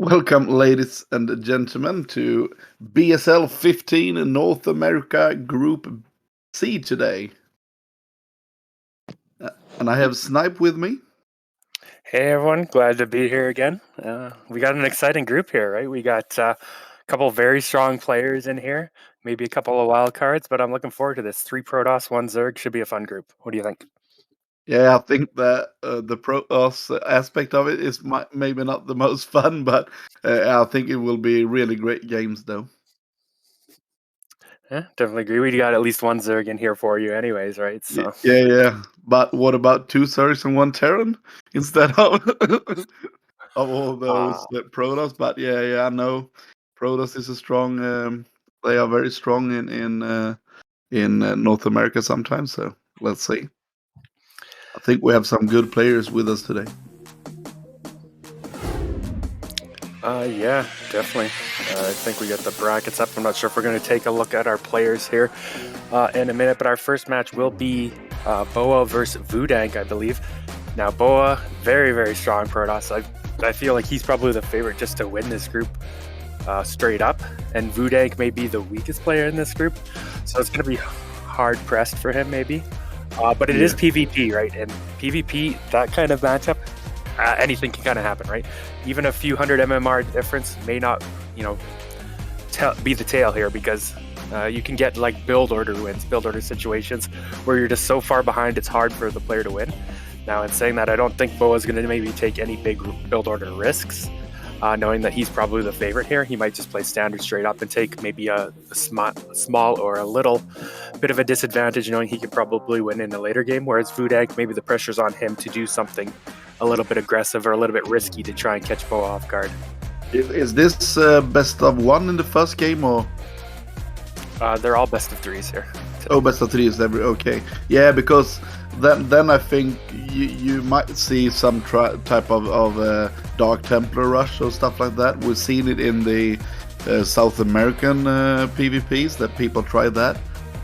Welcome, ladies and gentlemen, to BSL15 North America Group C today. And I have Snipe with me. Hey everyone, glad to be here again. We got an exciting group here, right? We got a couple of very strong players in here, maybe a couple of wild cards, but I'm looking forward to this. 3 Protoss, 1 Zerg should be a fun group. What do you think? Yeah, I think that the Protoss aspect of it is maybe not the most fun, but I think it will be really great games, though. Yeah, definitely agree. We got at least 1 Zerg in here for you anyways, right? So Yeah. But what about 2 Zergs and 1 Terran instead of all those Protoss? But yeah, I know Protoss is a strong. They are very strong in North America sometimes. So let's see. I think we have some good players with us today. yeah, definitely. I think we got the brackets up. I'm not sure if we're going to take a look at our players here in a minute, but our first match will be BoA versus VooDaNK, I believe. Now, BoA, very, very strong Protoss. I feel like he's probably the favorite just to win this group straight up, and VooDaNK may be the weakest player in this group, so it's going to be hard pressed for him maybe. But it is PvP, right? And PvP, that kind of matchup, anything can kind of happen, right? Even a few hundred MMR difference may not, be the tail here, because you can get like build order wins, build order situations where you're just so far behind it's hard for the player to win. Now, in saying that, I don't think BoA is going to maybe take any big build order risks, knowing that he's probably the favorite here. He might just play standard straight up and take maybe a small or a little bit of a disadvantage, knowing he could probably win in a later game, whereas VooDaNK, maybe the pressure's on him to do something a little bit aggressive or a little bit risky to try and catch BoA off guard. Is this best of 1 in the first game, or? They're all best of 3s here. Oh, best of 3 is okay. Yeah, because then I think you might see some type of Dark Templar rush or stuff like that. We've seen it in the South American PvPs that people try that.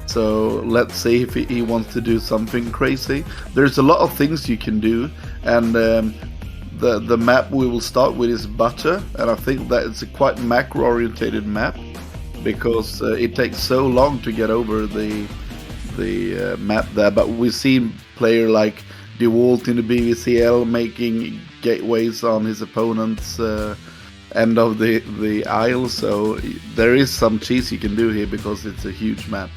So let's see if he wants to do something crazy. There's a lot of things you can do, and the map we will start with is Butter, and I think that it's a quite macro-orientated map, because it takes so long to get over the map there. But we've seen player like DeWalt in the BVCL making gateways on his opponent's end of the aisle, so there is some cheese you can do here because it's a huge map.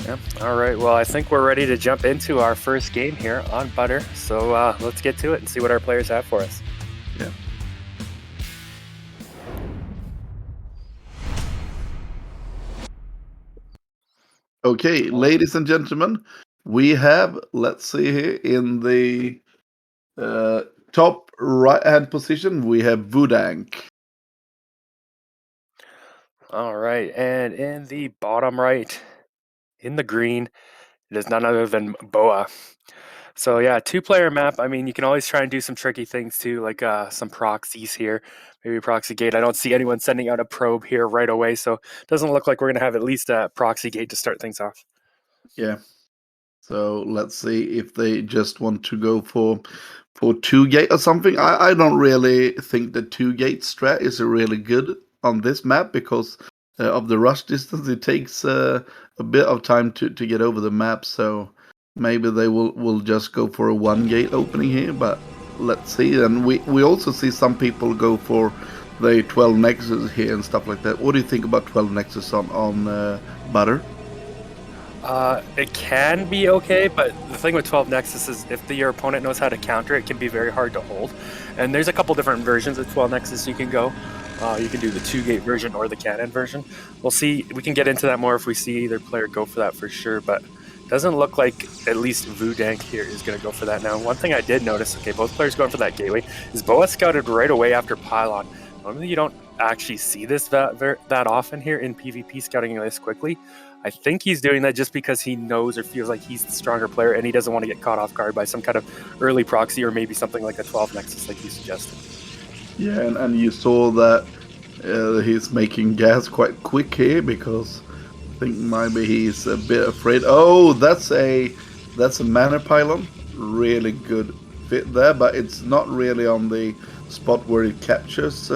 Yeah. All right. Well, I think we're ready to jump into our first game here on Butter. So let's get to it and see what our players have for us. Yeah. Okay, ladies and gentlemen, we have, let's see here, in the top right-hand position, we have VooDaNK. All right. And in the bottom right, in the green, it is none other than BoA. So yeah, 2-player map. I mean, you can always try and do some tricky things too, like some proxies here, maybe proxy gate. I don't see anyone sending out a probe here right away, so it doesn't look like we're going to have at least a proxy gate to start things off. Yeah. So let's see if they just want to go for 2 gate or something. I don't really think the 2 gate strat is really good on this map because of the rush distance. It takes a bit of time to get over the map, so maybe they will just go for a 1 gate opening here, but let's see. And we also see some people go for the 12 Nexus here and stuff like that. What do you think about 12 Nexus on Butter? It can be okay, but the thing with 12 Nexus is if your opponent knows how to counter, it can be very hard to hold. And there's a couple different versions of 12 Nexus you can go. You can do the 2-gate version or the cannon version. We'll see. We can get into that more if we see either player go for that for sure, but doesn't look like at least VooDaNK here is going to go for that. Now, one thing I did notice, okay, both players going for that gateway, is BoA scouted right away after Pylon. Normally you don't actually see this that often here in PvP, scouting this quickly. I think he's doing that just because he knows or feels like he's the stronger player and he doesn't want to get caught off guard by some kind of early proxy or maybe something like a 12 Nexus like you suggested. Yeah, and you saw that he's making gas quite quick here because I think maybe he's a bit afraid. Oh, that's a Mana Pylon. Really good fit there, but it's not really on the spot where it captures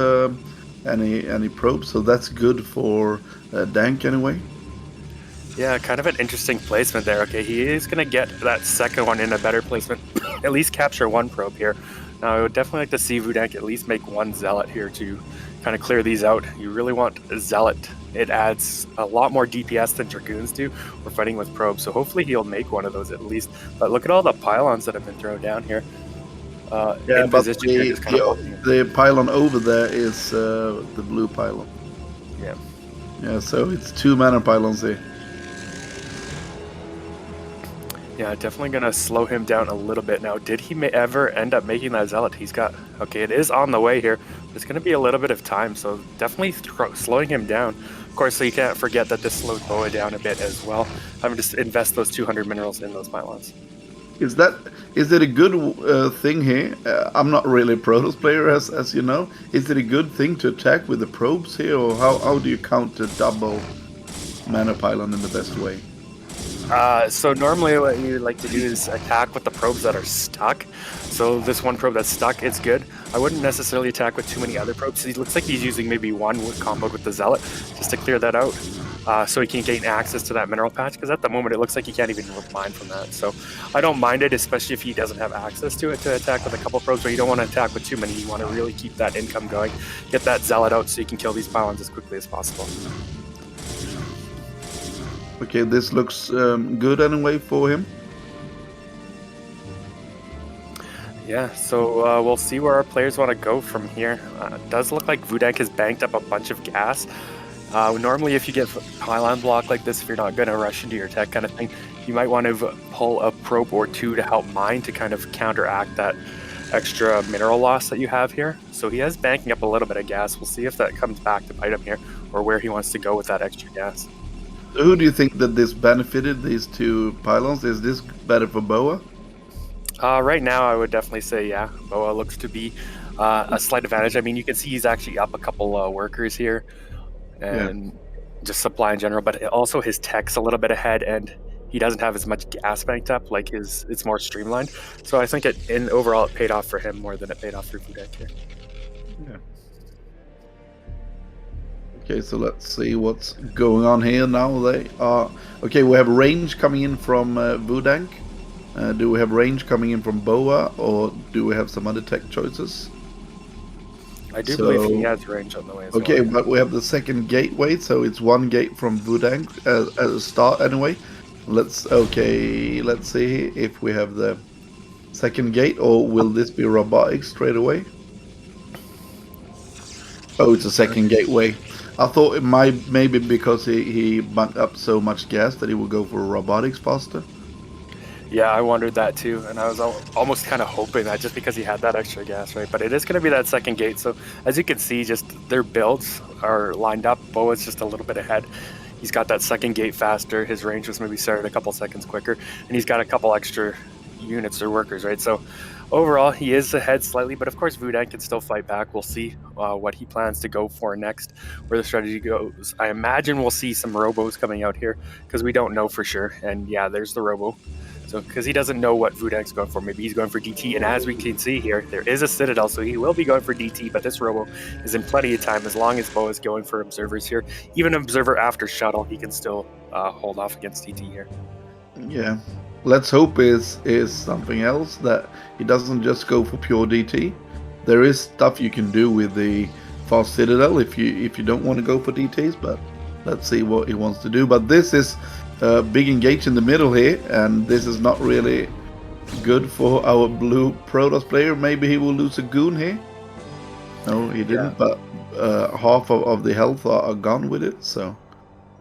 any probes, so that's good for DaNK anyway. Yeah, kind of an interesting placement there. Okay, he is going to get that second one in a better placement, at least capture one probe here. Now, I would definitely like to see VooDaNK at least make one Zealot here to kind of clear these out. You really want a Zealot. It adds a lot more DPS than Dragoons do. We're fighting with probes, so hopefully he'll make one of those at least. But look at all the pylons that have been thrown down here. Yeah, but the pylon over there is the blue pylon. Yeah. Yeah, so it's 2 mana pylons here. Yeah, definitely going to slow him down a little bit. Now, did he ever end up making that Zealot? He's got... Okay, it is on the way here. It's going to be a little bit of time, so definitely slowing him down. Of course, so you can't forget that this slowed BoA down a bit as well. Having to invest those 200 minerals in those pylons. Is it a good thing here? I'm not really a Protoss player, as you know. Is it a good thing to attack with the probes here, or how do you counter double mana pylon in the best way? So normally what you like to do is attack with the probes that are stuck. So this one probe that's stuck, it's good. I wouldn't necessarily attack with too many other probes. It looks like he's using maybe one comboed with the Zealot just to clear that out. So he can gain access to that mineral patch, because at the moment it looks like he can't even mine from that. So I don't mind it, especially if he doesn't have access to it to attack with a couple probes, but you don't want to attack with too many. You want to really keep that income going, get that Zealot out so you can kill these pylons as quickly as possible. Okay, this looks good anyway for him. Yeah, so we'll see where our players want to go from here. It does look like VooDaNK has banked up a bunch of gas. Normally, if you get pylon block like this, if you're not going to rush into your tech kind of thing, you might want to pull a probe or two to help mine to kind of counteract that extra mineral loss that you have here. So he is banking up a little bit of gas. We'll see if that comes back to bite him here, or where he wants to go with that extra gas. Who do you think that this benefited, these 2 pylons? Is this better for BoA? Right now, I would definitely say, yeah, BoA looks to be a slight advantage. I mean, you can see he's actually up a couple workers here, and just supply in general, but also his tech's a little bit ahead, and he doesn't have as much gas banked up. Like it's more streamlined. So I think overall it paid off for him more than it paid off for VooDaNK here. Yeah. Okay, so let's see what's going on here now. They are okay. We have range coming in from VooDaNK. Do we have range coming in from BoA, or do we have some other tech choices? I do believe he has range on the way as okay, well. but we have the second gateway, so it's 1 gate from VooDaNK as a start anyway. Let's see if we have the second gate, or will this be robotics straight away? Oh, it's a second gateway. I thought it might maybe because he bunked up so much gas that he would go for robotics faster. Yeah, I wondered that too, and I was almost kind of hoping that just because he had that extra gas, right? But it is going to be that second gate, so as you can see, just their builds are lined up. BoA's just a little bit ahead. He's got that second gate faster. His range was maybe started a couple seconds quicker, and he's got a couple extra units or workers, right? So overall, he is ahead slightly, but of course, VooDaNK can still fight back. We'll see what he plans to go for next, where the strategy goes. I imagine we'll see some robos coming out here, because we don't know for sure. And yeah, there's the robo. So, because he doesn't know what VooDaNK's going for. Maybe he's going for DT, and as we can see here, there is a Citadel, so he will be going for DT, but this robo is in plenty of time as long as BoA is going for observers here. Even observer after shuttle, he can still hold off against DT here. Yeah. Let's hope is something else, that he doesn't just go for pure DT. There is stuff you can do with the fast Citadel if you don't want to go for DTs, but let's see what he wants to do. But this is big engage in the middle here, and this is not really good for our blue Protoss player. Maybe he will lose a goon here. No, he didn't, but half of the health are gone with it. So,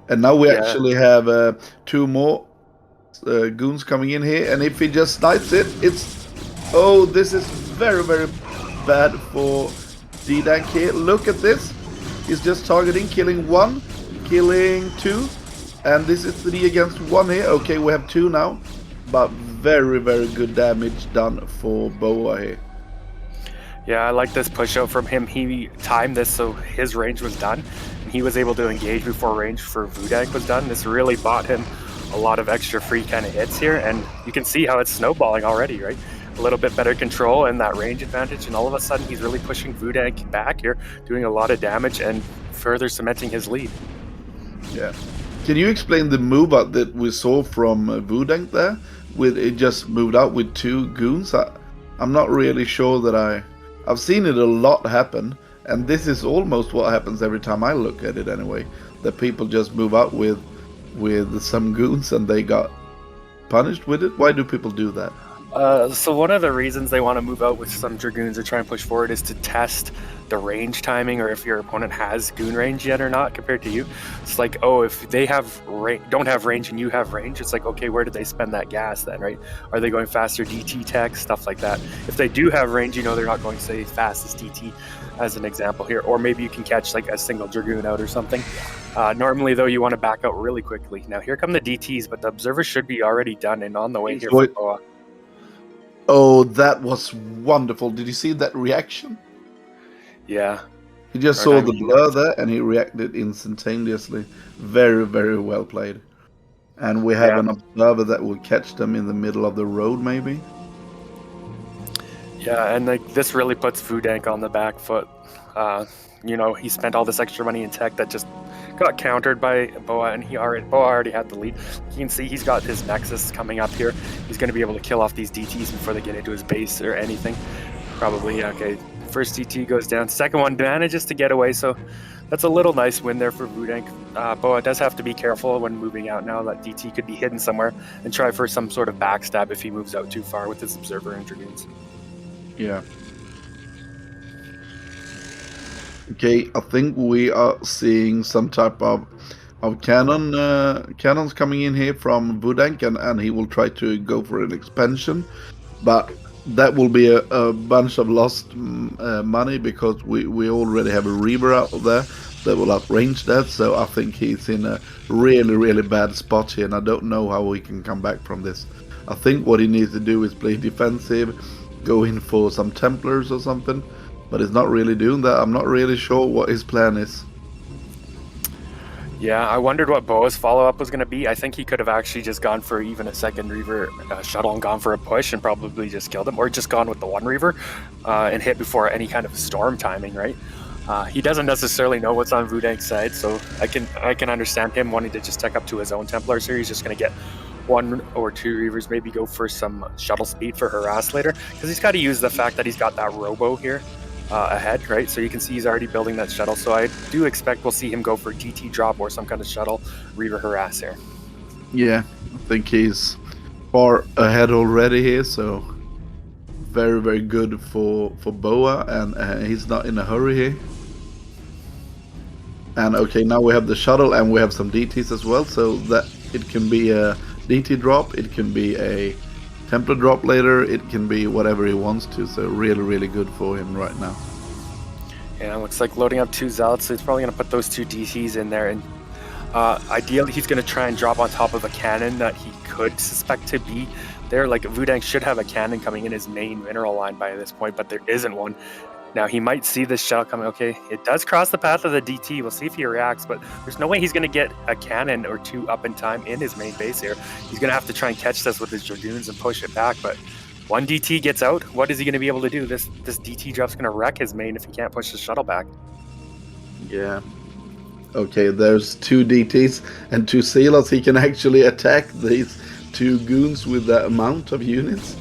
and now we actually have 2 more goons coming in here, and if he just snipes it, it's... Oh, this is very, very bad for VooDaNK here. Look at this. He's just targeting, killing 1, killing 2, and this is 3 against 1 here. Okay, we have 2 now, but very, very good damage done for BoA here. Yeah, I like this push out from him. He timed this so his range was done, and he was able to engage before range for VooDaNK was done. This really bought him a lot of extra free kind of hits here, and you can see how it's snowballing already, right? a little bit better control and that range advantage, and all of a sudden he's really pushing VooDaNK back here, doing a lot of damage and further cementing his lead. Yeah. Can you explain the move out that we saw from VooDaNK there? With it just moved out with 2 goons. I'm not really sure that I've seen it a lot happen, and this is almost what happens every time I look at it anyway. That people just move out with some goons and they got punished with it. Why do people do that? So one of the reasons they want to move out with some Dragoons or try and push forward is to test the range timing, or if your opponent has goon range yet or not compared to you. It's like, oh, if they don't have range and you have range, it's like, okay, where did they spend that gas then, right? Are they going faster DT tech, stuff like that? If they do have range, you know they're not going, say, fast as DT as an example here, or maybe you can catch like a single Dragoon out or something. Normally though, you want to back out really quickly. Now here come the DTs, but the observers should be already done and on the way here for BoA. Oh, that was wonderful. Did you see that reaction? Yeah. He just saw the blur there and he reacted instantaneously. Very, very well played. And we have an observer that will catch them in the middle of the road, maybe. Yeah, and like this really puts VooDaNK on the back foot. You know, he spent all this extra money in tech that just got countered by BoA, and BoA already had the lead. You can see he's got his Nexus coming up here. He's going to be able to kill off these DTs before they get into his base or anything. Probably, okay. First DT goes down. Second one manages to get away, so that's a little nice win there for VooDaNK. BoA does have to be careful when moving out now. That DT could be hidden somewhere, and try for some sort of backstab if he moves out too far with his Observer and Dragoons. Yeah. Okay, I think we are seeing some type of cannons coming in here from VooDaNK, and he will try to go for an expansion, but that will be a bunch of lost money, because we already have a Reaver out there that will outrange that. So I think he's in a really, really bad spot here, and I don't know how he can come back from this. I think what he needs to do is play defensive, go in for some Templars or something, but he's not really doing that. I'm not really sure what his plan is. Yeah, I wondered what BoA's follow-up was going to be. I think he could have actually just gone for even a second Reaver shuttle and gone for a push and probably just killed him, or just gone with the one Reaver and hit before any kind of storm timing, right? He doesn't necessarily know what's on VooDaNK's side, so I can understand him wanting to just tech up to his own Templars here. He's just going to get 1 or 2 Reavers, maybe go for some shuttle speed for harass later, because he's got to use the fact that he's got that robo here ahead, right? So you can see he's already building that shuttle, so I do expect we'll see him go for DT drop or some kind of shuttle Reaver harass here. Yeah, I think he's far ahead already here, so very, very good for BoA, and he's not in a hurry here. And okay, now we have the shuttle and we have some DTs as well, so that it can be a DT drop, it can be a Templar drop later, it can be whatever he wants to, so really, really good for him right now. Yeah, looks like loading up 2 Zealots, so he's probably going to put those 2 DTs in there, and ideally he's going to try and drop on top of a cannon that he could suspect to be there. Like, VooDaNK should have a cannon coming in his main mineral line by this point, but there isn't one. Now, he might see this shuttle coming. Okay, it does cross the path of the DT. We'll see if he reacts, but there's no way he's going to get a cannon or 2 up in time in his main base here. He's going to have to try and catch this with his Dragoons and push it back, but one DT gets out. What is he going to be able to do? This DT drop's going to wreck his main if he can't push the shuttle back. Yeah. Okay, there's 2 DTs and 2 Zealots. He can actually attack these 2 goons with that amount of units.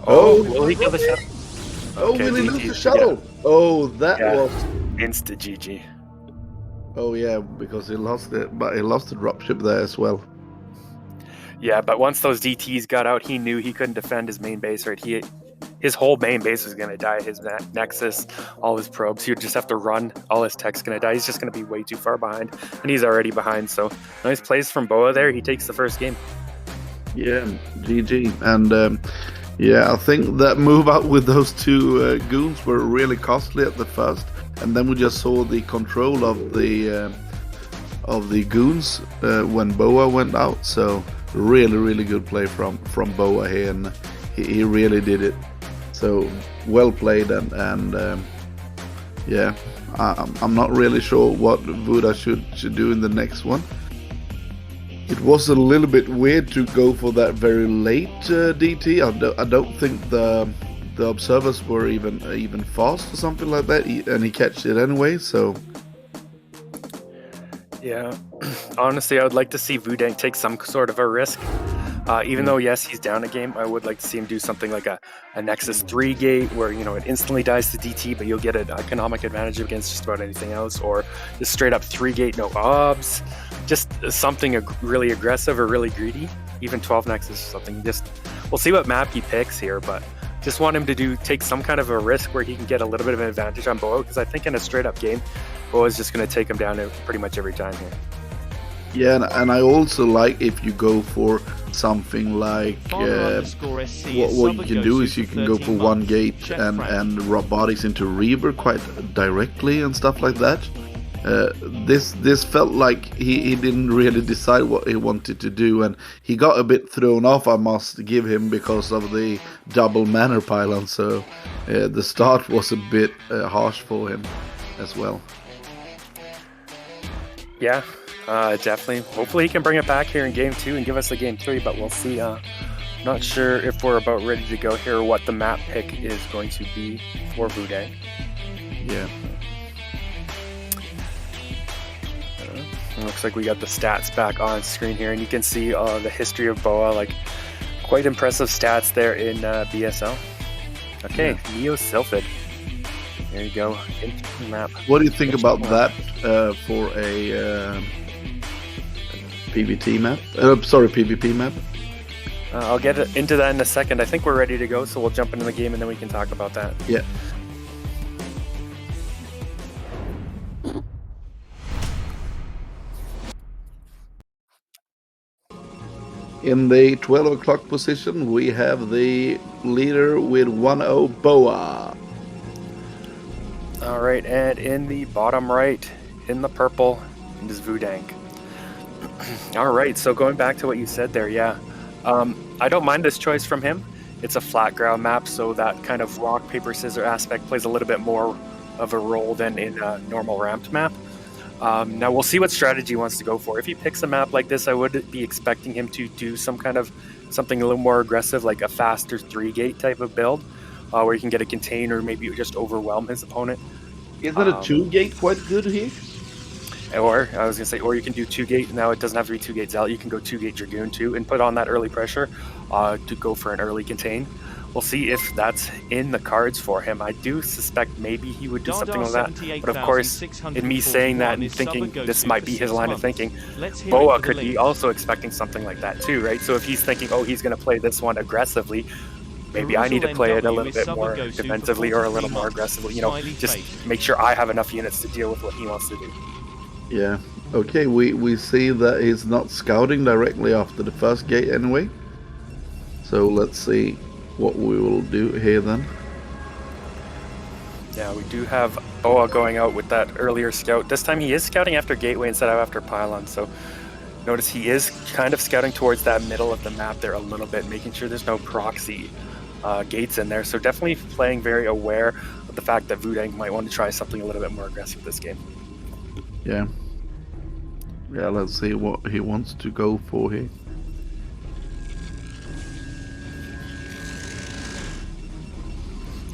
Oh, will he kill the shuttle? Oh, Okay, will he lose DT, the shuttle? Yeah. Oh, that was insta GG. Oh yeah, because he lost it, but he lost the dropship there as well. Yeah, but once those DTs got out, he knew he couldn't defend his main base, right? His whole main base was going to die. His Nexus, all his probes, he would just have to run. All his tech's going to die. He's just going to be way too far behind, and he's already behind. So nice plays from BoA there. He takes the first game. Yeah, GG. And yeah, I think that move out with those 2 goons were really costly at the first, and then we just saw the control of the goons when BoA went out. So really, really good play from BoA here, and he really did it. So well played, and yeah, I'm not really sure what VooDa should do in the next one. It was a little bit weird to go for that very late DT. I don't think the observers were even fast or something like that, and he catched it anyway. So yeah, honestly, I would like to see VooDaNK take some sort of a risk. Even though, yes, he's down a game, I would like to see him do something like a Nexus 3 gate where, you know, it instantly dies to DT, but you'll get an economic advantage against just about anything else, or just straight up 3 gate, no obs, just something really aggressive or really greedy, even 12 Nexus or something. Just, we'll see what map he picks here, but just want him to take some kind of a risk where he can get a little bit of an advantage on BoA, because I think in a straight up game, BoA is just going to take him down pretty much every time here. yeah, and I also like if you go for something like what you can do is you can go for 1 gate and robotics into Reaver quite directly and stuff like that. This felt like he didn't really decide what he wanted to do, and he got a bit thrown off, I must give him, because of the double manor pylon. So the start was a bit harsh for him as well. Yeah, definitely. Hopefully he can bring it back here in game 2 and give us a game 3, but we'll see. Not sure if we're about ready to go here or what the map pick is going to be for VooDaNK. Yeah. Looks like we got the stats back on screen here, and you can see the history of BoA, like quite impressive stats there in BSL. Okay, yeah. Neo Sylphid. There you go. Into the map. What do you think about that for a PvP map? Sorry, PvP map. I'll get into that in a second. I think we're ready to go, so we'll jump into the game and then we can talk about that. Yeah. In the 12 o'clock position, we have the leader with 1-0 BoA. All right, and in the bottom right, in the purple, is VooDaNK. All right, so going back to what you said there, yeah. I don't mind this choice from him. It's a flat ground map, so that kind of rock, paper, scissors aspect plays a little bit more of a role than in a normal ramped map. Now we'll see what strategy he wants to go for. If he picks a map like this, I would be expecting him to do something a little more aggressive, like a faster 3-gate type of build, where you can get a contain or maybe just overwhelm his opponent. Isn't a 2-gate quite good here? Or I was gonna say, or you can do 2-gate. Now it doesn't have to be 2-gate Zealot. You can go 2-gate Dragoon too, and put on that early pressure to go for an early contain. We'll see if that's in the cards for him. I do suspect maybe he would do something like that. But of course, in me saying that and thinking this might be his line of thinking, BoA could be also expecting something like that too, right? So if he's thinking, oh, he's going to play this one aggressively, maybe I need to play it a little bit more defensively or a little more aggressively, you know, just make sure I have enough units to deal with what he wants to do. Yeah. Okay, we see that he's not scouting directly after the first gate anyway. So let's see what we will do here then. Yeah, we do have BoA going out with that earlier scout. This time he is scouting after gateway instead of after pylon, so notice he is kind of scouting towards that middle of the map there a little bit, making sure there's no proxy gates in there. So definitely playing very aware of the fact that VooDaNK might want to try something a little bit more aggressive this game. Yeah. Yeah, let's see what he wants to go for here.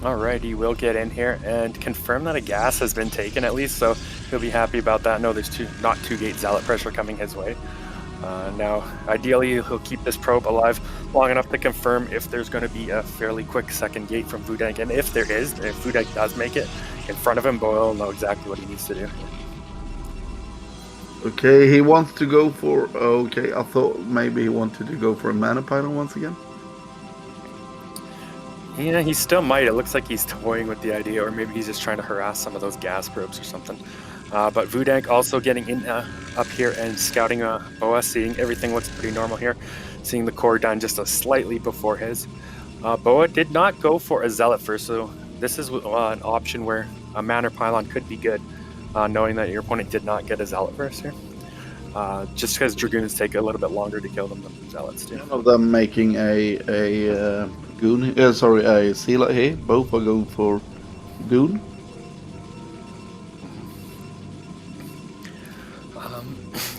Alright, he will get in here and confirm that a gas has been taken at least, so he'll be happy about that. No, there's not 2-gate Zealot pressure coming his way. Now, ideally, he'll keep this probe alive long enough to confirm if there's going to be a fairly quick second gate from VooDaNK, and if there is, if VooDaNK does make it in front of him, BoA will know exactly what he needs to do. Okay, he wants to go for... Okay, I thought maybe he wanted to go for a mana pylon once again. Yeah, he still might. It looks like he's toying with the idea, or maybe he's just trying to harass some of those gas probes or something. But VooDaNK also getting in up here and scouting BoA, seeing everything looks pretty normal here. Seeing the core done just slightly before his. BoA did not go for a Zealot first, so this is an option where a mana pylon could be good, knowing that your opponent did not get a Zealot first here. Just because Dragoons take a little bit longer to kill them than Zealots do. None of them making a Goon, a Sealer here. Both are going for Goon.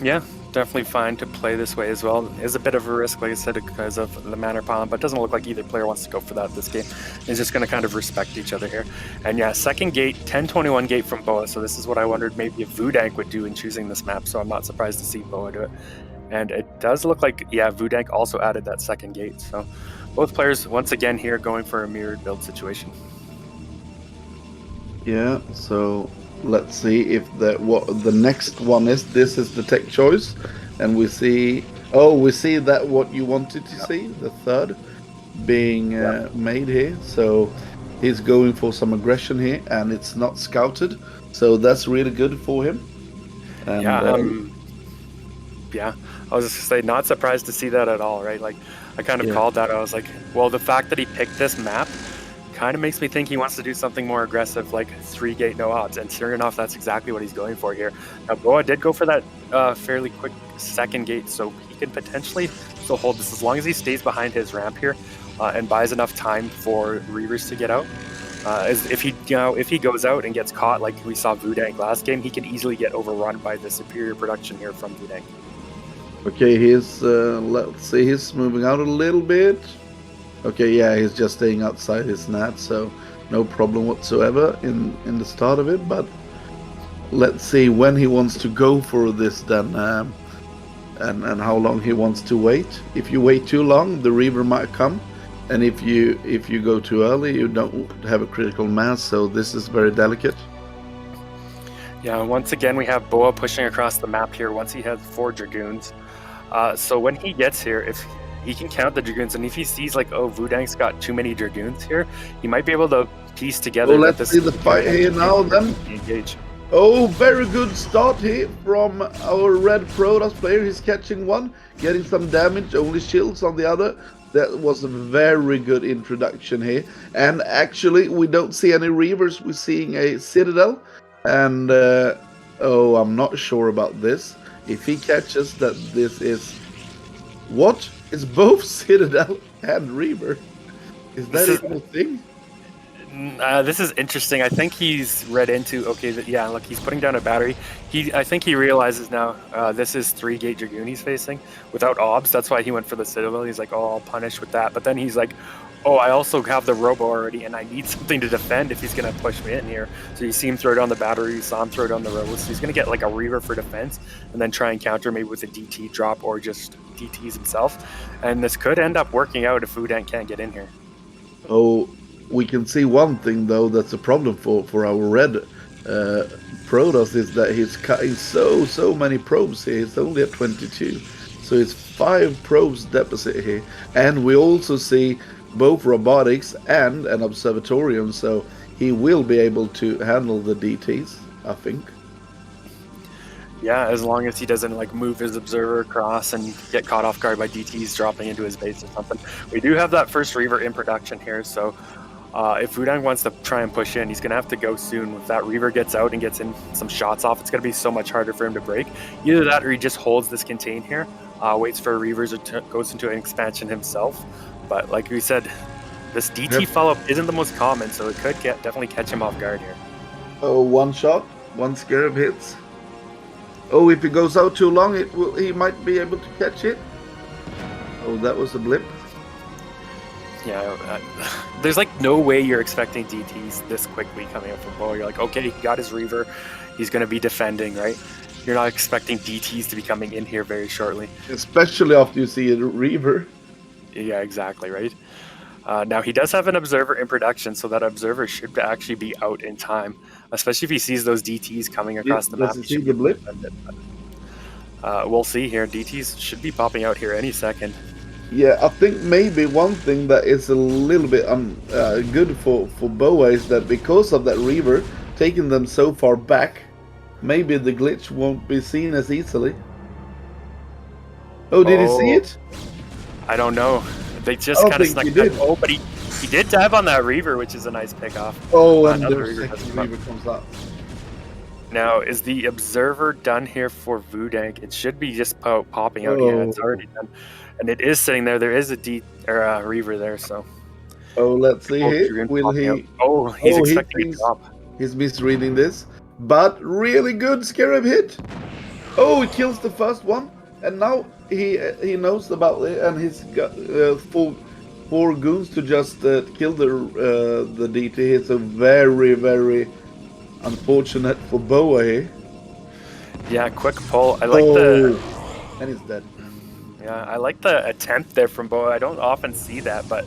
Yeah, definitely fine to play this way as well. It is a bit of a risk, like I said, because of the mana pylon, but it doesn't look like either player wants to go for that this game. It's just going to kind of respect each other here. And yeah, second gate, 1021 gate from BoA, so this is what I wondered maybe if VooDaNK would do in choosing this map, so I'm not surprised to see BoA do it. And it does look like, yeah, VooDaNK also added that second gate, so both players, once again here, going for a mirrored build situation. Yeah, so let's see if what the next one is. This is the tech choice, and we see that what you wanted to see, the third being made here. So he's going for some aggression here, and it's not scouted, so that's really good for him. And, yeah, I was just gonna say, not surprised to see that at all, right? Like, I kind of called that. I was like, well, the fact that he picked this map kind of makes me think he wants to do something more aggressive, like 3-gate no odds, and sure enough, that's exactly what he's going for here. Now, BoA did go for that fairly quick second gate, so he could potentially still hold this as long as he stays behind his ramp here and buys enough time for Reavers to get out. As if he goes out and gets caught, like we saw VooDaNK last game, he can easily get overrun by the superior production here from VooDaNK. Okay, he's let's see, he's moving out a little bit. Okay, yeah, he's just staying outside his net, so no problem whatsoever in the start of it. But let's see when he wants to go for this then, and how long he wants to wait. If you wait too long, the Reaver might come, and if you go too early, you don't have a critical mass. So this is very delicate. Yeah, once again, we have BoA pushing across the map here once he has 4 Dragoons. So when he gets here, if he can count the Dragoons, and if he sees like, oh, VooDaNK's got too many Dragoons here, he might be able to piece together. Oh, let's see the fight here now then. Engage. Oh, very good start here from our red Protoss player. He's catching one, getting some damage, only shields on the other. That was a very good introduction here. And actually, we don't see any Reavers. We're seeing a Citadel. And, oh, I'm not sure about this. If he catches that this is... What? It's both Citadel and Reaver. Is that even a thing? This is interesting. I think he's read into, okay, yeah, look, he's putting down a battery. I think he realizes now this is 3-gate Dragoon he's facing without obs. That's why he went for the Citadel. He's like, oh, I'll punish with that. But then he's like, oh, I also have the Robo already, and I need something to defend if he's going to push me in here. So you see him throw down the battery, you saw him throw down the Robo. So he's going to get like a Reaver for defense and then try and counter maybe with a DT drop or just DTs himself. And this could end up working out if VooDaNK can't get in here. Oh, we can see one thing though that's a problem for our red Protoss is that he's cutting so many probes here. He's only at 22, so it's 5 probes deficit here, and we also see both robotics and an observatorium, so he will be able to handle the DTs, I think. Yeah, as long as he doesn't like move his observer across and get caught off guard by DTs dropping into his base or something. We do have that first Reaver in production here, so if VooDaNK wants to try and push in, he's going to have to go soon. If that Reaver gets out and gets in some shots off, it's going to be so much harder for him to break. Either that or he just holds this contain here, waits for Reavers or goes into an expansion himself. But like we said, this DT follow-up isn't the most common, so it could definitely catch him off guard here. Oh, one shot, one scarab hits. Oh, if he goes out too long, he might be able to catch it. Oh, that was a blip. Yeah, there's like no way you're expecting DTs this quickly coming up from BoA. You're like, okay, he got his Reaver, he's going to be defending, right? You're not expecting DTs to be coming in here very shortly. Especially after you see a Reaver. Yeah, exactly, right? Now, he does have an Observer in production, so that Observer should actually be out in time, especially if he sees those DTs coming across the map. Does he see the blip? We'll see here. DTs should be popping out here any second. Yeah, I think maybe one thing that is a little bit good for BoA is that because of that Reaver taking them so far back, maybe the glitch won't be seen as easily. Oh, did he see it? I don't know. They just kind of snuck that. Oh, but he did dab on that Reaver, which is a nice pick off. Oh, and the second Reaver comes up. Now, is the Observer done here for VooDaNK? It should be just popping out. Yeah, it's already done. And it is sitting there. There is a Reaver there, so. Oh, let's see here. Will he? Oh, he's expecting a drop. He's misreading this, but really good Scarab hit. Oh, he kills the first one. and now he knows about it, and he's got four goons to just kill the DT. It's a very unfortunate for BoA here. Yeah, quick pull. I like the. And he's dead. Yeah, I like the attempt there from BoA. I don't often see that, but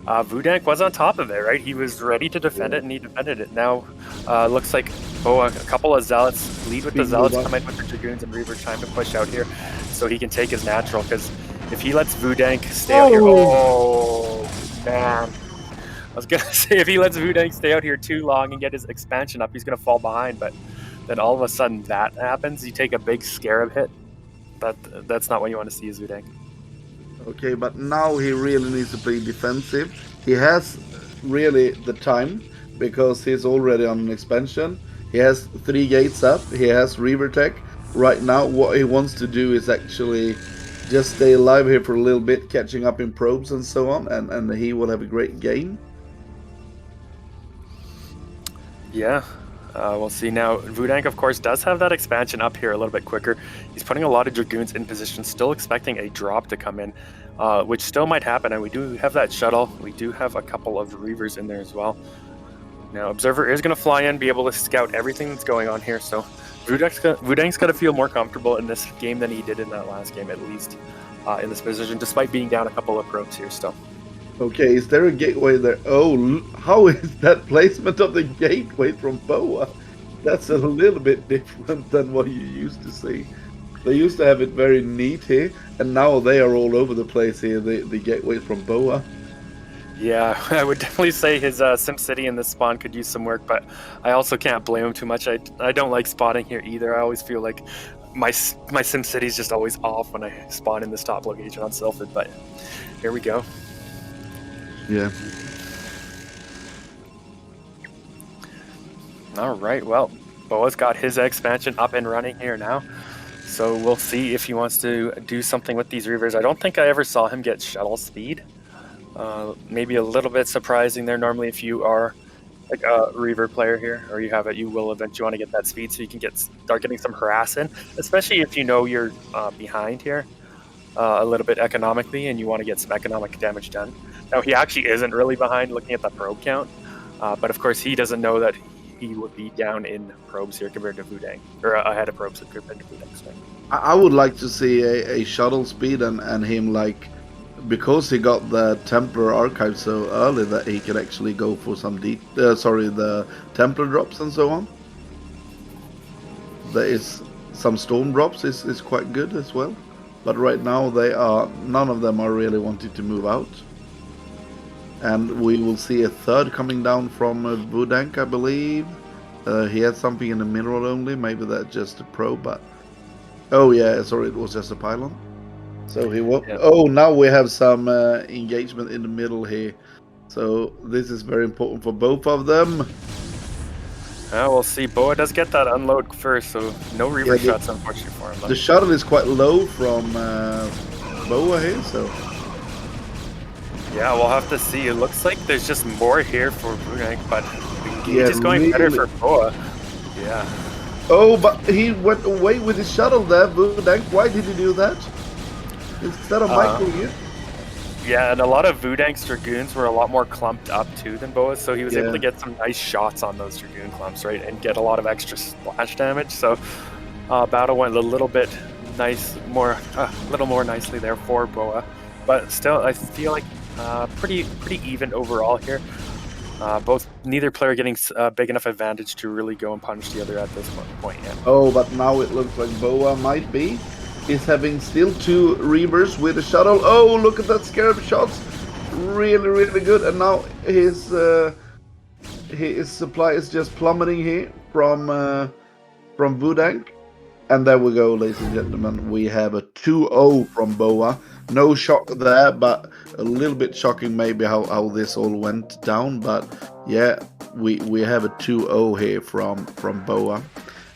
VooDaNK was on top of it, right? He was ready to defend it, and he defended it. Now, looks like BoA, a couple of Zealots, lead with the Zealots, come in with the Dragoons and Reaver, time to push out here so he can take his natural, because if he lets VooDaNK stay out here... Oh, man. I was going to say, if he lets VooDaNK stay out here too long and get his expansion up, he's going to fall behind, but then all of a sudden that happens. You take a big Scarab hit. That's not what you want to see as VooDaNK. Okay, but now he really needs to play defensive. He has really the time because he's already on an expansion. He has 3 gates up. He has Reaver Tech. Right now, what he wants to do is actually just stay alive here for a little bit, catching up in probes and so on, and he will have a great game. Yeah. We'll see now. VooDaNK, of course, does have that expansion up here a little bit quicker. He's putting a lot of Dragoons in position, still expecting a drop to come in, which still might happen. And we do have that shuttle. We do have a couple of Reavers in there as well. Now, Observer is going to fly in, be able to scout everything that's going on here. So VooDaNK's got to feel more comfortable in this game than he did in that last game, at least in this position, despite being down a couple of probes here still. Okay, is there a gateway there? Oh, how is that placement of the gateway from BoA? That's a little bit different than what you used to see. They used to have it very neat here, and now they are all over the place here, the gateways from BoA. Yeah, I would definitely say his SimCity in this spawn could use some work, but I also can't blame him too much. I don't like spawning here either. I always feel like my SimCity is just always off when I spawn in this top location on Sylphid, but here we go. Yeah. All right, well, BoA's got his expansion up and running here now. So we'll see if he wants to do something with these Reavers. I don't think I ever saw him get shuttle speed. Maybe a little bit surprising there. Normally, if you are like a Reaver player here, or you have it, you will eventually want to get that speed so you can start getting some harass in, especially if you know you're behind here a little bit economically and you want to get some economic damage done. Now, he actually isn't really behind looking at the probe count, but of course, he doesn't know that he would be down in probes here compared to VooDaNK, or ahead of probes compared to VooDaNK. So. I would like to see a shuttle speed and him, like, because he got the Templar archive so early, that he could actually go for some the Templar drops and so on. There is some storm drops is quite good as well, but right now none of them are really wanting to move out. And we will see a third coming down from VooDaNK, I believe. He had something in the mineral only, maybe that's just a probe, but... Oh yeah, sorry, it was just a pylon. So he won't... Yep. Oh, now we have some engagement in the middle here. So this is very important for both of them. We'll see. BoA does get that unload first, so no Reaver shots, unfortunately, for him. But... The shuttle is quite low from BoA here, so... Yeah, we'll have to see. It looks like there's just more here for VooDaNK, but he's just going better for BoA. Yeah. Oh, but he went away with his shuttle there, VooDaNK. Why did he do that? Instead of micro here? Yeah, and a lot of VooDaNK's Dragoons were a lot more clumped up too than BoA, so he was able to get some nice shots on those Dragoon clumps, right, and get a lot of extra splash damage. So battle went a little bit little more nicely there for BoA, but still, I feel like pretty even overall here. Neither player getting a big enough advantage to really go and punish the other at this point yet. Oh, but now it looks like BoA might be. He's having still 2 Reavers with a shuttle. Oh, look at that Scarab shots. Really good. And now his supply is just plummeting here from VooDaNK. And there we go, ladies and gentlemen. We have a 2-0 from BoA. No shock there, but a little bit shocking maybe how this all went down. But yeah, we have a 2-0 here from BoA.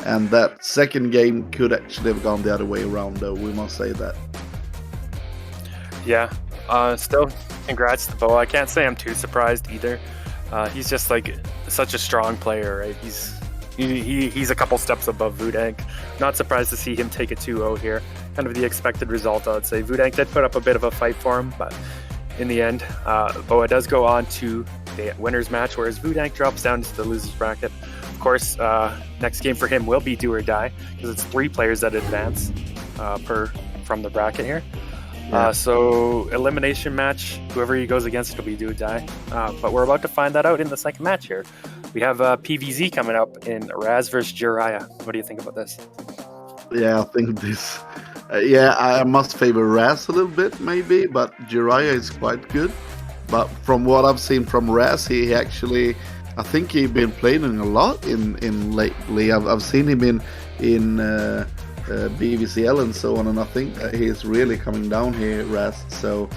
And that second game could actually have gone the other way around, though, we must say that. Yeah, still, congrats to BoA. I can't say I'm too surprised either. He's just like such a strong player, right? He's a couple steps above VooDaNK. Not surprised to see him take a 2-0 here. kind of the expected result, I would say. VooDaNK did put up a bit of a fight for him, but in the end, BoA does go on to the winner's match, whereas VooDaNK drops down to the loser's bracket. Of course, next game for him will be do or die, because it's 3 players that advance from the bracket here. Yeah. So elimination match, whoever he goes against will be do or die. But we're about to find that out in the second match here. We have PVZ coming up in Razz versus JIRAIYAA. What do you think about this? Yeah, I think this. Yeah, I must favor Razz a little bit, maybe, but JIRAIYAA is quite good. But from what I've seen from Razz, he actually, I think he's been playing a lot in lately. I've seen him in BVCL and so on, and I think he's really coming down here, Razz. So,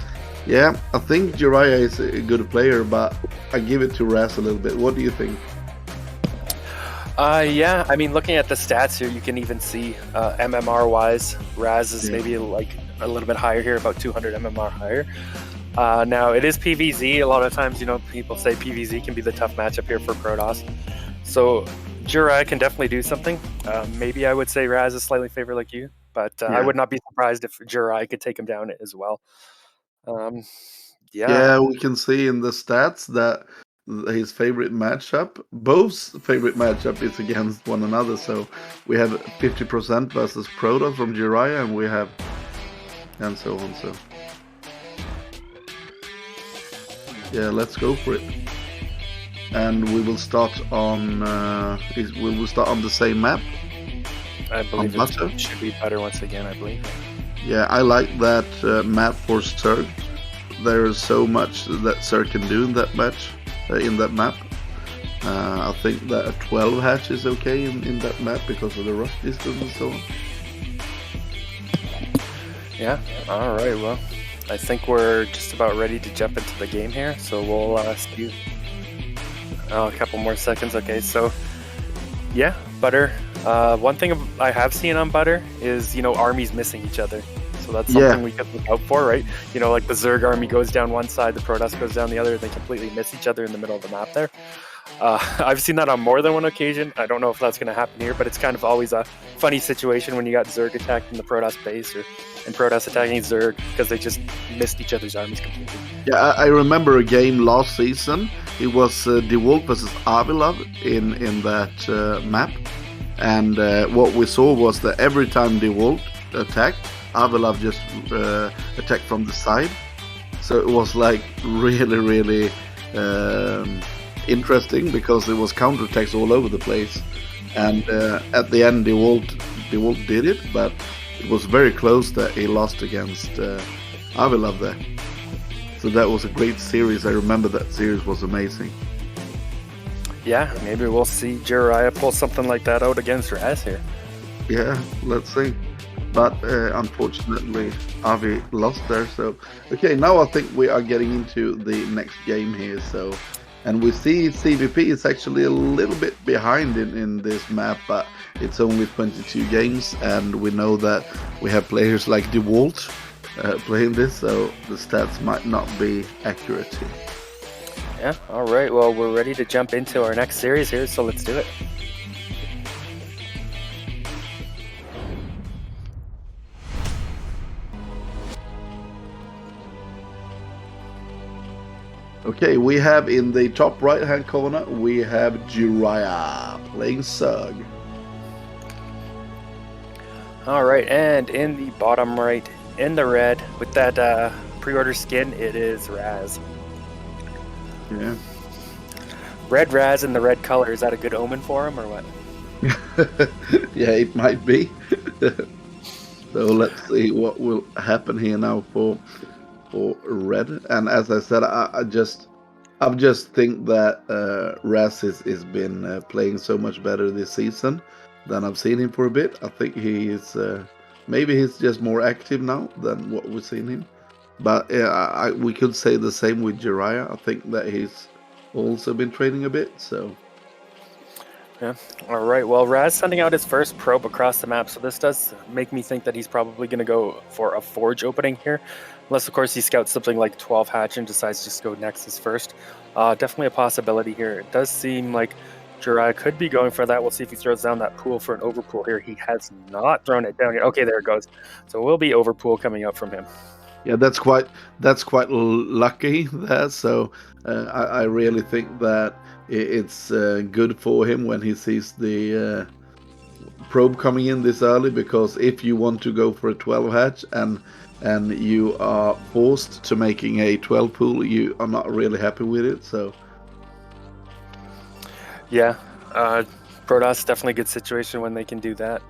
yeah, I think JIRAIYAA is a good player, but I give it to Razz a little bit. What do you think? Yeah, I mean, looking at the stats here, you can even see MMR-wise, Razz is maybe like a little bit higher here, about 200 MMR higher. Now, it is PVZ. A lot of times, you know, people say PVZ can be the tough matchup here for Protoss. So, JIRAIYAA can definitely do something. Maybe I would say Razz is slightly favored like you, but I would not be surprised if JIRAIYAA could take him down as well. Yeah, we can see in the stats that his favorite matchup, both favorite matchup, is against one another. So we have 50% versus Protoss from JIRAIYAA, and we have, and so on. So yeah, let's go for it. And we will start on. We will start on the same map. I believe it should be better once again. I believe. Yeah, I like that map for Zerg. There is so much that Zerg can do in that match. In that map, I think that a 12 hatch is okay in that map because of the rush distance and so on. Yeah. All right. Well, I think we're just about ready to jump into the game here. So we'll see you. Oh, a couple more seconds. Okay. So yeah, Butter. One thing I have seen on Butter is, you know, armies missing each other. So that's something we could look out for, right? You know, like the Zerg army goes down one side, the Protoss goes down the other, they completely miss each other in the middle of the map there. I've seen that on more than one occasion. I don't know if that's going to happen here, but it's kind of always a funny situation when you got Zerg attacking the Protoss base and Protoss attacking Zerg because they just missed each other's armies completely. Yeah, I remember a game last season. It was DeWalt versus Avilov in that map. And what we saw was that every time DeWalt attacked, Avilov just attacked from the side. So it was like really interesting because it was counterattacks all over the place. And at the end, DeWalt did it, but it was very close that he lost against Avilov there. So that was a great series. I remember that series was amazing. Yeah, maybe we'll see JIRAIYAA pull something like that out against Razz here. Yeah, let's see. But unfortunately, Avi lost there. So, okay, now I think we are getting into the next game here. So, and we see CVP is actually a little bit behind in this map, but it's only 22 games, and we know that we have players like DeWalt playing this, so the stats might not be accurate here. Yeah, all right. Well, we're ready to jump into our next series here, so let's do it. Okay, we have in the top right-hand corner, we have JIRAIYAA playing Zerg. All right, and in the bottom right, in the red, with that pre-order skin, it is Razz. Yeah. Red Razz in the red color, is that a good omen for him or what? Yeah, it might be. So let's see what will happen here now for red. And as I said, I just think that Razz has been playing so much better this season than I've seen him for a bit. I think he is maybe he's just more active now than what we've seen him. But we could say the same with JIRAIYAA. I think that he's also been training a bit. So yeah. All right. Well, Razz sending out his first probe across the map, so this does make me think that he's probably going to go for a forge opening here, unless of course he scouts something like 12 hatch and decides to just go Nexus first. Definitely a possibility here. It does seem like JIRAIYAA could be going for that. We'll see if he throws down that pool for an overpool here. He has not thrown it down yet. Okay, there it goes. So it will be overpool coming up from him. Yeah, that's quite lucky there. So I really think that it's good for him when he sees the probe coming in this early, because if you want to go for a 12 hatch and you are forced to making a 12 pool, you are not really happy with it. So yeah, Protoss definitely a good situation when they can do that.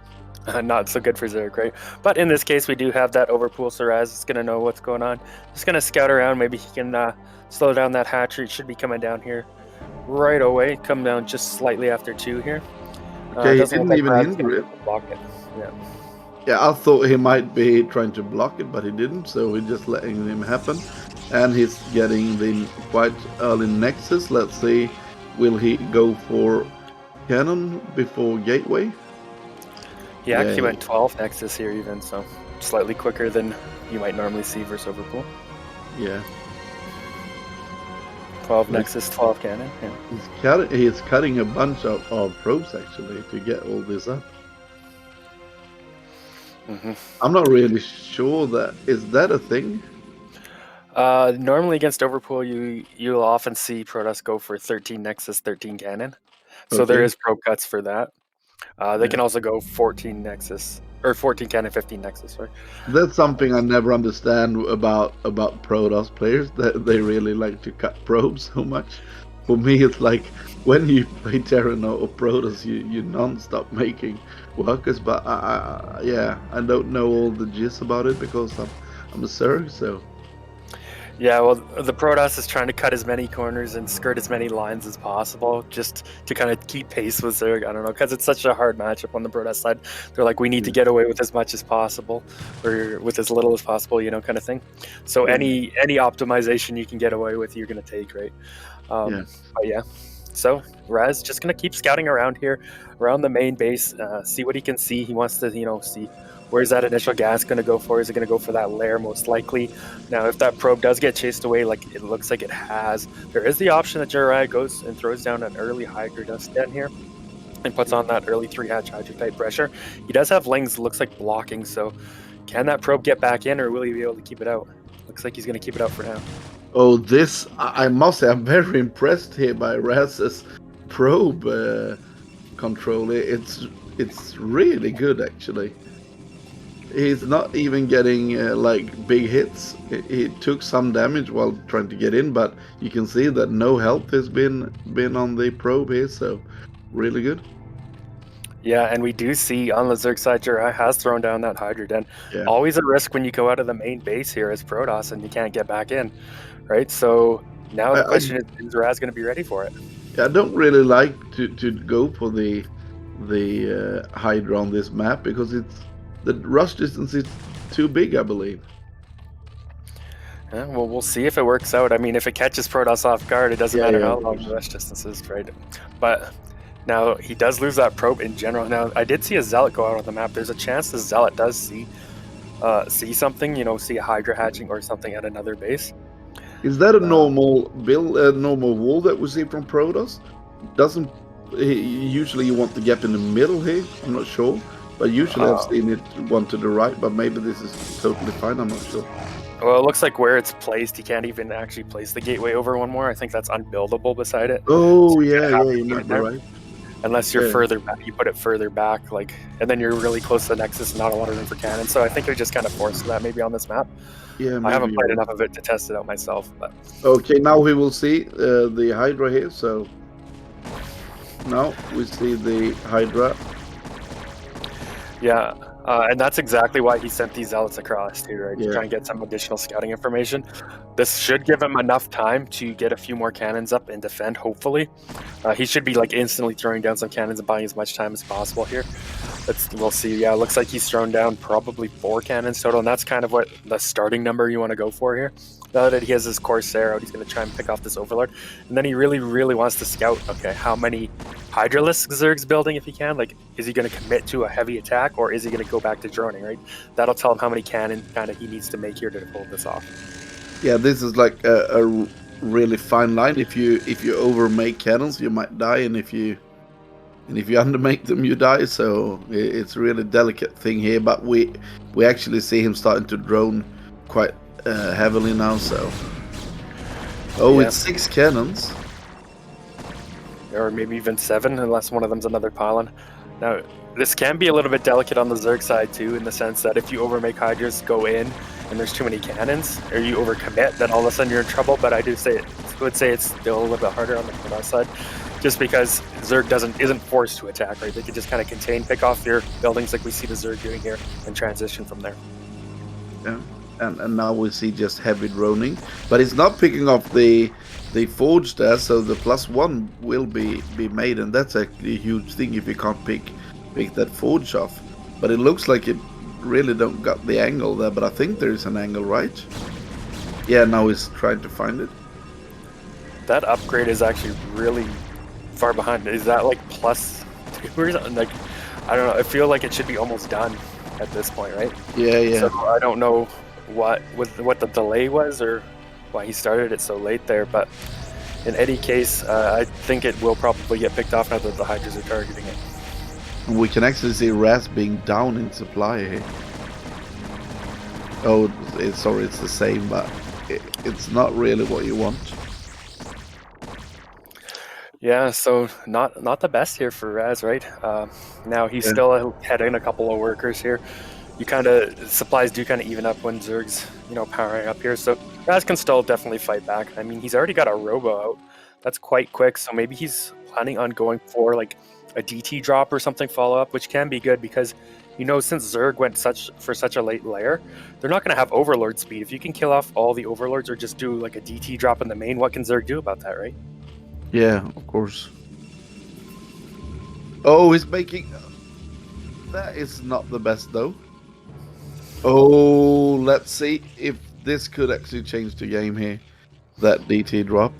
Not so good for Zerg, right? But in this case, we do have that overpool, so Razz is going to know what's going on. Just going to scout around. Maybe he can slow down that hatchery. It should be coming down here right away. Come down just slightly after 2 here. Okay, he didn't even hinder it. Block it. Yeah. Yeah, I thought he might be trying to block it, but he didn't, so we're just letting him happen. And he's getting the quite early Nexus. Let's see, will he go for cannon before gateway? He actually went 12 Nexus here even, so slightly quicker than you might normally see versus overpool. Yeah. 12 Nexus, 12 cannon. Yeah. He's cutting a bunch of probes actually to get all this up. I'm not really sure is that a thing? Normally against overpool, you'll often see Protoss go for 13 Nexus, 13 cannon. So there is probe cuts for that. They can also go 14 Nexus, or 14 cannon, 15 Nexus, sorry. That's something I never understand about Protoss players, that they really like to cut probes so much. For me, it's like when you play Terran or Protoss, you non-stop making workers, but yeah, I don't know all the gist about it because I'm a Zerg, so. Yeah, well, the Protoss is trying to cut as many corners and skirt as many lines as possible, just to kind of keep pace with Zerg. I don't know, because it's such a hard matchup on the Protoss side. They're like, we need to get away with as much as possible, or with as little as possible, you know, kind of thing. So any optimization you can get away with, you're going to take, right? But yeah. So Razz just going to keep scouting around here, around the main base, see what he can see. He wants to, you know, see where's that initial gas going to go for. Is it going to go for that lair most likely? Now, if that probe does get chased away, like it looks like it has, there is the option that JIRAIYAA goes and throws down an early Hydra Dust Den here and puts on that early 3-hatch Hydra type pressure. He does have Lings, looks like blocking, so can that probe get back in, or will he be able to keep it out? Looks like he's going to keep it out for now. Oh, this, I must say, I'm very impressed here by Razz's probe control. It's really good, actually. He's not even getting like big hits. He took some damage while trying to get in, but you can see that no health has been on the probe here, so really good. Yeah, and we do see on the Zerg side, JIRAIYAA has thrown down that Hydra Den. Yeah. Always a risk when you go out of the main base here as Protoss and you can't get back in, right? So now the question is Razz going to be ready for it? Yeah, I don't really like to go for the Hydra on this map because the rush distance is too big, I believe. Yeah, well, we'll see if it works out. I mean, if it catches Protoss off guard, it doesn't matter how long the rush distance is, right? But now he does lose that probe in general. Now, I did see a Zealot go out on the map. There's a chance the Zealot does see something, you know, see a Hydra hatching or something at another base. Is that a normal build, normal wall that we see from Protoss? Doesn't usually you want the gap in the middle here? I'm not sure. But usually I've seen it one to the right, but maybe this is totally fine, I'm not sure. Well, it looks like where it's placed, you can't even actually place the gateway over one more. I think that's unbuildable beside it. Oh, so you might be right. Unless you're further back, you put it further back, like, and then you're really close to the Nexus and not a lot of room for cannon. So I think they're just kind of forced that maybe on this map. Yeah, I haven't played enough of it to test it out myself. But okay, now we will see the Hydra here. So now we see the Hydra. Yeah, and that's exactly why he sent these Zealots across too, right? Yeah. To try and get some additional scouting information. This should give him enough time to get a few more cannons up and defend, hopefully. He should be like instantly throwing down some cannons and buying as much time as possible here. We'll see. Yeah, it looks like he's thrown down probably 4 cannons total, and that's kind of what the starting number you want to go for here. Now that he has his Corsair out, he's going to try and pick off this Overlord. And then he really, really wants to scout, okay, how many Hydralisk Zerg's building if he can. Like, is he going to commit to a heavy attack, or is he going to go back to droning, right? That'll tell him how many cannon kind of he needs to make here to pull this off. Yeah, this is like a really fine line. If you over make cannons, you might die, and if you and if you undermake them, you die. So it's a really delicate thing here. But we actually see him starting to drone quite heavily now. So it's 6 cannons, or maybe even 7, unless one of them's another pylon. Now, this can be a little bit delicate on the Zerg side too, in the sense that if you overmake Hydras go in and there's too many cannons, or you overcommit, then all of a sudden you're in trouble. But I would say it's still a little bit harder on the Protoss side, just because Zerg isn't forced to attack, right? They can just kind of contain, pick off your buildings like we see the Zerg doing here, and transition from there. Yeah, and now we see just heavy droning, but it's not picking off the forge there, so the +1 will be made, and that's actually a huge thing if you can't pick that forge off. But it looks like it really don't got the angle there, but I think there is an angle, right? Yeah, now he's trying to find it. That upgrade is actually really far behind. Is that like +2 or something? Like, I don't know, I feel like it should be almost done at this point, right? Yeah. So I don't know what the delay was or why he started it so late there, but in any case, I think it will probably get picked off now that the Hydras are targeting it. We can actually see Razz being down in supply here. Oh, sorry, it's the same, but it's not really what you want. Yeah, so not the best here for Razz, right? Now he's still heading a couple of workers here. Supplies do kind of even up when Zerg's, powering up here. So Razz can still definitely fight back. I mean, he's already got a Robo out. That's quite quick. So maybe he's planning on going for like a DT drop or something follow up, which can be good because, since Zerg went for such a late layer, they're not going to have Overlord speed. If you can kill off all the Overlords or just do like a DT drop in the main, what can Zerg do about that, right? Yeah, of course. Oh, he's making... That is not the best, though. Oh, let's see if this could actually change the game here. That DT drop.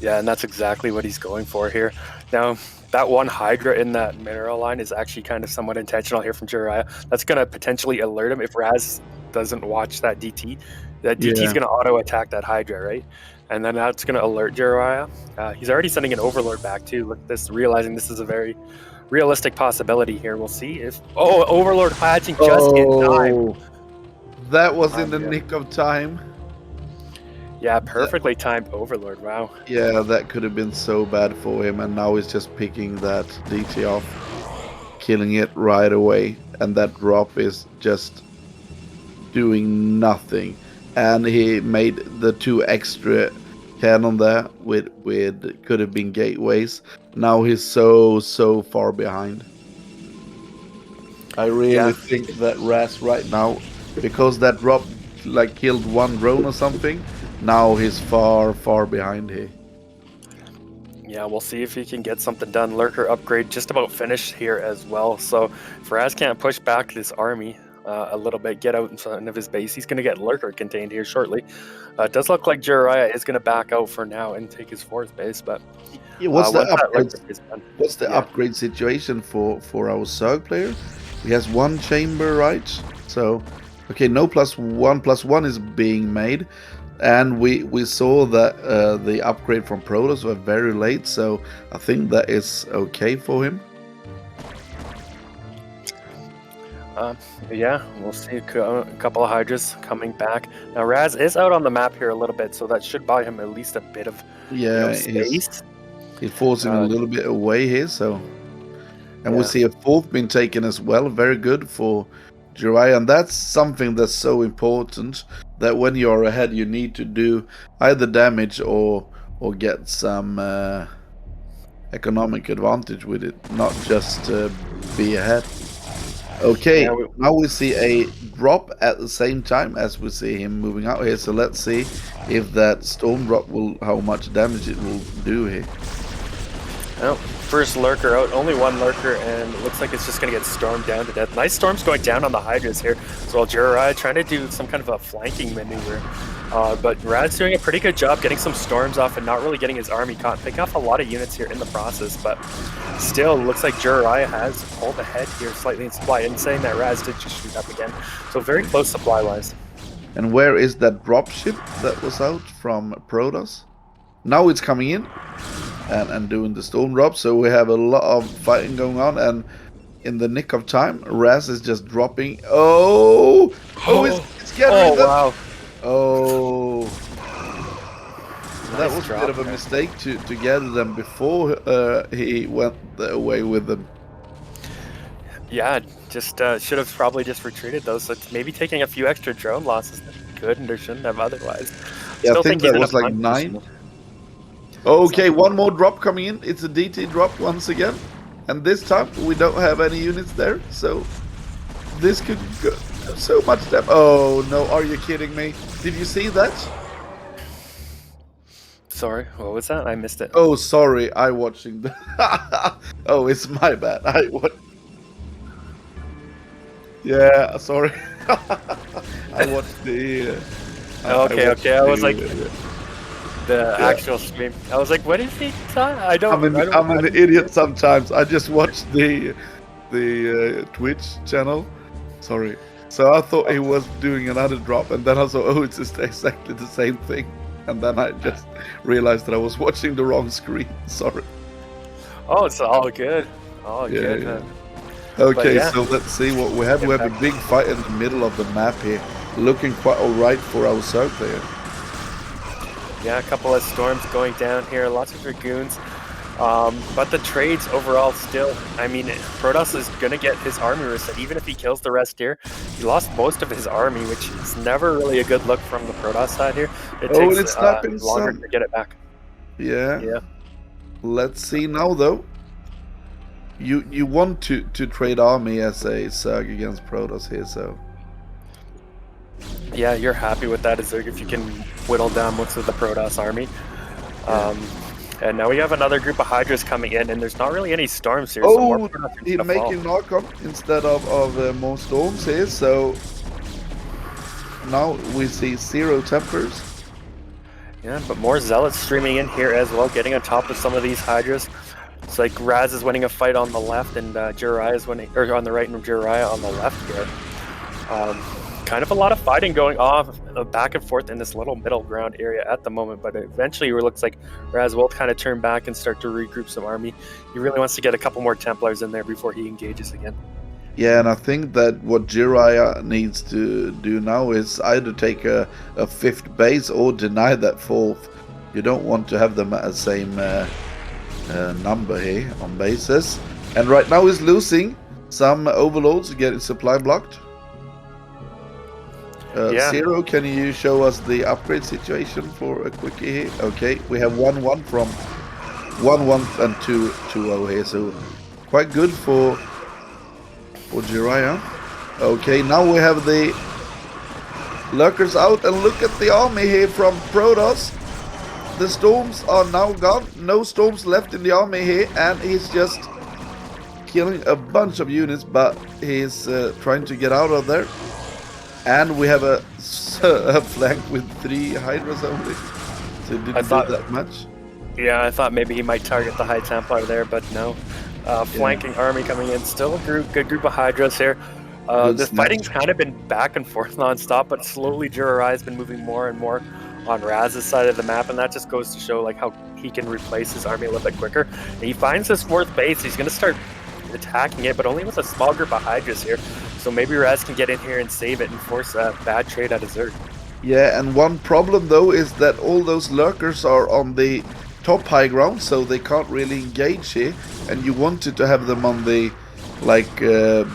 Yeah, and that's exactly what he's going for here. Now, that one Hydra in that mineral line is actually kind of somewhat intentional here from JIRAIYAA. That's going to potentially alert him if Razz doesn't watch that DT. That DT is going to auto-attack that Hydra, right? And then that's going to alert JIRAIYAA. He's already sending an Overlord back, too. Look at this, realizing this is a very realistic possibility here. We'll see if... Oh, Overlord hatching just in time. That was in the nick of time. Yeah, perfectly timed Overlord, wow. Yeah, that could have been so bad for him, and now he's just picking that DT off, killing it right away, and that drop is just doing nothing. And he made the 2 extra cannon there with could have been gateways. Now he's so far behind. I really think that Razz right now, because that drop like killed 1 drone or something, now he's far behind here. Yeah, we'll see if he can get something done. Lurker upgrade just about finished here as well. So if Razz can't push back this army a little bit, get out in front of his base, he's going to get Lurker contained here shortly. It does look like JIRAIYAA is going to back out for now and take his 4th base, but what's the upgrade situation for our Zerg player? He has 1 chamber, right? So okay, no +1 is being made, and we saw that the upgrade from Protoss were very late, so I think that is okay for him. Yeah, we'll see a couple of Hydras coming back. Now Razz is out on the map here a little bit, so that should buy him at least a bit of space. He's forcing a little bit away here, so... And we see a 4th being taken as well, very good for JIRAIYAA, and that's something that's so important, that when you're ahead you need to do either damage or get some economic advantage with it, not just be ahead. Okay, now we see a drop at the same time as we see him moving out here, so let's see if that storm drop how much damage it will do here. Well, first Lurker out, only 1 Lurker, and it looks like it's just going to get stormed down to death. Nice storms going down on the Hydras here as well. JIRAIYAA trying to do some kind of a flanking maneuver, but Razz doing a pretty good job getting some storms off and not really getting his army caught, picking off a lot of units here in the process, but still looks like JIRAIYAA has pulled ahead here slightly in supply, and saying that Razz did just shoot up again, so very close supply-wise. And where is that dropship that was out from Protoss? Now it's coming in. and doing the storm drop. So we have a lot of fighting going on, and in the nick of time, Razz is just dropping. Oh, it's getting them. Wow. Oh, that Nice was a drop bit of a there. mistake to gather them before he went away with them. Yeah, just should have probably just retreated those. So it's maybe taking a few extra drone losses that he could or shouldn't have otherwise. Yeah, Still I think he's that in a was like fine 9. position. Okay, one more drop coming in. It's a DT drop once again. And this time we don't have any units there. So this could go so much damage. Oh no, are you kidding me? Did you see that? Sorry, what was that? I missed it. Oh, sorry. I watching the... Oh, it's my bad. I watch... Yeah, sorry. I watched the... Okay. I was like... The Yeah. actual stream. I was like, what is he talking? I don't. I'm an idiot sometimes. I just watched the Twitch channel. Sorry. So I thought he was doing another drop, and then I saw, oh, it's just exactly the same thing. And then I just realized that I was watching the wrong screen. Sorry. Oh, it's all good. All Yeah, good. yeah. Okay, yeah. so let's see what we have. We have a big fight in the middle of the map here. Looking quite alright for our Zerg player. Yeah, a couple of storms going down here, lots of Dragoons. But the trades overall still, I mean, Protoss is going to get his army reset. Even if he kills the rest here, he lost most of his army, which is never really a good look from the Protoss side here. It takes it's snapping longer some. to get it back. Yeah. Yeah. Let's see now, though. You want to trade army as a Zerg against Protoss here, so... Yeah, you're happy with that, Zerg, if you can whittle down most of the Protoss army. And now we have another group of Hydras coming in, and there's not really any storms here. So more Oh, Protoss are he's gonna fall. making knock-on instead of more storms here, so... Now we see 0 Templars. Yeah, but more Zealots streaming in here as well, getting on top of some of these Hydras. It's like Razz is winning a fight on the left, and JIRAIYA is winning, or on the right, and JIRAIYA on the left here. Kind of a lot of fighting going off back and forth in this little middle ground area at the moment, but eventually it looks like Razz will kind of turn back and start to regroup some army. He really wants to get a couple more Templars in there before he engages again. Yeah, and I think that what JIRAIYA needs to do now is either take a 5th base or deny that 4th. You don't want to have them at the same number here on bases. And right now he's losing some overlords, getting supply blocked. Zero, can you show us the upgrade situation for a quickie here? Okay, we have 1-1 from 1-1 and 2-0 here, so quite good for JIRAIYA. Okay, now we have the lurkers out, and look at the army here from Protoss. The storms are now gone, no storms left in the army here, and he's just killing a bunch of units, but he's trying to get out of there. And we have a flank with 3 Hydras only, so it didn't do that much. Yeah, I thought maybe he might target the High Templar there, but no. Flanking army coming in, still a good group of Hydras here. The fighting's kind of been back and forth non-stop, but slowly JIRAIYA has been moving more and more on Razz's side of the map, and that just goes to show like how he can replace his army a little bit quicker. And he finds this 4th base, he's going to start attacking it, but only with a small group of Hydras here. So maybe Razz can get in here and save it and force a bad trade out of Zerg. Yeah, and one problem though is that all those lurkers are on the top high ground, so they can't really engage here. And you wanted to have them on the, like,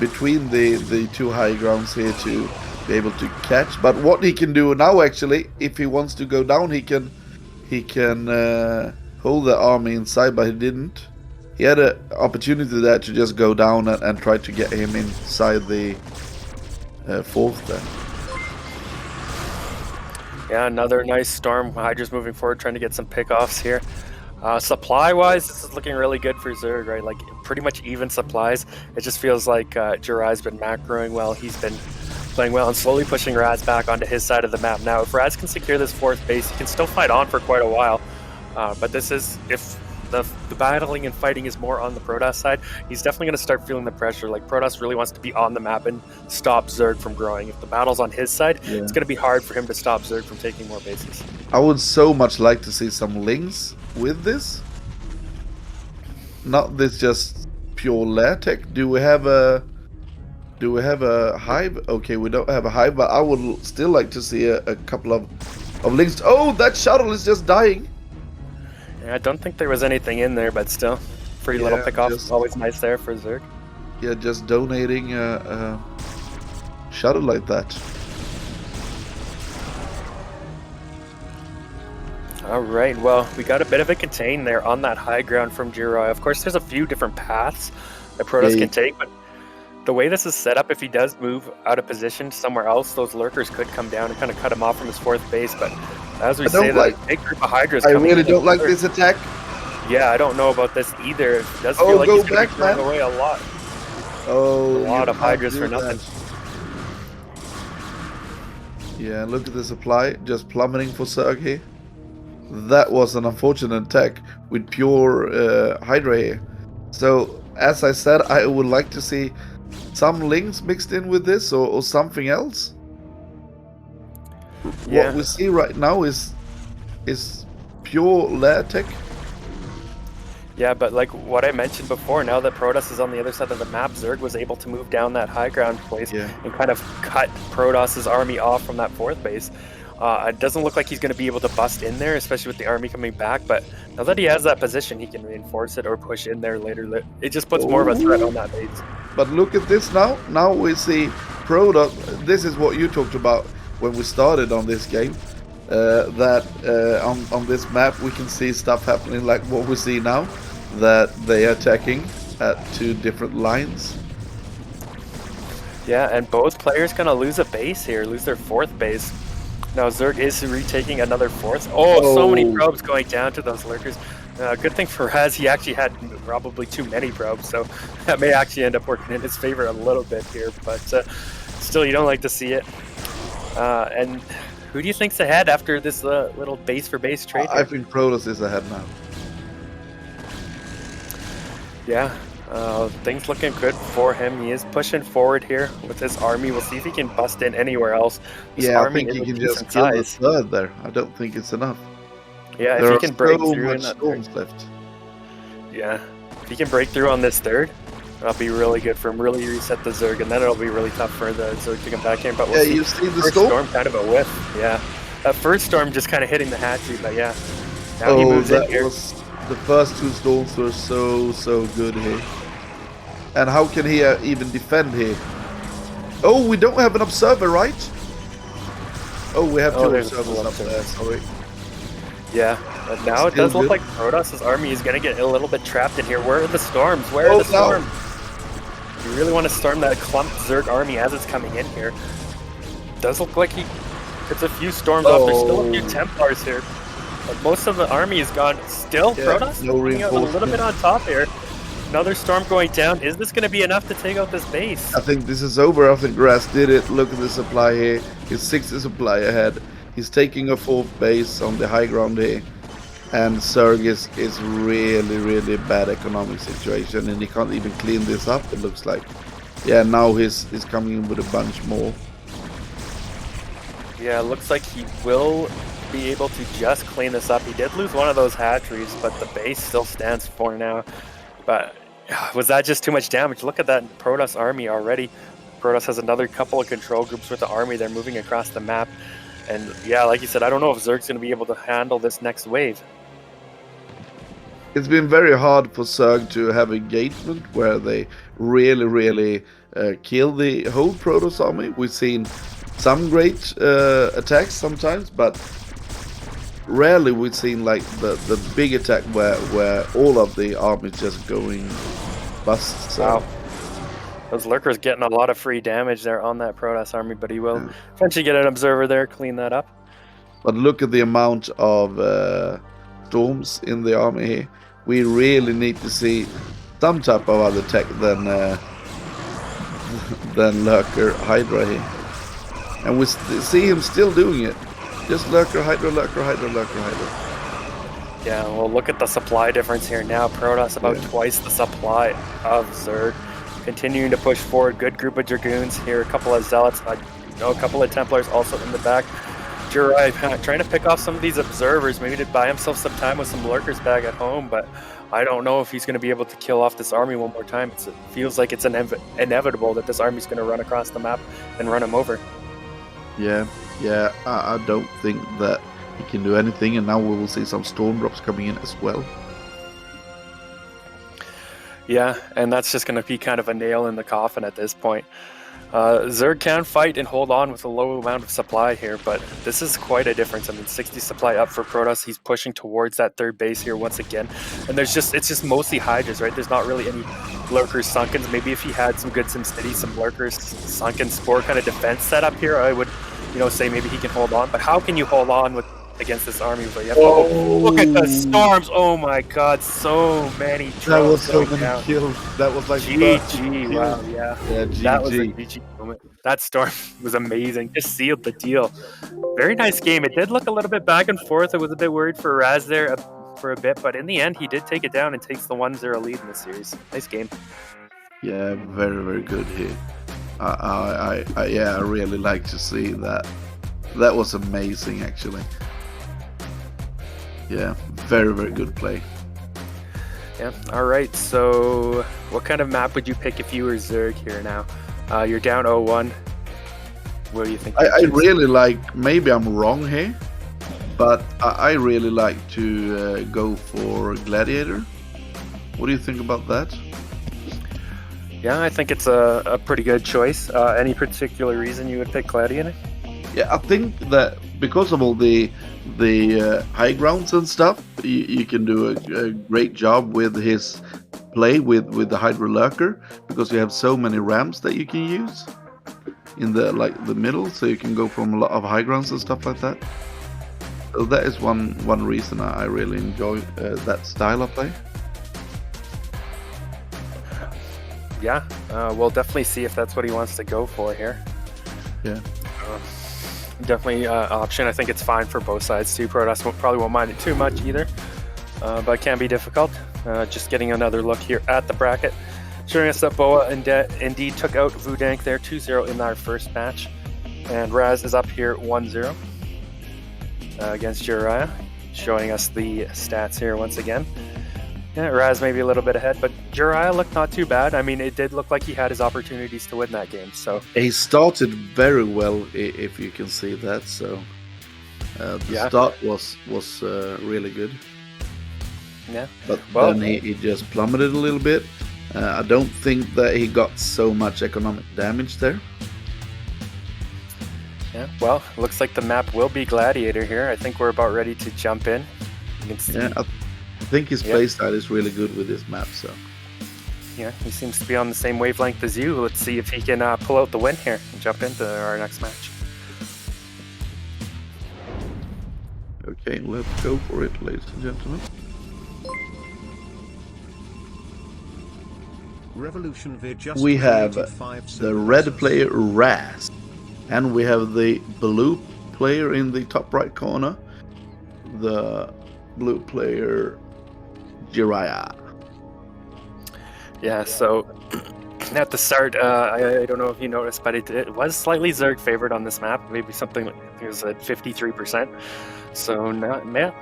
between the 2 high grounds here to be able to catch. But what he can do now, actually, if he wants to go down, he can hold the army inside, but he didn't. He had an opportunity there to just go down and try to get him inside the 4th then. Yeah, another nice storm. Hydra's moving forward, trying to get some pickoffs here. Supply-wise, this is looking really good for Zerg, right? Like, pretty much even supplies. It just feels like JIRAIYA's been macroing well. He's been playing well and slowly pushing Razz back onto his side of the map. Now, if Razz can secure this 4th base, he can still fight on for quite a while. But this is, if the battling and fighting is more on the Protoss side, he's definitely going to start feeling the pressure. Like, Protoss really wants to be on the map and stop Zerg from growing. If the battle's on his side, it's going to be hard for him to stop Zerg from taking more bases. I would so much like to see some links with this. not this just pure lair tech. Do we have a hive? Okay, we don't have a hive, but I would still like to see a couple of links. Oh, that shuttle is just dying. Yeah, I don't think there was anything in there, but still, free little pick off. Always nice there for Zerg. Yeah, just donating a shuttle like that. All right, well, we got a bit of a contain there on that high ground from JIRAIYAA. Of course, there's a few different paths that Protoss can take, but the way this is set up, if he does move out of position somewhere else, those lurkers could come down and kind of cut him off from his 4th base. But as we say, the big group of Hydras coming in. I really don't like this attack. Yeah, I don't know about this either. It does feel like he's going to be throwing away a lot. Oh, a lot of Hydras for nothing. Yeah, look at the supply just plummeting for Zerg here. That was an unfortunate attack with pure Hydra here. So, as I said, I would like to see some links mixed in with this or something else. Yeah. What we see right now is pure lair tech. Yeah, but like what I mentioned before, now that Protoss is on the other side of the map, Zerg was able to move down that high ground place and kind of cut Protoss's army off from that 4th base. It doesn't look like he's going to be able to bust in there, especially with the army coming back, but now that he has that position, he can reinforce it or push in there later. It just puts more of a threat on that base. But look at this now. Now we see Protoss. This is what you talked about when we started on this game. That on this map we can see stuff happening like what we see now. That they are attacking at 2 different lines. Yeah, and both players going to lose a base here, lose their 4th base. Now Zerg is retaking another 4th. Oh, so many probes going down to those lurkers. Good thing for Razz, he actually had probably too many probes, so that may actually end up working in his favor a little bit here, but still, you don't like to see it. And who do you think's ahead after this little base-for-base trade? I think Protoss is ahead now. Yeah. Things looking good for him. He is pushing forward here with his army. We'll see if he can bust in anywhere else. His army I think he can just kill the 3rd there. I don't think it's enough. Yeah, if he can break through in that storms left. Yeah, if he can break through on this 3rd, that'll be really good for him. Really reset the Zerg, and then it'll be really tough for the Zerg to come back in. But we'll see. You see the storm kind of a whiff. Yeah, that first storm just kind of hitting the hatchery, but yeah. Now he moves in here. The first 2 storms were so good here. And how can he even defend here? Oh, we don't have an observer, right? Oh, we have 2 observers up there, sorry. Yeah, but now it does look like Protoss's army is going to get a little bit trapped in here. Where are the storms? Where are the storms? You really want to storm that clumped Zerg army as it's coming in here. Does look like he gets a few storms off. There's still a few Templars here. But most of the army is gone. Still, Protoss coming out a little bit on top here. Another storm going down. Is this going to be enough to take out this base? I think this is over. I think Razz did it. Look at the supply here. He's 60 supply ahead. He's taking a 4th base on the high ground here. And Zerg is really bad economic situation. And he can't even clean this up, it looks like. Yeah, now he's coming in with a bunch more. Yeah, it looks like he will be able to just clean this up. He did lose one of those hatcheries, but the base still stands for now. But was that just too much damage? Look at that Protoss army already. Protoss has another couple of control groups with the army. They're moving across the map. And yeah, like you said, I don't know if Zerg's going to be able to handle this next wave. It's been very hard for Zerg to have engagement where they really kill the whole Protoss army. We've seen some great attacks sometimes, but rarely we've seen like the big attack where all of the armies just going bust. So. Wow. Those lurkers getting a lot of free damage there on that Protoss army, but he will eventually get an observer there, clean that up. But look at the amount of storms in the army here. We really need to see some type of other tech than Lurker Hydra here. And we see him still doing it. Just Lurker Hydra, Lurker Hydra, Lurker Hydra. Yeah, well, look at the supply difference here now. Protoss about twice the supply of Zerg. Continuing to push forward. Good group of Dragoons here. A couple of Zealots. A couple of Templars also in the back. JIRAIYAA trying to pick off some of these observers. Maybe to buy himself some time with some lurkers back at home. But I don't know if he's going to be able to kill off this army one more time. It feels like it's inevitable that this army's going to run across the map and run him over. Yeah, I don't think that he can do anything, and now we will see some storm drops coming in as well. Yeah, and that's just going to be kind of a nail in the coffin at this point. Zerg can fight and hold on with a low amount of supply here, but this is quite a difference. I mean, 60 supply up for Protoss. He's pushing towards that third base here once again. And it's just mostly Hydras, right? There's not really any Lurkers, Sunkens. Maybe if he had some good SimCity, some Lurkers, Sunken Spore kind of defense set up here, I would, say maybe he can hold on. But how can you hold on against this army? But you have look at the storms! Oh my God, so many drones. That was so many kills. That was like GG. Wow, yeah. GG. That was a GG moment. That storm was amazing. Just sealed the deal. Very nice game. It did look a little bit back and forth. I was a bit worried for Razz there for a bit, but in the end, he did take it down and takes the 1-0 lead in the series. Nice game. Yeah, very, very good here. I really like to see that. That was amazing, actually. Yeah, very, very good play. Yeah, all right. So what kind of map would you pick if you were Zerg here now? You're down 0-1. What do you think? I really like, maybe I'm wrong here, but I really like to go for Gladiator. What do you think about that? Yeah, I think it's a pretty good choice. Any particular reason you would pick Gladiator? Yeah, I think that because of all the high grounds and stuff, you can do a great job with his play with the Hydra Lurker, because you have so many ramps that you can use in the middle, so you can go from a lot of high grounds and stuff like that. So that is one reason I really enjoy that style of play. Yeah, we'll definitely see if that's what he wants to go for here. Yeah. Definitely option. I think it's fine for both sides too. Protoss probably won't mind it too much either, but it can be difficult. Just getting another look here at the bracket, showing us that BoA indeed took out VooDaNK there 2-0 in our first match, and Razz is up here 1-0 against JIRAIYAA, showing us the stats here once again. Yeah, Razz maybe a little bit ahead, but JIRAIYAA looked not too bad. I mean, it did look like he had his opportunities to win that game. So he started very well, if you can see that. So the start was really good. Yeah, but then he just plummeted a little bit. I don't think that he got so much economic damage there. Yeah, well, looks like the map will be Gladiator here. I think we're about ready to jump in. You can see. Yeah, I think his playstyle is really good with this map. So yeah, he seems to be on the same wavelength as you. Let's see if he can pull out the win here and jump into our next match. Okay, let's go for it, ladies and gentlemen. We have the red player Razz, and we have the blue player in the top right corner, the blue player JIRAIYAA. Yeah, so at the start, I don't know if you noticed, but it was slightly Zerg favored on this map, maybe something like it was at 53%. So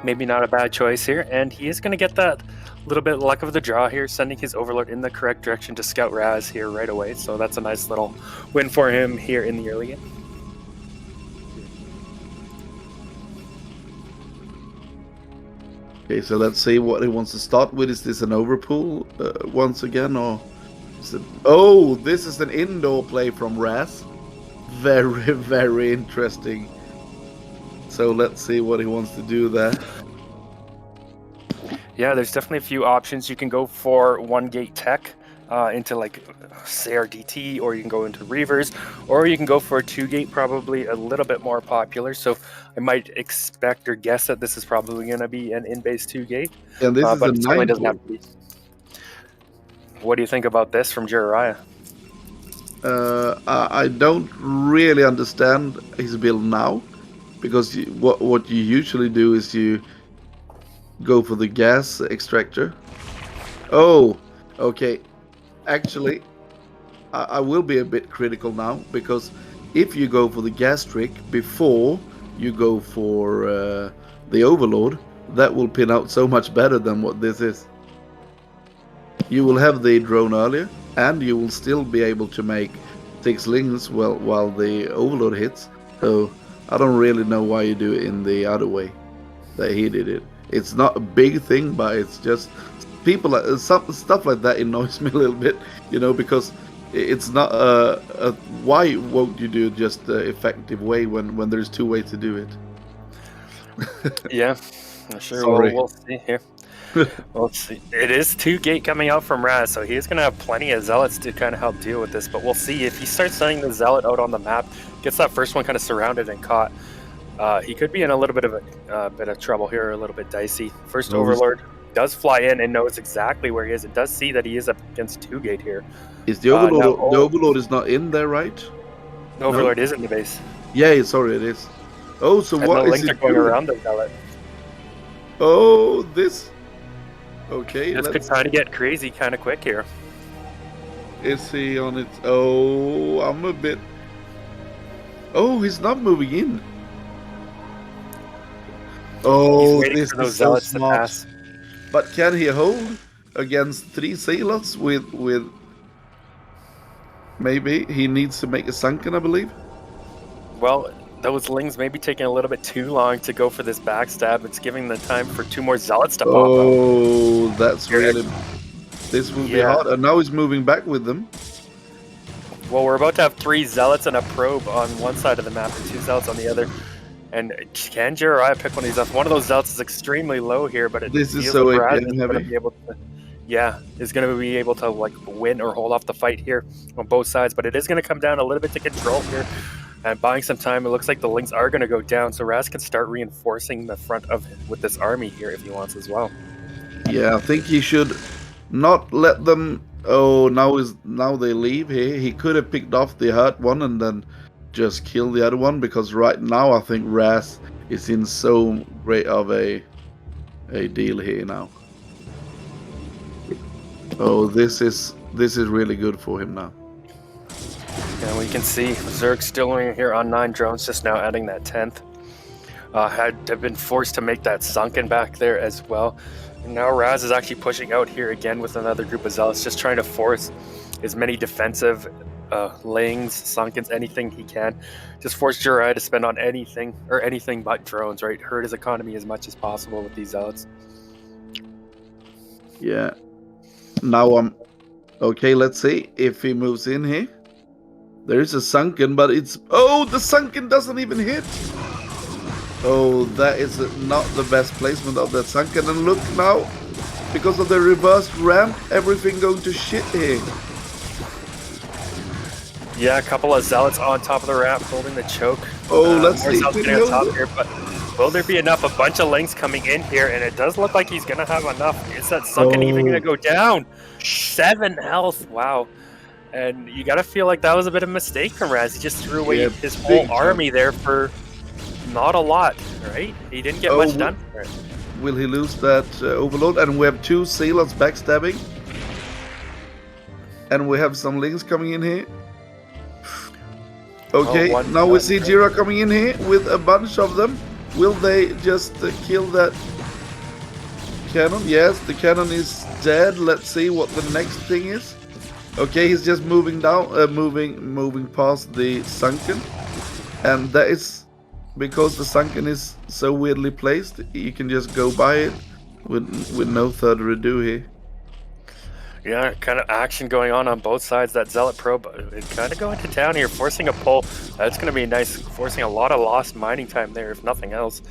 maybe not a bad choice here, and he is going to get that little bit luck of the draw here, sending his Overlord in the correct direction to scout Razz here right away. So that's a nice little win for him here in the early game. Okay, so let's see what he wants to start with. Is this an overpool once again, or is it... Oh, this is an indoor play from Razz. Very, very interesting. So let's see what he wants to do there. Yeah, there's definitely a few options. You can go for one gate tech into like CRDT, or you can go into Reavers, or you can go for a 2-gate, probably a little bit more popular. So I might expect or guess that this is probably going to be an in-base 2-gate. And this is but a it certainly doesn't have to be. What do you think about this from JIRAIYAA? I don't really understand his build now, because what you usually do is you go for the gas extractor. Oh, okay. Actually, I will be a bit critical now, because if you go for the gas trick before you go for the Overlord, that will pin out so much better than what this is. you will have the drone earlier, and you will still be able to make 6 lings while the overload hits. So I don't really know why you do it in the other way that he did it. It's not a big thing, but it's just people stuff like that annoys me a little bit, because it's not why won't you do just the effective way when there's 2 ways to do it? Yeah, sure. Sorry. We'll see here. We'll see. It is 2 gate coming out from Razz, so he's going to have plenty of zealots to kind of help deal with this. But we'll see if he starts sending the zealot out on the map, gets that first one kind of surrounded and caught. He could be in a little bit of trouble here, a little bit dicey. First Overlord does fly in and knows exactly where he is. It does see that he is up against 2 gate here. Is the Overlord? The Overlord is not in there, right? The Overlord is in the base. Yeah, sorry, it is. Oh, so and what the is lings it are going doing? around the zealot. Oh, this. Okay, this could kind of get crazy kind of quick here. Is he on it? Oh, I'm a bit. Oh, he's not moving in. Oh, this is so smart. But can he hold against 3 zealots with? Maybe he needs to make a sunken, I believe. Well, those lings may be taking a little bit too long to go for this backstab. It's giving the time for 2 more zealots to pop out. Oh, that's really. This will be hard. And now he's moving back with them. Well, we're about to have 3 zealots and a probe on one side of the map and 2 zealots on the other. And can JIRAIYAA pick one of these up? One of those zealots is extremely low here, but it this is so Razz is going to be able to. Yeah, is going to be able to like win or hold off the fight here on both sides, but it is going to come down a little bit to control here. And buying some time, it looks like the lings are going to go down, so Razz can start reinforcing the front of with this army here if he wants as well. Yeah, I think he should not let them. Oh, now they leave here. He could have picked off the hurt one and then just kill the other one, because right now I think Razz is in so great of a deal here now. Oh, this is really good for him now. And we can see Zerg still in here on 9 drones, just now adding that 10th. Have been forced to make that sunken back there as well. And now Razz is actually pushing out here again with another group of zealots, just trying to force as many defensive lings, sunkens, anything he can. Just force JIRAIYAA to spend on anything but drones, right? Hurt his economy as much as possible with these zealots. Yeah. Now okay, let's see if he moves in here. There is a sunken, but it's... Oh, the sunken doesn't even hit! Oh, that is not the best placement of that sunken. And look now, because of the reversed ramp, everything going to shit here. Yeah, a couple of zealots on top of the ramp holding the choke. Oh, let's see. On top here, but will there be enough? A bunch of lings coming in here, and it does look like he's going to have enough. Is that sunken even going to go down? 7 health. Wow. And you got to feel like that was a bit of a mistake from Razz. He just threw away his whole army there for not a lot, right? He didn't get much done. Will he lose that overload? And we have 2 zealots backstabbing. And we have some lings coming in here. Okay, now we see JIRAIYAA coming in here with a bunch of them. Will they just kill that cannon? Yes, the cannon is dead. Let's see what the next thing is. Okay, he's just moving down, moving past the sunken, and that is because the sunken is so weirdly placed. You can just go by it with no further ado here. Yeah, kind of action going on both sides. That zealot probe kind of going to town here, forcing a pull. That's going to be nice, forcing a lot of lost mining time there, if nothing else.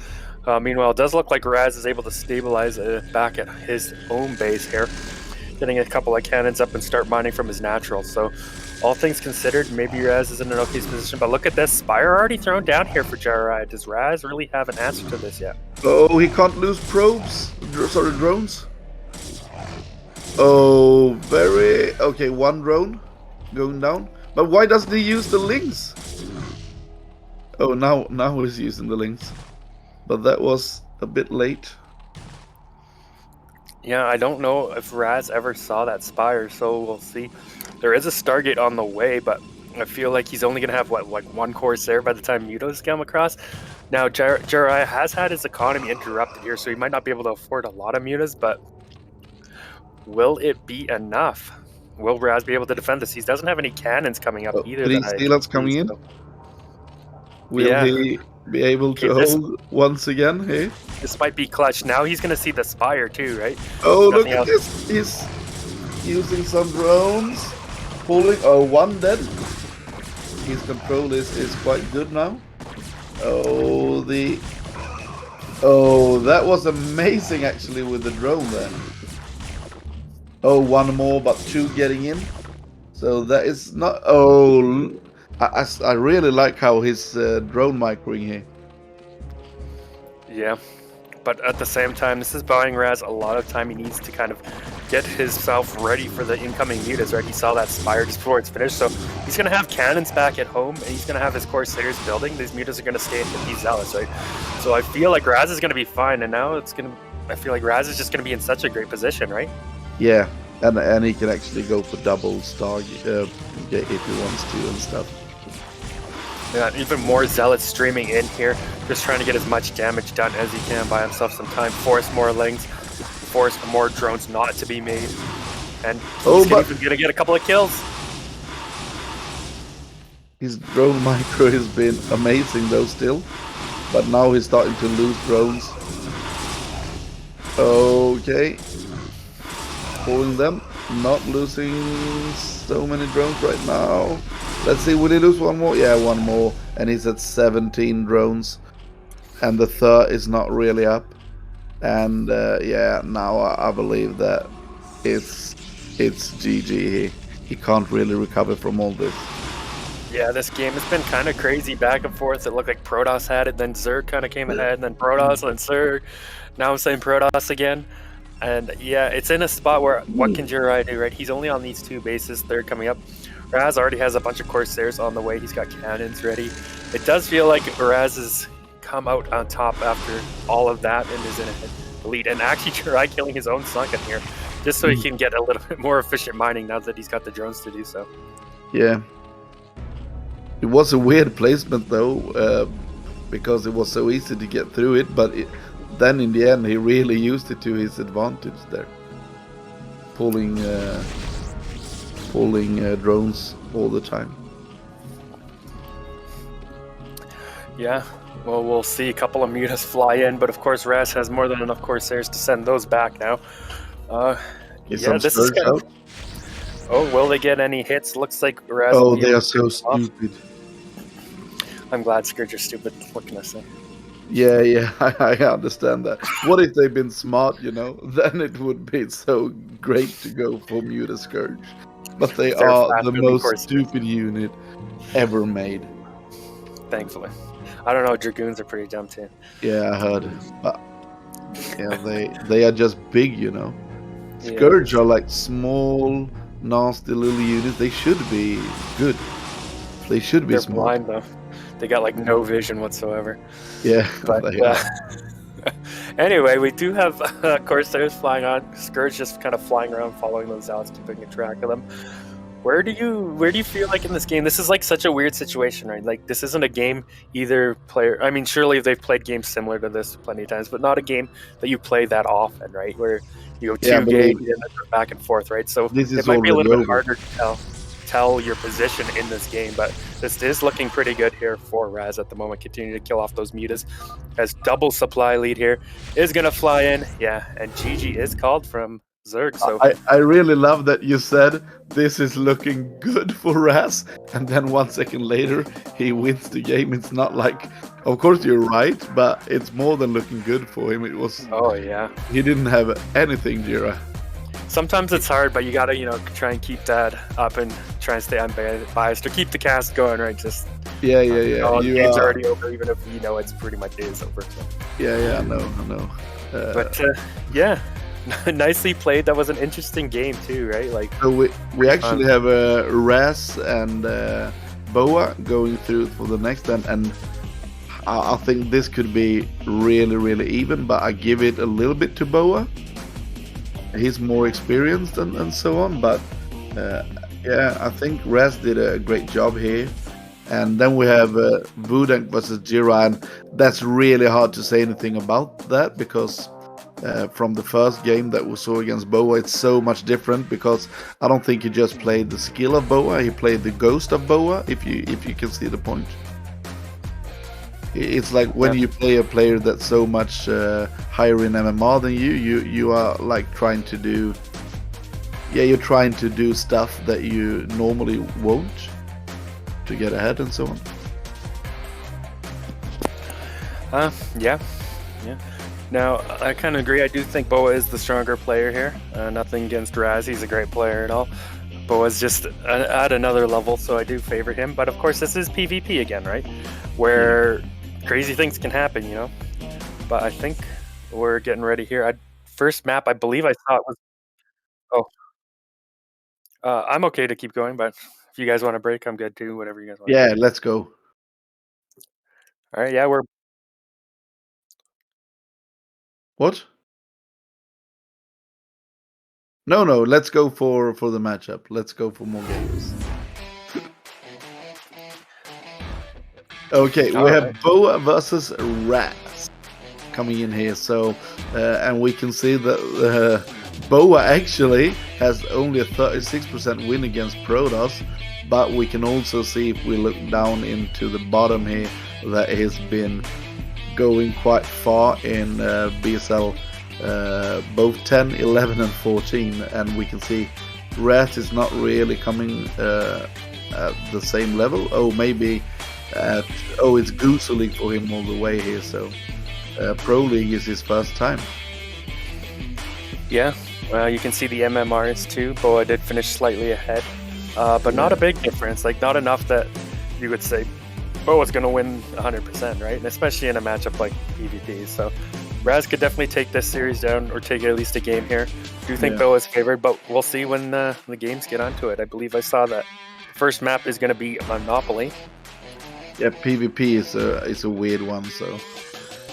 Meanwhile, it does look like Razz is able to stabilize back at his own base here, getting a couple of cannons up and start mining from his natural. So, all things considered, maybe Razz is in an okay position. But look at this, Spire already thrown down here for JIRAIYAA. Does Razz really have an answer to this yet? Oh, he can't lose probes. Sorry, drones. Oh, very... Okay, 1 drone going down. But why doesn't he use the lings? Oh, now he's using the lings. But that was a bit late. Yeah, I don't know if Razz ever saw that Spire, so we'll see. There is a Stargate on the way, but I feel like he's only going to have, what, like 1 Corsair by the time Mutos come across. Now, JIRAIYAA has had his economy interrupted here, so he might not be able to afford a lot of Mutas, but will it be enough? Will Razz be able to defend this? He doesn't have any cannons coming up either. 3 steelers coming in. So. Will he be able to hold once again here? This might be clutch. Now he's going to see the Spire too, right? Oh, look at this. He's using some drones. Pulling. Oh, one dead. His control is quite good now. Oh, that was amazing actually with the drone there. Oh, one more, but 2 getting in. So that is not... Oh, I really like how his drone microing here. Yeah, but at the same time, this is buying Razz a lot of time. He needs to kind of get himself ready for the incoming mutas, right? He saw that Spire just before it's finished, so he's going to have cannons back at home, and he's going to have his Corsairs building. These mutas are going to stay and hit these Zealots, right? So I feel like Razz is going to be fine, and now I feel like Razz is just going to be in such a great position, right? Yeah, and he can actually go for double star if he wants to and stuff. Yeah, even more Zealots streaming in here, just trying to get as much damage done as he can, buy himself some time, force more lings, force more drones not to be made, and he's gonna get a couple of kills. His drone micro has been amazing though still, but now he's starting to lose drones. Okay. Pulling them, not losing so many drones right now. Let's see, will he lose one more? Yeah, one more, and he's at 17 drones, and the third is not really up. And yeah, now I believe that it's GG here. He can't really recover from all this. Yeah, this game has been kind of crazy back and forth. It looked like Protoss had it, then Zerg kind of came ahead, and then Protoss, and Zerg. Now I'm saying Protoss again. And yeah, it's in a spot where what can JIRAIYAA do, right? He's only on these 2 bases, third coming up. Razz already has a bunch of Corsairs on the way. He's got cannons ready. It does feel like Razz has come out on top after all of that and is in a lead. And actually JIRAIYAA killing his own sunken here, just so he can get a little bit more efficient mining now that he's got the drones to do so. Yeah. It was a weird placement though, because it was so easy to get through it, but then in the end he really used it to his advantage there. Pulling drones all the time. Yeah, well, we'll see a couple of mutas fly in, but of course Razz has more than enough Corsairs to send those back now. Yeah, this is kind of... Oh, will they get any hits? Looks like Razz... Oh, they are so stupid. I'm glad Scourge are stupid. What can I say? Yeah, I understand that. What if they've been smart, you know? Then it would be so great to go for Muta Scourge. But they are the most stupid unit ever made. Thankfully. I don't know, Dragoons are pretty dumb too. Yeah, I heard. But yeah, they are just big, you know? Scourge are like small, nasty little units. They should be good. They should be smart. Blind though. They got like no vision whatsoever. Yeah, but anyway, we do have Corsairs flying on. Scourge just kind of flying around, following those outs, keeping a track of them. Where do you feel like in this game? This is like such a weird situation, right? Like this isn't a game either player. I mean, surely they've played games similar to this plenty of times, but not a game that you play that often, right? Where you go 2 games and then back and forth, right? So it might be a little bit harder to tell your position in this game, but this is looking pretty good here for Razz at the moment. Continue to kill off those mutas as double supply lead here is gonna fly in. Yeah, and GG is called from Zerg. So I really love that you said this is looking good for Razz, and then 1 second later he wins the game. It's not like, of course you're right, but it's more than looking good for him. It was, oh yeah, he didn't have anything, JIRAIYAA. Sometimes it's hard, but you gotta, you know, try and keep that up and try and stay unbiased or keep the cast going, right? Just yeah. The game's already over, even if you know it's pretty much is over. So. Yeah, I know. But yeah, nicely played. That was an interesting game too, right? Like so we actually have Razz and BoA going through for the next, and I think this could be really even, but I give it a little bit to BoA. He's more experienced and so on, but yeah, I think Razz did a great job here. And then we have VooDaNK versus JIRAIYAA, and that's really hard to say anything about that because from the first game that we saw against BoA. It's so much different because I don't think he just played the skill of BoA, he played the ghost of BoA, if you can see the point. It's like when you play a player that's so much higher in MMR than you are like trying to do, you're trying to do stuff that you normally won't to get ahead and so on. Yeah. Now, I kind of agree. I do think BoA is the stronger player here. Nothing against Razz. He's a great player at all. BoA's just at another level, so I do favor him. But of course, this is PvP again, right? Where crazy things can happen, you know? But I think we're getting ready here. First map, I believe I saw it was... Oh. I'm okay to keep going, but if you guys want to break, I'm good too. Whatever you guys want. Yeah, let's go. All right, yeah, we're... What? No, let's go for the matchup. Let's go for more games. Okay, we have BoA versus Razz coming in here. So, and we can see that BoA actually has only a 36% win against Protoss, but we can also see if we look down into the bottom here that he's been going quite far in BSL both 10, 11 and 14, and we can see Razz is not really coming at the same level. Oh, maybe it's Goose League for him all the way here, so Pro League is his first time. Yeah, well, you can see the MMRs too. BoA did finish slightly ahead, but not a big difference, like not enough that you would say BoA's going to win 100%, right? And especially in a matchup like PvP. So Razz could definitely take this series down or take at least a game here. Do think BoA's favored, but we'll see when the games get onto it. I believe I saw that the first map is going to be Monopoly. Yeah, PvP is a weird one, so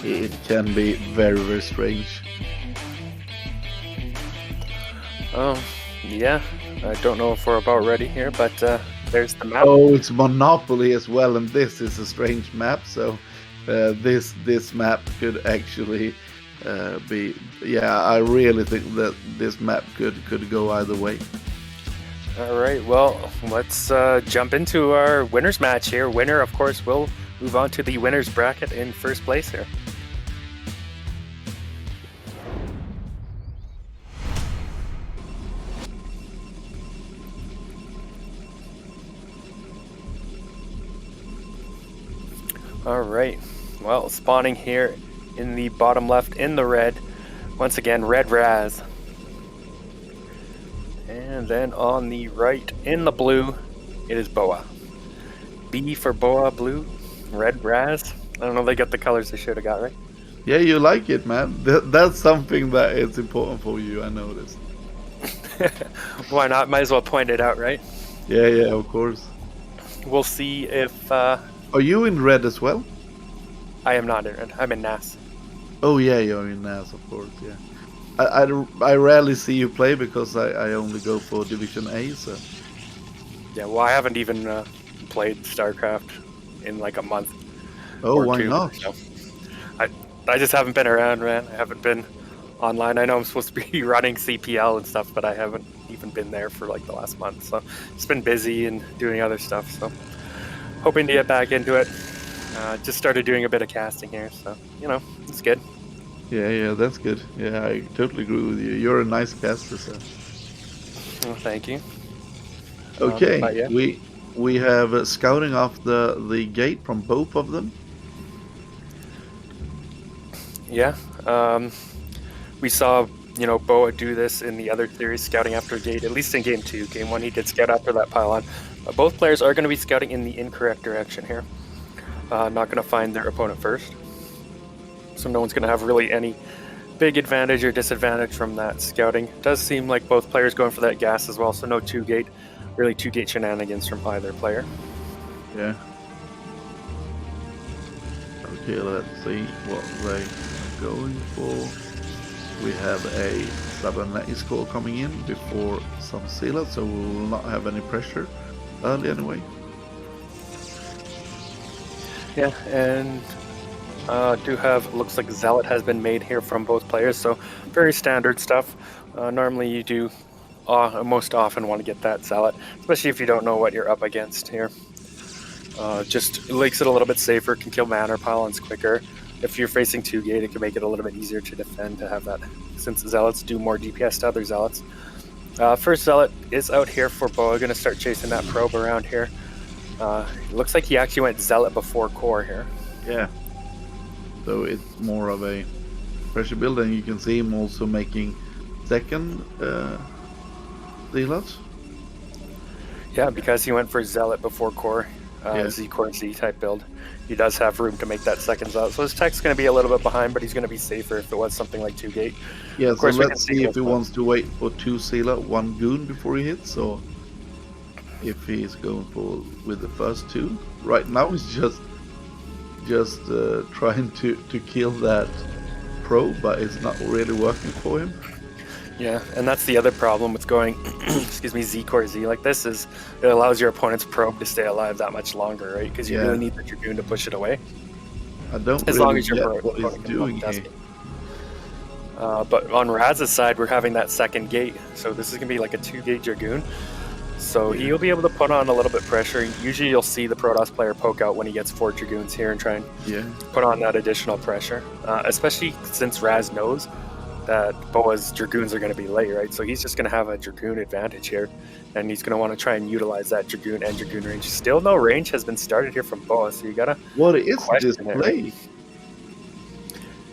it can be very, very strange. Yeah, I don't know if we're about ready here, but there's the map. Oh, it's Monopoly as well, and this is a strange map, so this map could actually be... Yeah, I really think that this map could go either way. All right, well, let's jump into our winners match here. Winner, of course, will move on to the winners bracket in first place here. All right, well, spawning here in the bottom left in the red, once again, red Razz. And then on the right in the blue, it is BoA. B for BoA, blue, red Razz. I don't know, they got the colors they should have got, right? Yeah, you like it, man. That's something that is important for you, I noticed. Why not? Might as well point it out, right? Yeah, of course. We'll see if... Are you in red as well? I am not in red. I'm in NAS. Oh yeah, you're in NAS, of course, yeah. I rarely see you play because I only go for Division A, so... Yeah, well, I haven't even played StarCraft in like a month. Oh, why not? So I just haven't been around, man. I haven't been online. I know I'm supposed to be running CPL and stuff, but I haven't even been there for like the last month. So it's been busy and doing other stuff, so... Hoping to get back into it. Just started doing a bit of casting here, so, you know, it's good. Yeah, that's good. Yeah, I totally agree with you. You're a nice caster, so... Well, thank you. Okay, yeah. we have scouting off the gate from both of them. Yeah, we saw, you know, BoA do this in the other series, scouting after a gate, at least in Game 2. Game 1, he did scout after that pylon. Both players are going to be scouting in the incorrect direction here. Not going to find their opponent first. So no one's going to have really any big advantage or disadvantage from that scouting. It does seem like both players going for that gas as well, so no two-gate shenanigans from either player. Yeah. Okay, let's see what they're going for. We have a Sabanai score coming in before some sealers, so we will not have any pressure early anyway. Yeah, and Do have, looks like Zealot has been made here from both players, so very standard stuff. Normally you do most often want to get that Zealot, especially if you don't know what you're up against here. Just makes it a little bit safer, can kill mana pylons quicker. If you're facing 2-gate, it can make it a little bit easier to defend to have that, since Zealots do more DPS to other Zealots. First Zealot is out here for BoA, going to start chasing that probe around here. Looks like he actually went Zealot before Core here. Yeah. So it's more of a pressure build, and you can see him also making second Zealots. Yeah, because he went for Zealot before Core, Yeah. Z Core Z type build. He does have room to make that second Zealot. So his tech's going to be a little bit behind, but he's going to be safer if it was something like 2-gate. Yeah, Of course, so we can let's see see if what's he going- wants to wait for 2 Zealot, 1 Goon before he hits, or if he's going for with the first 2. Right now he's just trying to kill that pro, but it's not really working for him. Yeah, and that's the other problem with going, excuse me, Z Core Z like this, is it allows your opponent's probe to stay alive that much longer, right? Because you Yeah. really need the Dragoon to push it away. I don't As really long as your get pro- what he's opponent can doing multitask here. it. But on Razz's side, we're having that second gate, so this is going to be like a 2-gate Dragoon. So Yeah. he'll be able to put on a little bit pressure. Usually you'll see the Protoss player poke out when he gets 4 Dragoons here and try and Yeah. put on that additional pressure, especially since Razz knows that BoA's Dragoons are going to be late, right? So he's just going to have a Dragoon advantage here, and he's going to want to try and utilize that Dragoon and Dragoon range. Still no range has been started here from BoA, so you got to What is question this it, right? play?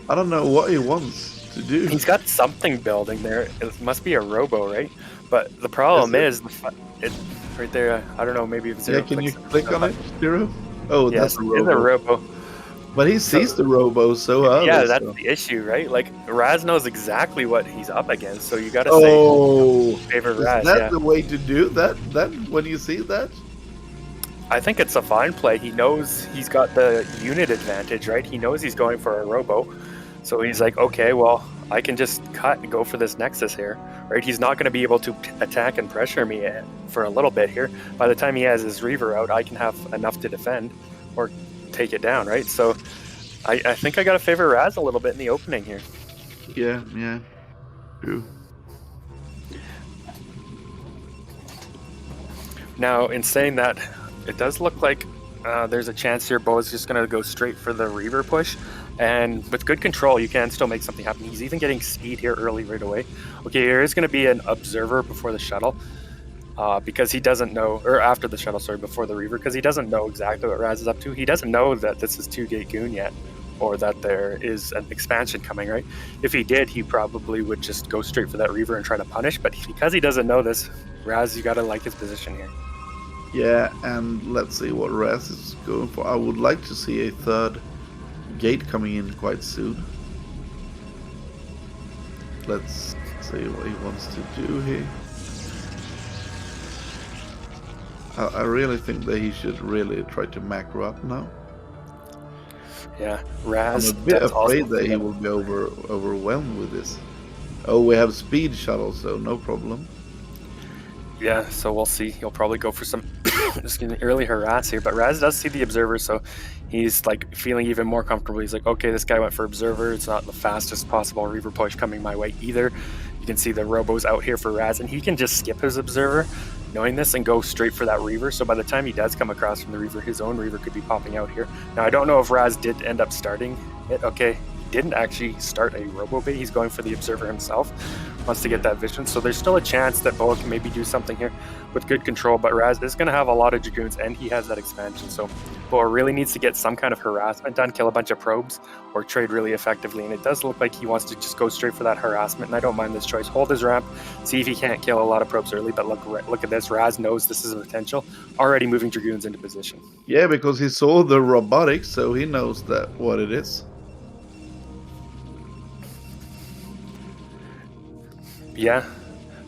I don't know what he wants to do. He's got something building there. It must be a robo, right? But the problem Is is, it right there, I don't know, maybe if Zero Yeah, can you clicks click on it, Zero? Oh, Yes, that's a it is a robo. robo. But he sees the robo so early. Yeah, that's so. the issue, right? Like, Razz knows exactly what he's up against, so you gotta Oh, say favorite is Razz, that yeah. the way to do that? That when you see that? I think it's a fine play. He knows he's got the unit advantage, right? He knows he's going for a robo. So he's like, okay, well, I can just cut and go for this Nexus here, right? He's not going to be able to attack and pressure me for a little bit here. By the time he has his Reaver out, I can have enough to defend or take it down, right? So I think I got to favor Razz a little bit in the opening here. Yeah, yeah. True. Now, in saying that, it does look like there's a chance here BoA's just going to go straight for the Reaver push. And with good control, you can still make something happen. He's even getting speed here early right away. Okay, there is going to be an observer before the shuttle. Because he doesn't know, or after the shuttle, sorry, before the Reaver, because he doesn't know exactly what Razz is up to. He doesn't know that this is 2-gate Goon yet, or that there is an expansion coming, right? If he did, he probably would just go straight for that Reaver and try to punish, but because he doesn't know this, Razz, you gotta like his position here. Yeah, and let's see what Razz is going for. I would like to see a 3rd gate coming in quite soon. Let's see what he wants to do here. I really think that he should really try to macro up now. Yeah, Razz. I'm a bit that's afraid also- that he will be overwhelmed with this. Oh, we have speed shuttle, so no problem. Yeah, so we'll see. He'll probably go for some excuse me, early harass here, but Razz does see the observer, so he's like feeling even more comfortable. He's like, okay, this guy went for observer. It's not the fastest possible Reaver push coming my way either. You can see the Robo's out here for Razz, and he can just skip his observer, knowing this, and go straight for that Reaver. So by the time he does come across from the Reaver, his own Reaver could be popping out here. Now, I don't know if Razz did end up starting it. Okay, he didn't actually start a Robo bait. He's going for the observer himself. Wants to get that vision. So there's still a chance that BoA can maybe do something here with good control, but Razz is going to have a lot of Dragoons, and he has that expansion. So BoA really needs to get some kind of harassment done, kill a bunch of probes, or trade really effectively. And it does look like he wants to just go straight for that harassment, and I don't mind this choice. Hold his ramp, see if he can't kill a lot of probes early, but look at this. Razz knows this is a potential, already moving Dragoons into position. Yeah, because he saw the robotics, so he knows that what it is. Yeah,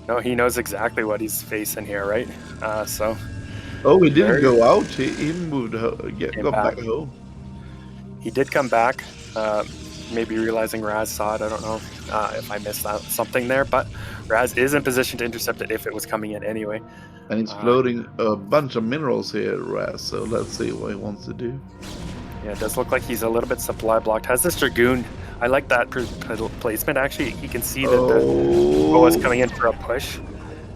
no, he knows exactly what he's facing here, right? So Oh, he didn't Very- go out. He moved, Came got back back. home. he did come back, maybe realizing Razz saw it. I don't know if I missed out something there, but Razz is in position to intercept it if it was coming in anyway. And he's floating a bunch of minerals here, Razz. So let's see what he wants to do. Yeah, it does look like he's a little bit supply blocked. Has this Dragoon. I like that placement, actually. He can see that the BoA's coming in for a push.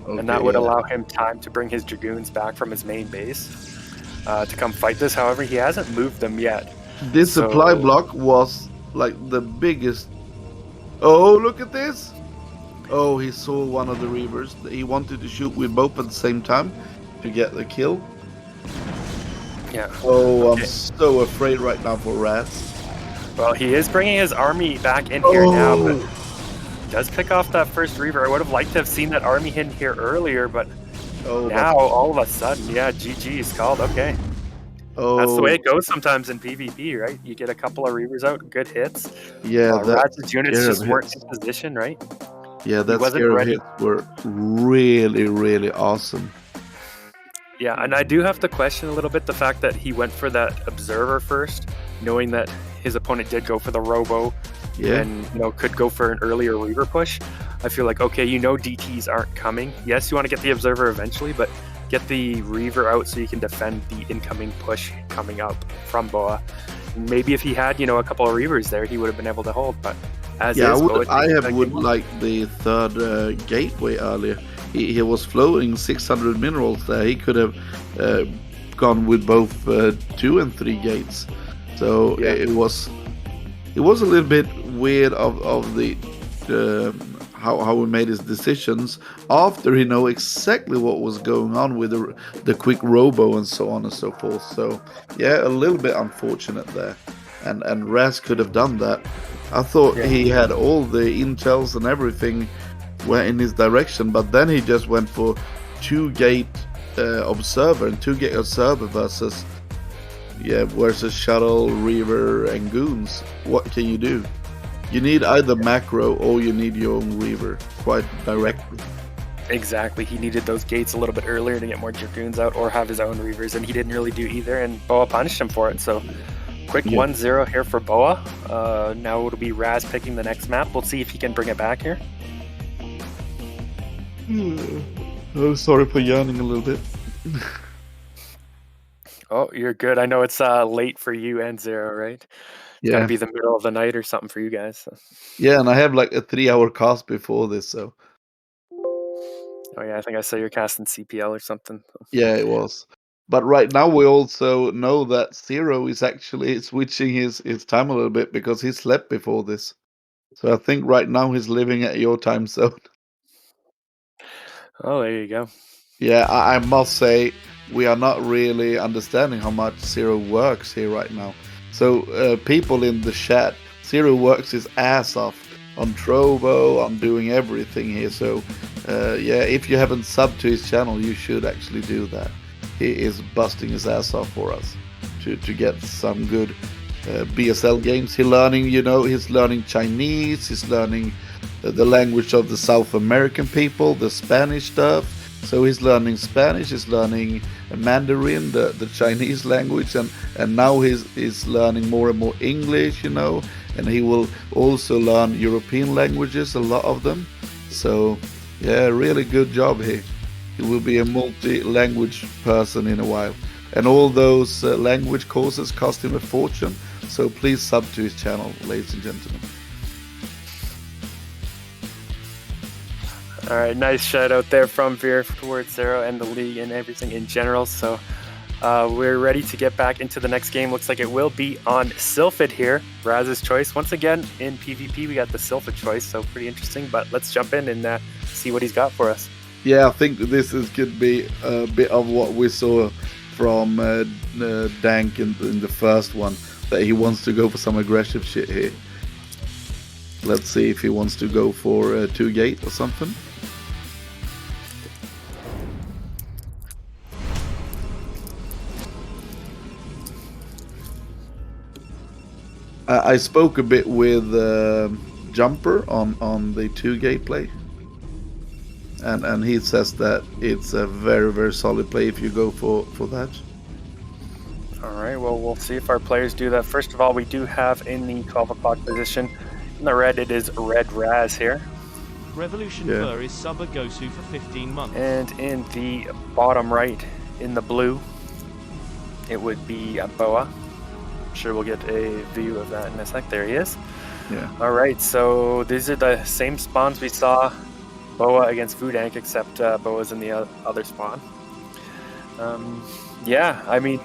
And that would allow him time to bring his Dragoons back from his main base to come fight this. However, he hasn't moved them yet. This supply block was like the biggest. Oh, look at this! Oh, he saw one of the Reavers. He wanted to shoot with both at the same time to get the kill. Yeah. Oh, I'm so afraid right now for Razz. Well, he is bringing his army back in here now, but he does pick off that first Reaver. I would have liked to have seen that army in here earlier, but now all of a sudden, yeah, GG is called. Okay. That's the way it goes sometimes in PvP, right? You get a couple of Reavers out, good hits. Yeah, Razz's units just weren't in position, right? Yeah, that scare hits were really, really awesome. Yeah, and I do have to question a little bit the fact that he went for that Observer first, knowing that his opponent did go for the Robo and, you know, could go for an earlier Reaver push. I feel like, okay, you know DTs aren't coming. Yes, you want to get the Observer eventually, but get the Reaver out so you can defend the incoming push coming up from BoA. Maybe if he had, you know, a couple of Reavers there, he would have been able to hold, but as yeah, is, I would like the third gateway earlier. He was flowing 600 minerals there. He could have gone with both 2 and 3 gates. So it was a little bit weird of the how he made his decisions after he know exactly what was going on with the quick robo and so on and so forth. So yeah, a little bit unfortunate there. And Razz could have done that. I thought he had all the intels and everything were in his direction, but then he just went for 2-gate observer and 2-gate observer versus shuttle, Reaver, and goons. What can you do? You need either macro or you need your own Reaver quite directly. Exactly. He needed those gates a little bit earlier to get more Dragoons out or have his own Reavers, and he didn't really do either, and BoA punished him for it. So quick 1-0 here for BoA. Now it'll be Razz picking the next map. We'll see if he can bring it back here. Oh, sorry for yawning a little bit. Oh, you're good. I know it's late for you and Zero, right? It's gotta be the middle of the night or something for you guys. So. Yeah, and I have like a 3-hour cast before this, so. Oh yeah, I think I saw you're casting CPL or something. Yeah, it was. But right now we also know that Zero is actually switching his time a little bit because he slept before this. So I think right now he's living at your time zone. Oh, there you go. Yeah, I must say we are not really understanding how much Zero works here right now. So people in the chat, Zero works his ass off on Trovo, on doing everything here. So yeah, if you haven't subbed to his channel, you should actually do that. He is busting his ass off for us to get some good BSL games. He's learning Chinese, he's learning the language of the South American people, the Spanish stuff. So he's learning Spanish, he's learning Mandarin, the Chinese language, and now he's learning more and more English, you know, and he will also learn European languages, a lot of them. So yeah, really good job here. He will be a multi-language person in a while. And all those language courses cost him a fortune. So please sub to his channel, ladies and gentlemen. All right, nice shout out there from Veer towards Zero and the league and everything in general. So we're ready to get back into the next game. Looks like it will be on Sylphid here. Razz's choice. Once again, in PvP, we got the Sylphid choice, so pretty interesting. But let's jump in and see what he's got for us. Yeah, I think this could be a bit of what we saw from Dank in the first one, that he wants to go for some aggressive shit here. Let's see if he wants to go for 2-gate or something. I spoke a bit with Jumper on the 2-gate play. And he says that it's a very, very solid play if you go for that. All right, well, we'll see if our players do that. First of all, we do have in the 12 o'clock position, in the red, it is Red Razz here. Revolution Fur is sub a Gosu for 15 months. And in the bottom right, in the blue, it would be BoA. I'm sure we'll get a view of that in a sec. There he is. Yeah. All right, so these are the same spawns we saw BoA against VooDaNK, except BoA's in the other spawn. Yeah, I mean,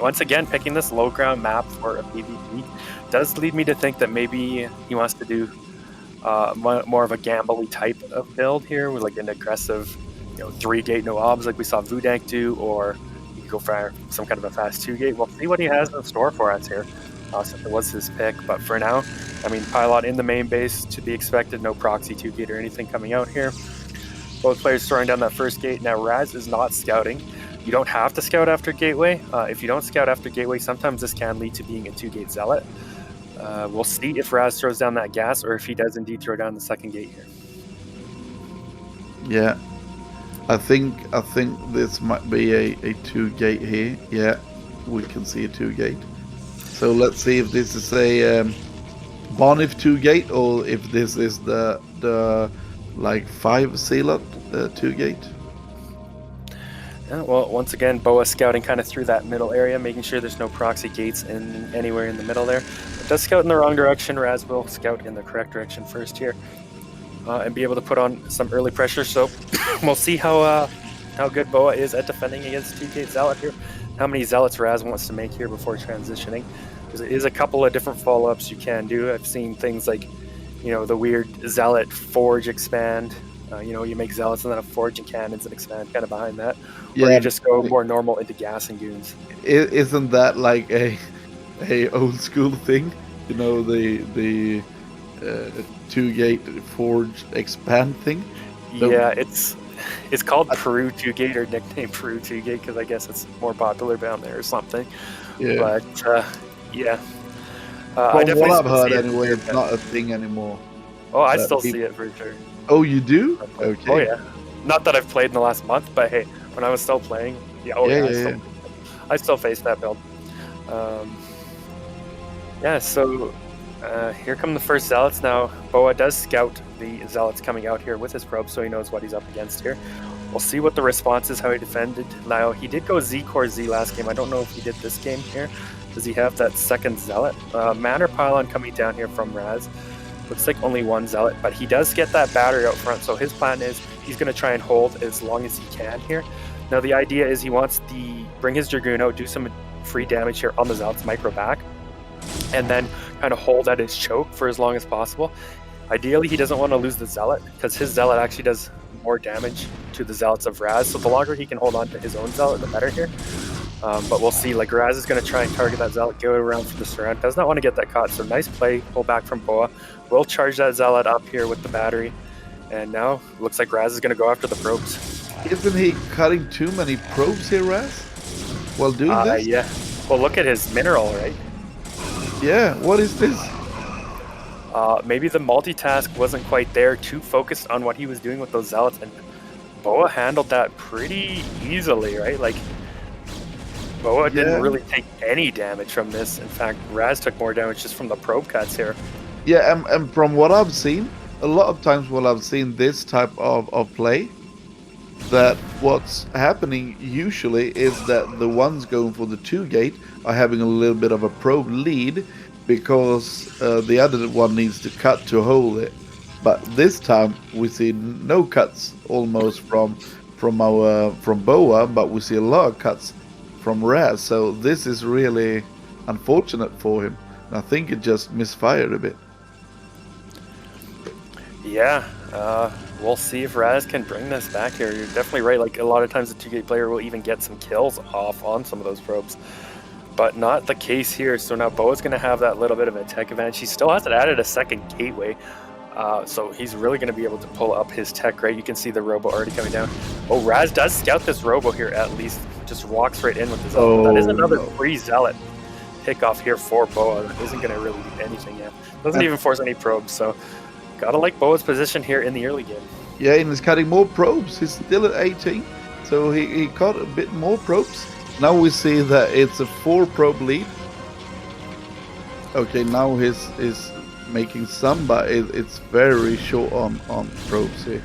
once again, picking this low ground map for a PvP does lead me to think that maybe he wants to do more of a gambly type of build here, with like an aggressive, 3-gate no obs like we saw VooDaNK do, or you could go for some kind of a fast 2-gate. We'll see what he has in store for us here. Since it was his pick, but for now, I mean, pylon in the main base to be expected, no proxy 2-gate or anything coming out here. Both players throwing down that first gate. Now Razz is not scouting. You don't have to scout after gateway. If you don't scout after gateway, sometimes this can lead to being a 2-gate zealot. We'll see if Razz throws down that gas or if he does indeed throw down the second gate here. Yeah, I think this might be a 2-gate here. Yeah, we can see a 2-gate. So let's see if this is a Bonif 2-gate or if this is the like 5 zealot 2-gate. Yeah, well, once again, BoA scouting kind of through that middle area, making sure there's no proxy gates anywhere in the middle there. It does scout in the wrong direction. Razz will scout in the correct direction first here, and be able to put on some early pressure. So we'll see how good BoA is at defending against 2-gate zealot here. How many zealots Razz wants to make here before transitioning. There is a couple of different follow-ups you can do. I've seen things like, the weird zealot forge expand. You make zealots and then a forge and cannons and expand kind of behind that. Yeah, or you just go more normal into gas and goons. Isn't that like a old school thing? The 2-gate forge expand thing. So, yeah, it's called Peru 2-gate, or nicknamed Peru 2-gate, because I guess it's more popular down there or something. Yeah. But yeah. From what I've heard anyway, it's not a thing anymore. Oh, I still see it for sure. Oh, you do? Okay. Oh yeah. Not that I've played in the last month, but hey, when I was still playing, I still face that build. Yeah, so here come the first zealots. Now BoA does scout the zealots coming out here with his probe, so he knows what he's up against here. We'll see what the response is, how he defended. Now he did go Z Core Z last game. I don't know if he did this game here. Does he have that second zealot? Manor pylon coming down here from Razz. Looks like only one zealot, but he does get that battery out front, so his plan is he's going to try and hold as long as he can here. Now the idea is he wants to bring his Dragoon out, do some free damage here on the zealot's micro back, and then kind of hold at his choke for as long as possible. Ideally, he doesn't want to lose the zealot, because his zealot actually does more damage to the zealots of Razz, so the longer he can hold on to his own zealot, the better here. But we'll see. Like, Razz is going to try and target that zealot, go around for the surround. Does not want to get that caught, so nice play, pull back from BoA. Will charge that zealot up here with the battery. And now, looks like Razz is going to go after the probes. Isn't he cutting too many probes here, Razz? While doing this? Yeah. Well, look at his mineral, right? Yeah, what is this? Maybe the multitask wasn't quite there, too focused on what he was doing with those zealots. And BoA handled that pretty easily, right? Like, BoA didn't really take any damage from this. In fact, Razz took more damage just from the probe cuts here. Yeah, and from what I've seen, a lot of times when I've seen this type of play, that what's happening usually is that the ones going for the 2-gate are having a little bit of a probe lead, because the other one needs to cut to hold it. But this time we see no cuts almost from BoA, but we see a lot of cuts from Razz. So this is really unfortunate for him. And I think it just misfired a bit. Yeah, we'll see if Razz can bring this back here. You're definitely right. Like, a lot of times the 2-gate player will even get some kills off on some of those probes, but not the case here. So now BoA's going to have that little bit of a tech advantage. He still hasn't added a second gateway, so he's really going to be able to pull up his tech, right? You can see the robo already coming down. Oh, Razz does scout this robo here at least. Just walks right in with the zealot. That is another free zealot pick off here for BoA. That isn't going to really do anything yet. Doesn't even force any probes, so gotta like BoA's position here in the early game. Yeah, and he's cutting more probes. He's still at 18, so he caught a bit more probes. Now we see that it's a 4-probe lead. Okay, now he's making some, but it's very short on probes here.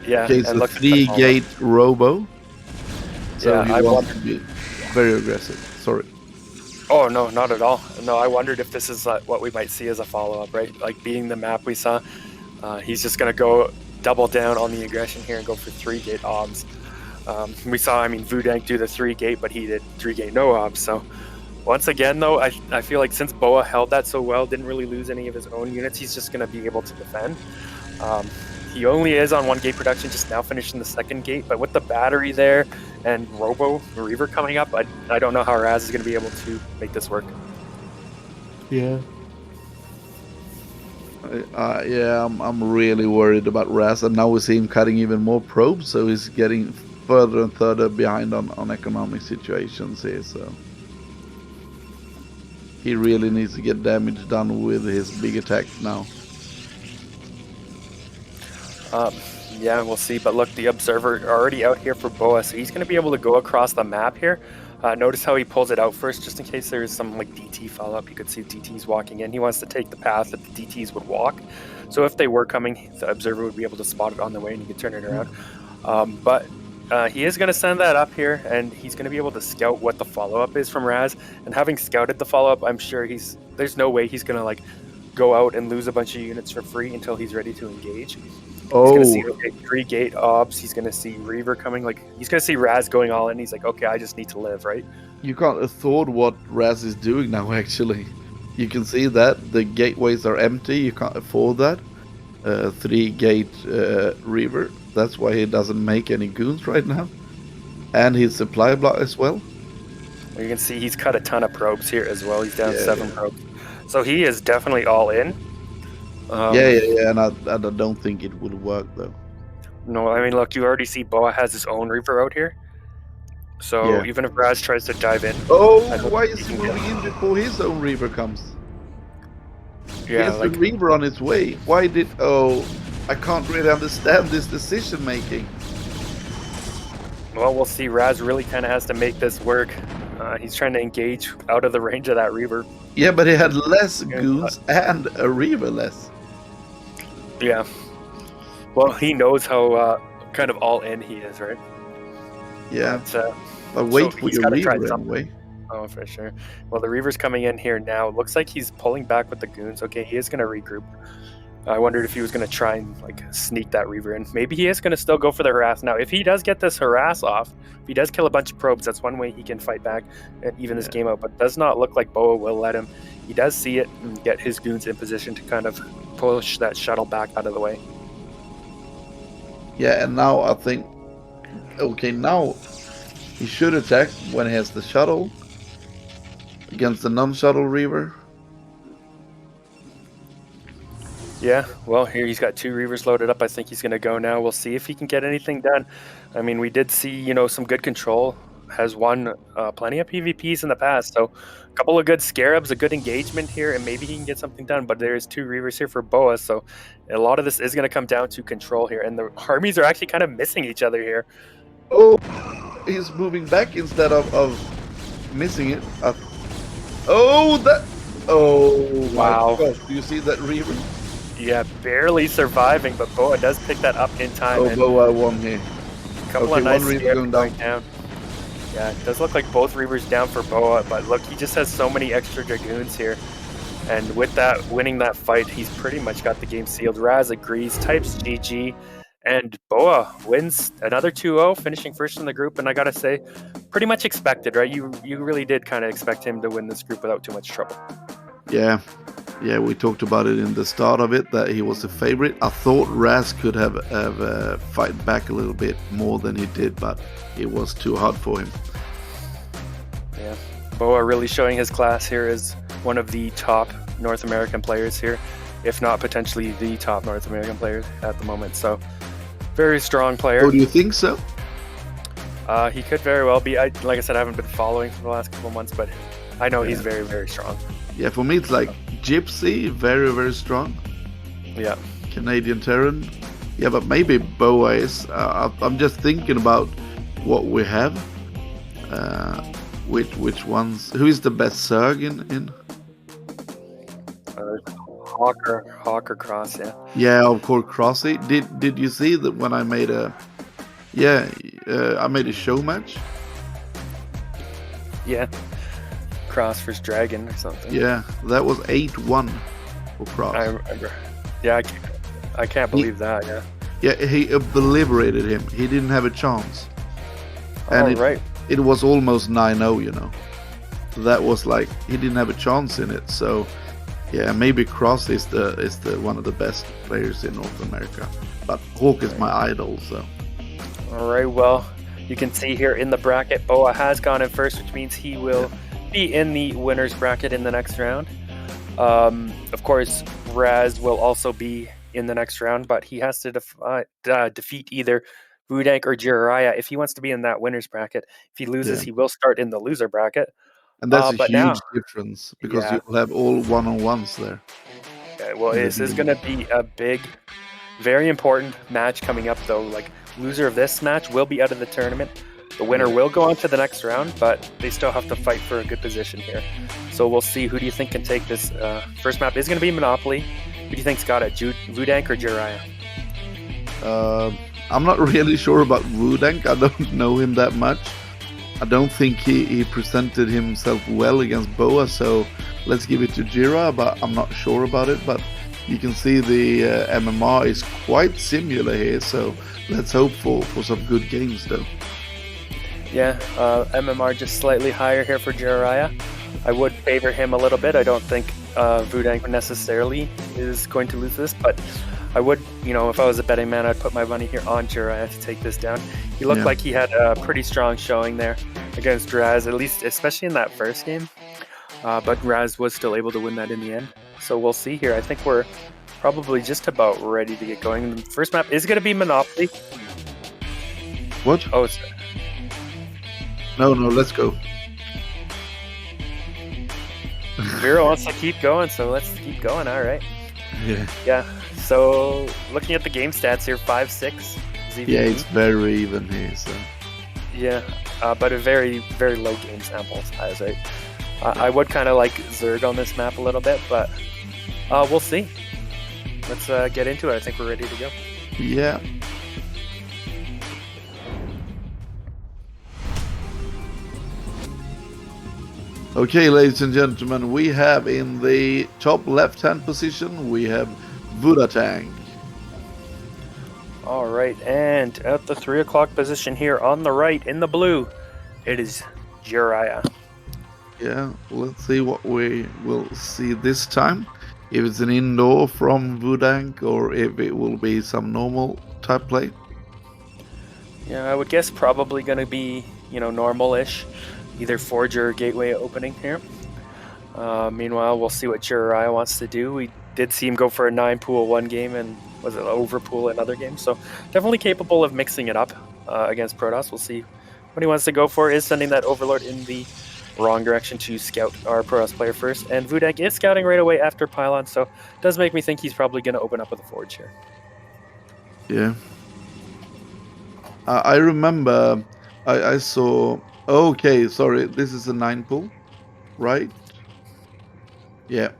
Yeah, okay, it's a 3-gate robo. So yeah, he wants to be very aggressive. Sorry. Oh, no, not at all. No, I wondered if this is what we might see as a follow-up, right? Like being the map we saw, he's just going to go double down on the aggression here and go for 3-gate obs. We saw, I mean, VooDaNK do the 3-gate, but he did 3-gate no obs. So once again, though, I feel like since BoA held that so well, didn't really lose any of his own units, he's just going to be able to defend. He only is on 1-gate production, just now finishing the 2nd gate, but with the battery there and Reaver coming up, I don't know how Razz is going to be able to make this work. Yeah. Yeah, I'm really worried about Razz, and now we see him cutting even more probes, so he's getting further and further behind on economic situations here, so he really needs to get damage done with his big attacks now. Yeah, we'll see. But look, the Observer already out here for BoA, so he's going to be able to go across the map here. Notice how he pulls it out first, just in case there's some like DT follow-up. You could see DTs walking in. He wants to take the path that the DTs would walk. So if they were coming, the Observer would be able to spot it on the way and he could turn it around. But he is going to send that up here, and he's going to be able to scout what the follow-up is from Razz. And having scouted the follow-up, I'm sure there's no way he's going to like go out and lose a bunch of units for free until he's ready to engage. Oh. He's going to see 3-gate obs. He's going to see Reaver coming. Like, he's going to see Razz going all in. He's like, okay, I just need to live, right? You can't afford what Razz is doing now, actually. You can see that. The gateways are empty. You can't afford that. 3-gate Reaver. That's why he doesn't make any goons right now. And his supply block as well. You can see he's cut a ton of probes here as well. He's down 7 probes. So he is definitely all in. Yeah, and I don't think it would work though. No, I mean, look, you already see BoA has his own Reaper out here. So even if Razz tries to dive in... Oh, why is he moving in before his own Reaper comes? Yeah, he has the Reaper on its way. Why did... Oh, I can't really understand this decision making. Well, we'll see. Razz really kind of has to make this work. He's trying to engage out of the range of that Reaver. Yeah, but he had less goons and a Reaver less. Yeah. Well, he knows how kind of all in he is, right? Yeah. But wait for your Reaver anyway. Oh, for sure. Well, the Reaver's coming in here now. Looks like he's pulling back with the goons. Okay, he is going to regroup. I wondered if he was going to try and like sneak that Reaver in. Maybe he is going to still go for the harass. Now, if he does get this harass off, if he does kill a bunch of probes, that's one way he can fight back and even this game out. But it does not look like BoA will let him. He does see it and get his goons in position to kind of push that shuttle back out of the way. Yeah, and now I think... Okay, now he should attack when he has the shuttle against the non-shuttle Reaver. Yeah, well, here he's got 2 Reavers loaded up. I think he's going to go now. We'll see if he can get anything done. I mean, we did see, you know, some good control. Has won plenty of PvPs in the past. So a couple of good scarabs, a good engagement here, and maybe he can get something done. But there's 2 Reavers here for BoA. So a lot of this is going to come down to control here. And the armies are actually kind of missing each other here. Oh, he's moving back instead of missing it. Oh, wow. My gosh, do you see that Reaver? Yeah, barely surviving, but BoA does pick that up in time. Oh, BoA won here. A couple of nice Reaver going down. Yeah, it does look like both Reavers down for BoA, but look, he just has so many extra Dragoons here. And with that, winning that fight, he's pretty much got the game sealed. Razz agrees, types GG, and BoA wins another 2-0, finishing first in the group. And I gotta say, pretty much expected, right? You really did kind of expect him to win this group without too much trouble. Yeah, we talked about it in the start of it, that he was the favorite. I thought Razz could have fight back a little bit more than he did, but it was too hard for him. Yeah, BoA really showing his class here as one of the top North American players here, if not potentially the top North American player at the moment. So, very strong player. Oh, do you think so? He could very well be. Like I said, I haven't been following for the last couple months, but I know he's very, very strong. Yeah, for me it's like Gypsy, very, very strong. Yeah. Canadian Terran. Yeah, but maybe BoA is... I'm just thinking about what we have. Which ones... Who is the best Zerg in? Hawker Cross, yeah. Yeah, of course, Crossy. Did you see that when I made a... I made a show match? Yeah. Cross vs. Dragon or something. Yeah, that was 8-1 for Cross. I remember. Yeah, I can't believe that. Yeah. Yeah, he obliterated him. He didn't have a chance. And right. It was almost 9-0, you know. That was like he didn't have a chance in it. So yeah, maybe Cross is the one of the best players in North America. But Hawk is my idol, so. All right, well, you can see here in the bracket, BoA has gone in first, which means he will be in the winner's bracket in the next round. Of course, Razz will also be in the next round, but he has to defeat either VooDaNK or JIRAIYAA if he wants to be in that winner's bracket. If he loses, he will start in the loser bracket. And that's a but huge difference because you'll have all one-on-ones there. Okay, well, this is going to be a big, very important match coming up, though. Like, loser of this match will be out of the tournament. The winner will go on to the next round, but they still have to fight for a good position here. So we'll see. Who do you think can take this? First map is going to be Monopoly. Who do you think's got it? VooDaNK or JIRAIYAA? I'm not really sure about VooDaNK. I don't know him that much. I don't think he presented himself well against BoA, so let's give it to JIRAIYAA, but I'm not sure about it. But you can see the MMR is quite similar here, so let's hope for some good games though. Yeah, MMR just slightly higher here for JIRAIYAA. I would favor him a little bit. I don't think VooDaNK necessarily is going to lose this, but I would, you know, if I was a betting man, I'd put my money here on JIRAIYAA to take this down. He looked like he had a pretty strong showing there against Razz, at least, especially in that first game. But Razz was still able to win that in the end. So we'll see here. I think we're probably just about ready to get going. The first map is going to be Monopoly. What? Oh, no, let's go. Vero wants to keep going, so let's keep going. All right. Yeah. So looking at the game stats here, 5-6. Yeah, it's very even here. So. Yeah, but a very, very low game sample size, right? I would kind of like Zerg on this map a little bit, but we'll see. Let's get into it. I think we're ready to go. Yeah. Okay, ladies and gentlemen, we have in the top left-hand position, we have VooDaNK. All right, and at the 3 o'clock position here on the right in the blue, it is JIRAIYAA. Yeah, let's see what we will see this time. If it's an indoor from VooDaNK or if it will be some normal type play. Yeah, I would guess probably going to be, you know, normal-ish. Either Forge or Gateway opening here. Meanwhile, we'll see what JIRAIYAA wants to do. We did see him go for a 9-pool one game and was it overpool another game. So definitely capable of mixing it up against Protoss. We'll see what he wants to go for. Is sending that Overlord in the wrong direction to scout our Protoss player first. And VooDaNK is scouting right away after Pylon. So it does make me think he's probably going to open up with a Forge here. Yeah. I remember I saw... Okay, sorry, this is a 9-pool, right? Yeah.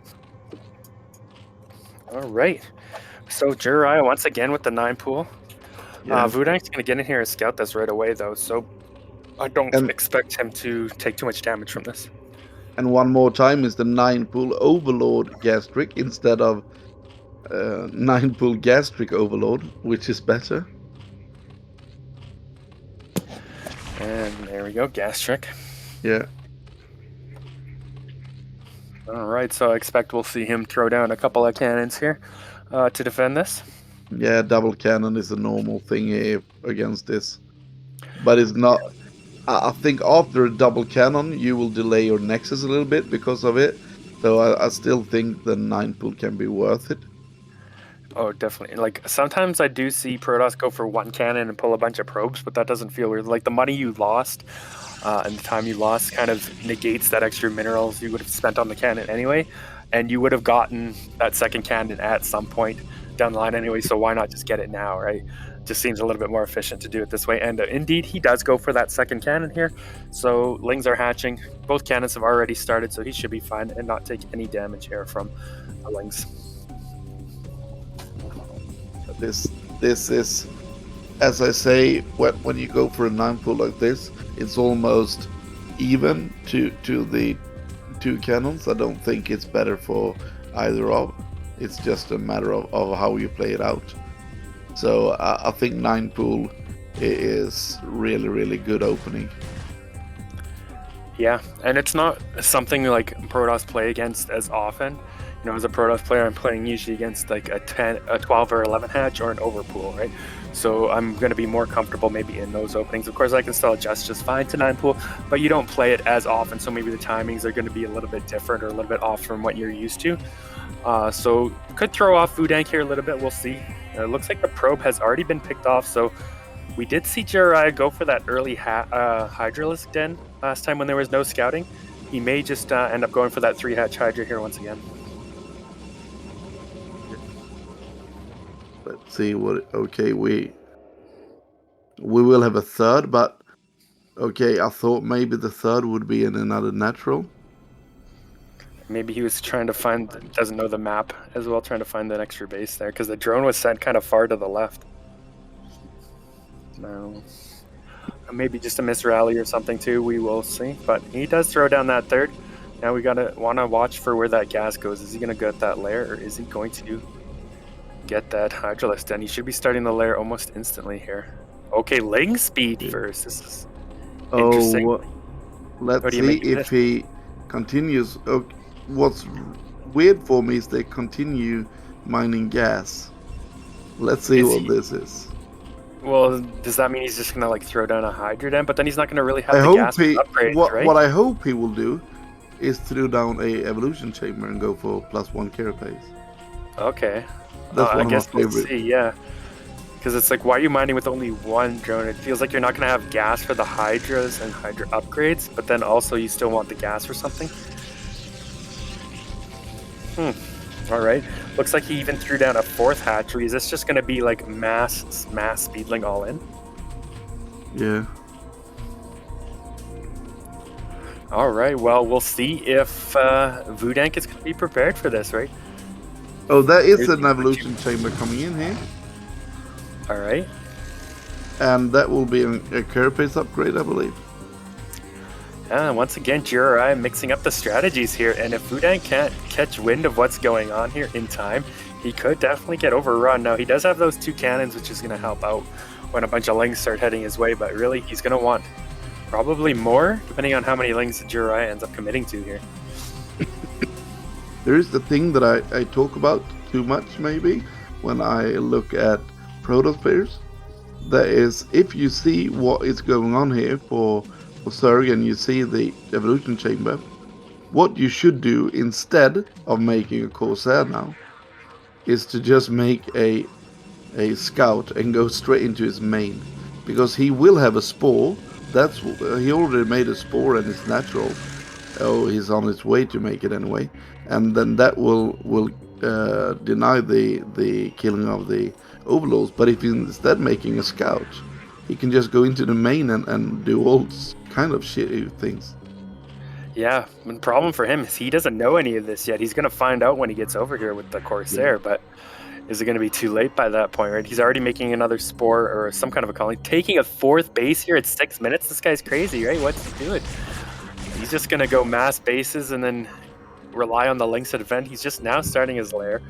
All right. So JIRAIYAA once again with the 9-pool. Yeah. VooDaNK's going to get in here and scout this right away, though. So I don't expect him to take too much damage from this. And one more time is the 9-pool Overlord Gastric instead of 9-pool Gastric Overlord, which is better. And there we go, Gastric. Yeah. All right, so I expect we'll see him throw down a couple of cannons here to defend this. Yeah, double cannon is a normal thing here against this. But it's not... I think after a double cannon, you will delay your Nexus a little bit because of it. So I still think the 9-pool can be worth it. Oh, definitely. Like, sometimes I do see Protoss go for one cannon and pull a bunch of probes, but that doesn't feel weird. Like, the money you lost and the time you lost kind of negates that extra minerals you would have spent on the cannon anyway. And you would have gotten that second cannon at some point down the line anyway, so why not just get it now, right? Just seems a little bit more efficient to do it this way. And indeed, he does go for that second cannon here. So Lings are hatching. Both cannons have already started, so he should be fine and not take any damage here from the Lings. This is, as I say, when you go for a 9-pool like this, it's almost even to the two cannons. I don't think it's better for either of. It's just a matter of how you play it out. So I think 9 pool is really good opening. Yeah, and it's not something like Protoss play against as often. You know, as a Protoss player, I'm playing usually against like a 12 or 11 hatch or an overpool, right? So I'm going to be more comfortable maybe in those openings. Of course, I can still adjust just fine to 9 pool, but you don't play it as often, so maybe the timings are going to be a little bit different or a little bit off from what you're used to. So could throw off VooDaNK here a little bit. We'll see. It looks like the probe has already been picked off, so we did see JIRAIYAA go for that early Hydralisk den last time when there was no scouting. He may just end up going for that 3-hatch Hydra here once again. Let's see what. Okay, we will have a third, but okay, I thought maybe the third would be in another natural. Maybe he was trying to find, doesn't know the map as well, trying to find that extra base there because the drone was sent kind of far to the left. No. Maybe just a misrally or something too, we will see. But he does throw down that third. Now we wanna watch for where that gas goes. Is he gonna get that lair or is he going to get that Hydralisk? And he should be starting the lair almost instantly here. Okay, ling speed first. This is interesting. Oh, let's see if he continues. Okay, what's weird for me is they continue mining gas. Let's see what this is. Well, does that mean he's just gonna like throw down a Hydra then? But then he's not gonna really have the gas upgrade, right? What I hope he will do is throw down a evolution chamber and go for +1 carapace. Okay. That's I guess we'll see, yeah. Because it's like, why are you mining with only one drone? It feels like you're not going to have gas for the Hydras and Hydra upgrades, but then also you still want the gas for something. All right. Looks like he even threw down a 4th hatchery. Is this just going to be like mass speedling all in? Yeah. All right. Well, we'll see if VooDaNK is going to be prepared for this, right? Oh, there is an evolution chamber coming in here. All right. And that will be a carapace upgrade, I believe. Yeah, once again, JIRAIYAA mixing up the strategies here. And if VooDaNK can't catch wind of what's going on here in time, he could definitely get overrun. Now, he does have those 2 cannons, which is going to help out when a bunch of lings start heading his way. But really, he's going to want probably more, depending on how many lings JIRAIYAA ends up committing to here. There is the thing that I talk about too much, maybe, when I look at Protoss players. That is, if you see what is going on here for Zerg and you see the evolution chamber, what you should do instead of making a Corsair now is to just make a scout and go straight into his main, because he will have a spore. That's he already made a spore and it's natural. Oh, he's on his way to make it anyway, and then that will deny the killing of the overlords. But if he's instead making a scout, he can just go into the main and do all kind of shitty things. Yeah, the problem for him is he doesn't know any of this yet. He's going to find out when he gets over here with the Corsair, but is it going to be too late by that point, right? He's already making another spore or some kind of a colony. Taking a 4th base here at 6 minutes? This guy's crazy, right? What's he doing? He's just going to go mass bases and then rely on the links to defend. He's just now starting his lair.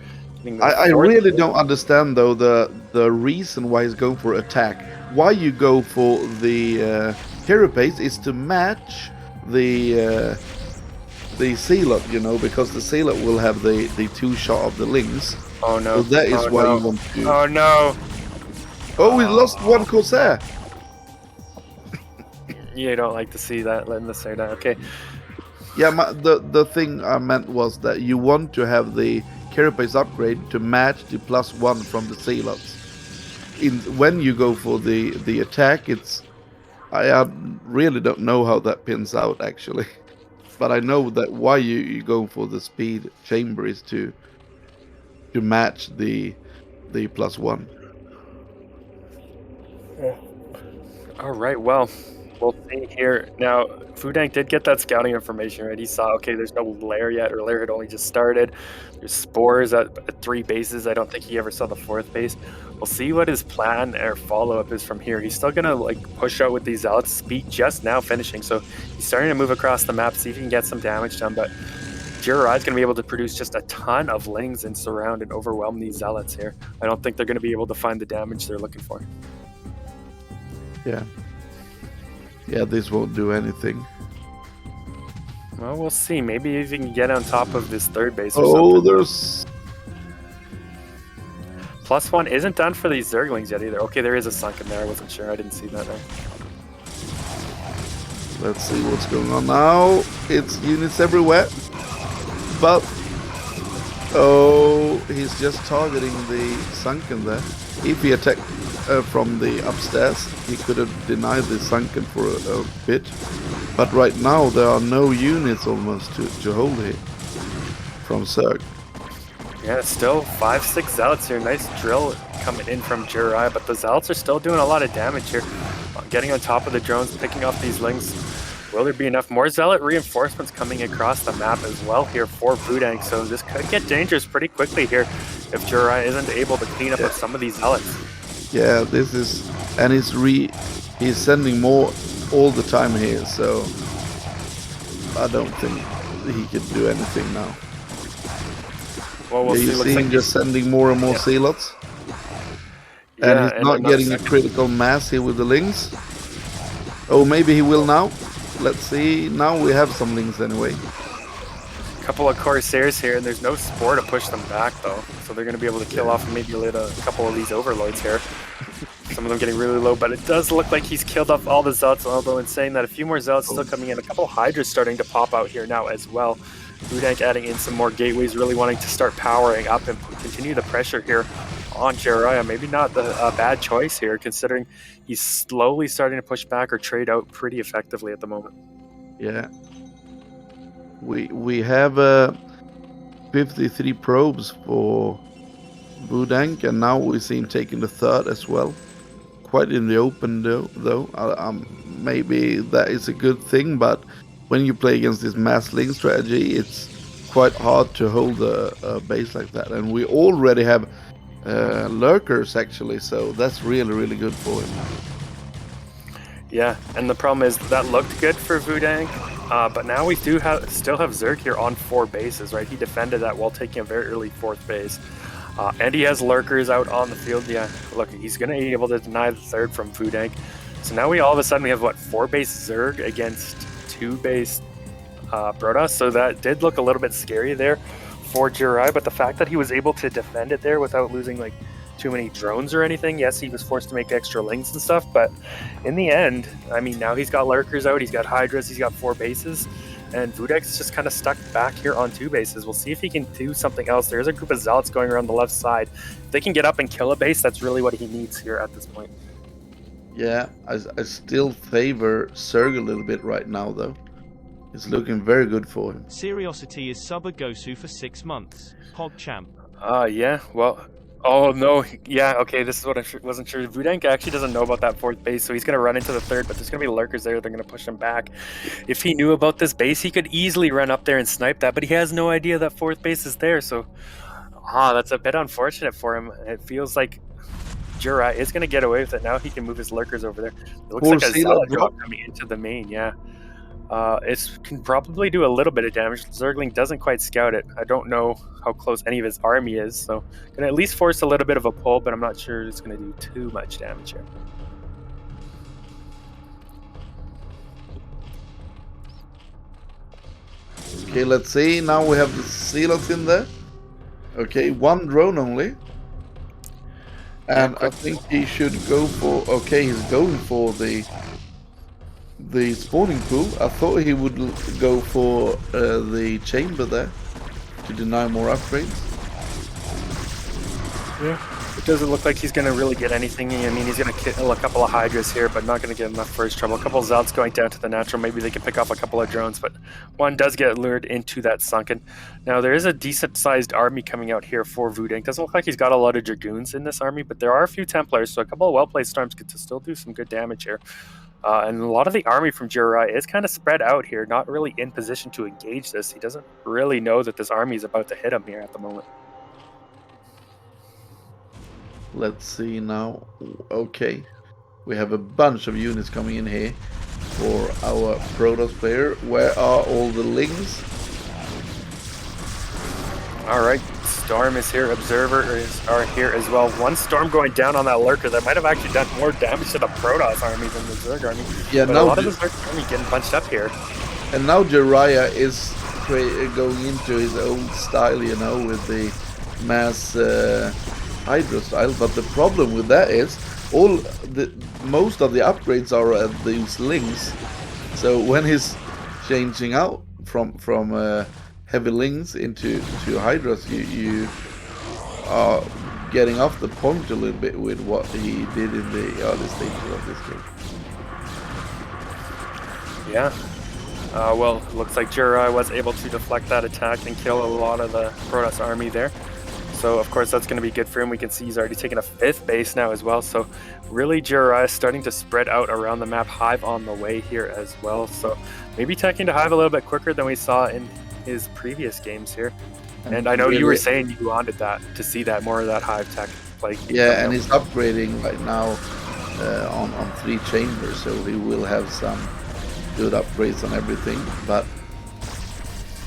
I really don't understand, though, the reason why he's going for attack. Why you go for the carapace is to match the Zealot, you know, because the Zealot will have the 2-shot of the lings. Oh no. So that is why you want to... Oh no! Oh, we lost 1 Corsair! You don't like to see that, letting this say that, okay. Yeah, the thing I meant was that you want to have the carapace upgrade to match the +1 from the Zealots. When you go for the attack, I really don't know how that pins out, actually. But I know that why you go for the speed chamber is to match the +1. All right, well, We'll see here. Now, VooDaNK did get that scouting information, right? He saw, okay, there's no lair yet, or lair had only just started. There's spores at 3 bases. I don't think he ever saw the 4th base. We'll see what his plan or follow-up is from here. He's still going to like push out with these zealots. Speed just now finishing, so he's starting to move across the map, see if he can get some damage done, but JIRAIYAA is going to be able to produce just a ton of lings and surround and overwhelm these zealots here. I don't think they're going to be able to find the damage they're looking for. Yeah. Yeah, this won't do anything. Well, we'll see. Maybe if he can get on top of this 3rd base or Oh, something. there's... +1 isn't done for these Zerglings yet either. Okay, there is a sunken there. I wasn't sure. I didn't see that there. Let's see what's going on now. It's units everywhere. But... oh, he's just targeting the sunken there. If he attacked from the upstairs, he could have denied the sunken for a bit. But right now there are no units almost to hold here from Zerg. Yeah, still 5-6 zealots here. Nice drill coming in from JIRAIYAA, but the zealots are still doing a lot of damage here. Getting on top of the drones, picking off these lings. Will there be enough more zealot reinforcements coming across the map as well here for VooDaNK? So this could get dangerous pretty quickly here if JIRAIYAA isn't able to clean up with some of these zealots. Yeah, this is, and he's sending more all the time here, so I don't think he can do anything now. Well, we'll see. You see him just sending more and more zealots, and Yeah, he's not getting a critical mass here with the lings. Oh, maybe he will now. Let's see. Now we have some lings anyway. Couple of Corsairs here, and there's no spore to push them back though, so they're going to be able to kill off and maybe lit a couple of these overlords here. Some of them getting really low, but it does look like he's killed off all the zealots, although in saying that, a few more zealots still coming in. A couple of hydras starting to pop out here now as well. VooDaNK adding in some more gateways, really wanting to start powering up and continue the pressure here on JIRAIYAA. Maybe not a bad choice here, considering he's slowly starting to push back or trade out pretty effectively at the moment. Yeah. We have 53 probes for VooDaNK, and now we see him taking the 3rd as well. Quite in the open though. Maybe that is a good thing, but when you play against this mass link strategy, it's quite hard to hold a base like that. And we already have lurkers actually, so that's really good for him. Yeah, and the problem is that looked good for VooDaNK, but now we do still have Zerg here on 4 bases, right? He defended that while taking a very early 4th base. And he has lurkers out on the field. Yeah, look, he's going to be able to deny the 3rd from VooDaNK. So now all of a sudden we have, what, 4 base Zerg against 2 base Protoss. So that did look a little bit scary there for JIRAIYAA, but the fact that he was able to defend it there without losing like too many drones or anything. Yes, he was forced to make extra lings and stuff, but in the end, I mean, now he's got lurkers out, he's got hydras, he's got 4 bases, and VooDaNK's just kind of stuck back here on 2 bases. We'll see if he can do something else. There's a group of zealots going around the left side. If they can get up and kill a base, that's really what he needs here at this point. Yeah, I still favor Zerg a little bit right now though. It's looking very good for him. Seriosity is sub a Gosu for 6 months. Hog champ. Yeah, well, oh no, yeah, okay, this is what I wasn't sure. VooDaNK actually doesn't know about that 4th base, so he's going to run into the 3rd, but there's going to be lurkers there, they're going to push him back. If he knew about this base, he could easily run up there and snipe that, but he has no idea that 4th base is there, so that's a bit unfortunate for him. It feels like JIRAIYAA is going to get away with it. Now he can move his lurkers over there. It looks like a zealot drop coming into the main, yeah. It can probably do a little bit of damage. Zergling doesn't quite scout it. I don't know how close any of his army is, so gonna at least force a little bit of a pull, but I'm not sure it's gonna do too much damage here. Okay, let's see. Now we have the zealots in there. Okay, 1 drone only. And I think he should go for... okay, he's going for the spawning pool. I thought he would go for the chamber there to deny more upgrades. Yeah, it doesn't look like he's going to really get anything. I mean, he's going to kill a couple of hydras here, but not going to get enough for his trouble. A couple of zealots going down to the natural. Maybe they can pick off a couple of drones, but one does get lured into that sunken. Now, there is a decent-sized army coming out here for VooDaNK. Doesn't look like he's got a lot of dragoons in this army, but there are a few Templars, so a couple of well-placed storms could still do some good damage here. And a lot of the army from JIRAIYAA is kind of spread out here, not really in position to engage this. He doesn't really know that this army is about to hit him here at the moment. Let's see now. Okay. We have a bunch of units coming in here for our Protoss player. Where are all the lings? All right, Storm is here. Observer are here as well. One Storm going down on that Lurker that might have actually done more damage to the Protoss army than the Zerg army. Yeah, but now a lot of the Zerg army getting punched up here. And now JIRAIYAA is going into his old style, you know, with the mass Hydra style. But the problem with that is most of the upgrades are at these lings. So when he's changing out from heavy lings into Hydras, you are getting off the point a little bit with what he did in the early stages of this game. Yeah. Well, looks like JIRAIYAA was able to deflect that attack and kill a lot of the Protoss army there. So, of course, that's going to be good for him. We can see he's already taken a 5th base now as well. So, really, JIRAIYAA is starting to spread out around the map. Hive on the way here as well. So, maybe attacking to Hive a little bit quicker than we saw in his previous games here. And I know you were saying you wanted that, to see that more of that Hive tech play. Yeah, and he's upgrading right now on 3 chambers. So, he will have some good upgrades on everything. But,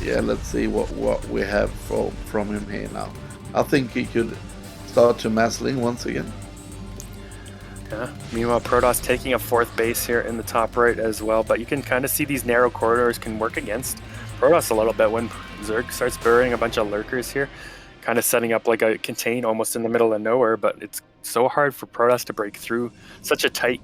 yeah, let's see what we have from him here now. I think he could start to massling once again. Yeah. Meanwhile, Protoss taking a 4th base here in the top right as well. But you can kind of see these narrow corridors can work against Protoss a little bit when Zerg starts burying a bunch of lurkers here, kind of setting up like a contain almost in the middle of nowhere. But it's so hard for Protoss to break through such a tight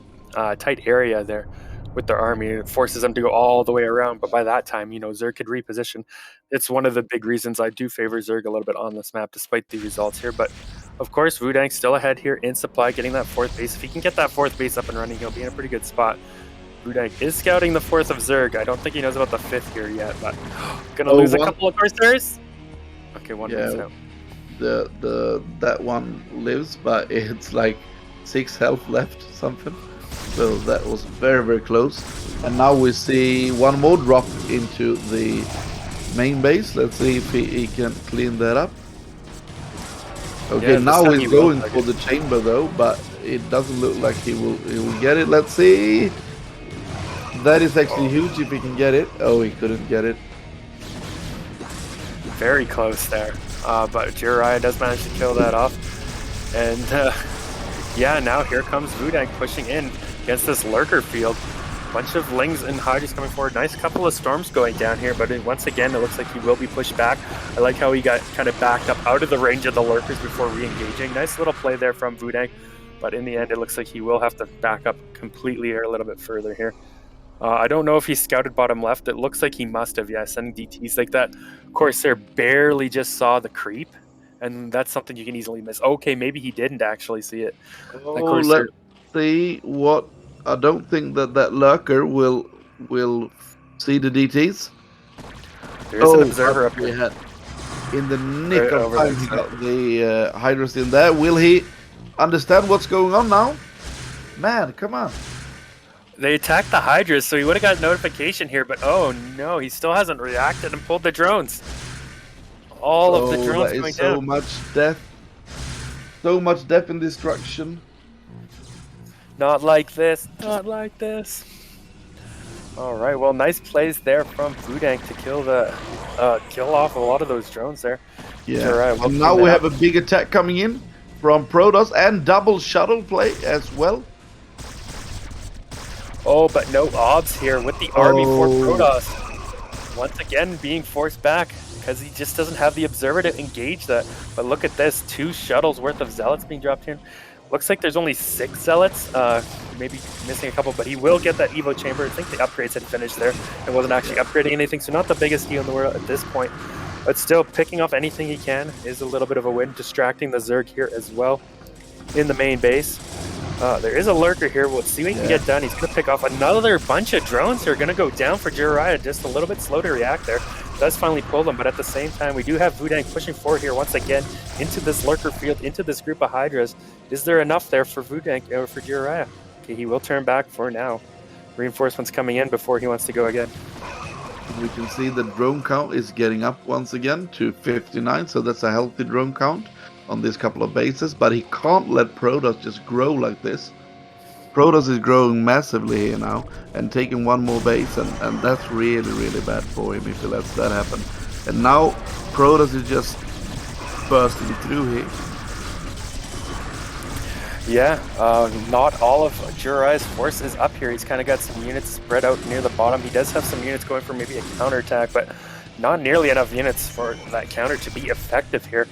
area there with their army. It forces them to go all the way around, but by that time, you know, Zerg could reposition. It's one of the big reasons I do favor Zerg a little bit on this map, despite the results here. But of course, VooDaNK still ahead here in supply, getting that 4th base. If he can get that 4th base up and running, he'll be in a pretty good spot. VooDaNK is scouting the 4th of Zerg. I don't think he knows about the 5th here yet, but gonna lose a couple of Corsairs. Okay, one moves out. That one lives, but it's like 6 health left, something. So that was very, very close. And now we see one more drop into the main base. Let's see if he can clean that up. Okay, yeah, now he's going for the chamber though, but it doesn't look like he will get it. Let's see. That is actually huge if he can get it. Oh, he couldn't get it. Very close there. But JIRAIYAA does manage to kill that off. And yeah, now here comes VooDaNK pushing in against this lurker field. Bunch of lings and Hydras coming forward. Nice couple of storms going down here, but once again, it looks like he will be pushed back. I like how he got kind of backed up out of the range of the lurkers before re-engaging. Nice little play there from VooDaNK, but in the end, it looks like he will have to back up completely or a little bit further here. I don't know if he scouted bottom left. It looks like he must have, yeah, sending DTs like that. Corsair barely just saw the creep, and that's something you can easily miss. Okay, maybe he didn't actually see it. Oh, let's see what... I don't think that lurker will see the DTs. There's an observer up here. In the nick of time, he got the Hydras in there. Will he understand what's going on now? Man, come on. They attacked the Hydras, so he would have got notification here, but oh no, he still hasn't reacted and pulled the drones. All of the drones going down. So much death. So much death and destruction. Not like this, not like this. All right, well, nice plays there from VooDaNK to kill off a lot of those drones there. Yeah, right, and now we have a big attack coming in from Protoss and double shuttle play as well. Oh, but no obs here with the army for Protoss. Once again, being forced back because he just doesn't have the observer to engage that. But look at this, 2 shuttles worth of zealots being dropped here. Looks like there's only 6 zealots, maybe missing a couple, but he will get that Evo chamber. I think the upgrades had finished there. It wasn't actually upgrading anything, so not the biggest deal in the world at this point. But still, picking off anything he can is a little bit of a win, distracting the Zerg here as well in the main base. There is a lurker here. We'll see what he can get done. He's going to pick off another bunch of drones here. Going to go down for JIRAIYAA. Just a little bit slow to react there. Does finally pull them, but at the same time, we do have VooDaNK pushing forward here once again into this lurker field, into this group of Hydras. Is there enough there for VooDaNK or for JIRAIYAA? Okay, he will turn back for now. reinforcements coming in before he wants to go again. We can see the drone count is getting up once again to 59, so that's a healthy drone count on these couple of bases, but he can't let Protoss just grow like this. Protoss is growing massively here now and taking one more base, and that's really, really bad for him if he lets that happen. And now Protoss is just bursting through here. Yeah, not all of JIRAIYAA's force is up here. He's kind of got some units spread out near the bottom. He does have some units going for maybe a counterattack, but not nearly enough units for that counter to be effective here.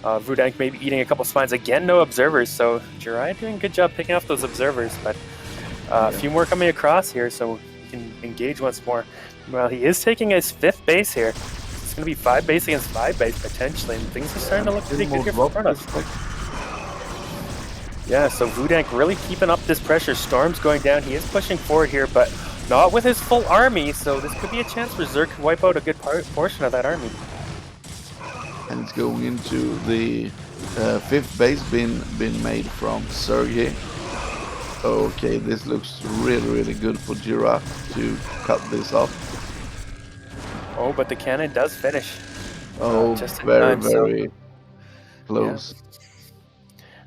VooDaNK maybe eating a couple spines. Again, no observers, so JIRAIYAA doing a good job picking off those observers, but a few more coming across here, so he can engage once more. Well, he is taking his 5th base here. It's going to be 5 base against 5 base potentially, and things are starting to look pretty good here for Protoss. Yeah, so VooDaNK really keeping up this pressure. Storm's going down. He is pushing forward here, but not with his full army, so this could be a chance for Zerk to wipe out a good portion of that army. And it's going into the 5th base being made from Sergey. Okay, this looks really, really good for JIRAIYAA to cut this off. Oh, but the cannon does finish. Oh, just in very, time, very close. Yeah.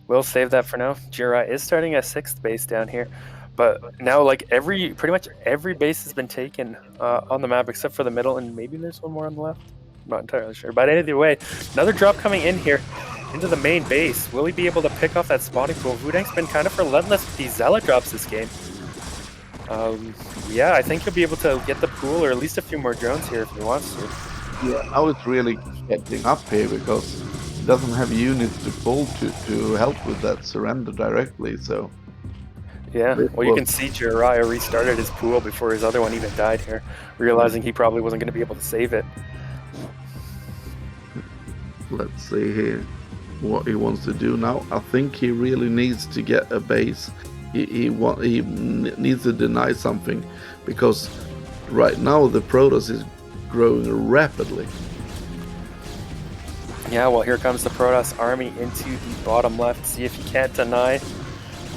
We'll save that for now. JIRAIYAA is starting a 6th base down here, but now like pretty much every base has been taken on the map except for the middle, and maybe there's one more on the left. I'm not entirely sure, but either way, another drop coming in here into the main base. Will he be able to pick off that spawning pool? VooDaNK's been kind of relentless with these Zealot drops this game. Yeah, I think he'll be able to get the pool or at least a few more drones here if he wants to. Yeah, now it's really catching up here because he doesn't have units to pull to help with that surrender directly, so... Yeah, well you can see JIRAIYAA restarted his pool before his other one even died here, realizing he probably wasn't going to be able to save it. Let's see here what he wants to do now. I think he really needs to get a base. He needs to deny something, because right now the Protoss is growing rapidly. Yeah, well here comes the Protoss army into the bottom left. See if he can't deny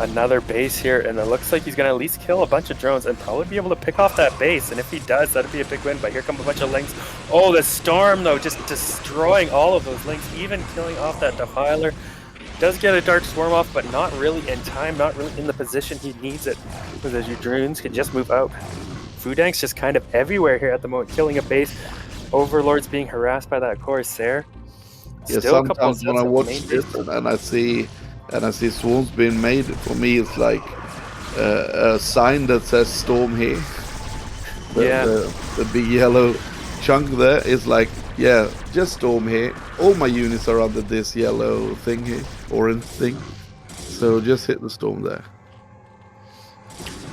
another base here, and it looks like he's going to at least kill a bunch of drones and probably be able to pick off that base, and if he does, that'd be a big win. But here come a bunch of links. Oh, the Storm though, just destroying all of those links, even killing off that Defiler. Does get a Dark Swarm off, but not really in time, not really in the position he needs it, because your drones can just move out. VooDaNK's just kind of everywhere here at the moment, killing a base. Overlord's being harassed by that Corsair. Yeah, sometimes when I watch this and I see swarms being made, for me it's like a sign that says storm here. The big yellow chunk there is like, yeah, just storm here. All my units are under this yellow thing here, orange thing. So just hit the storm there.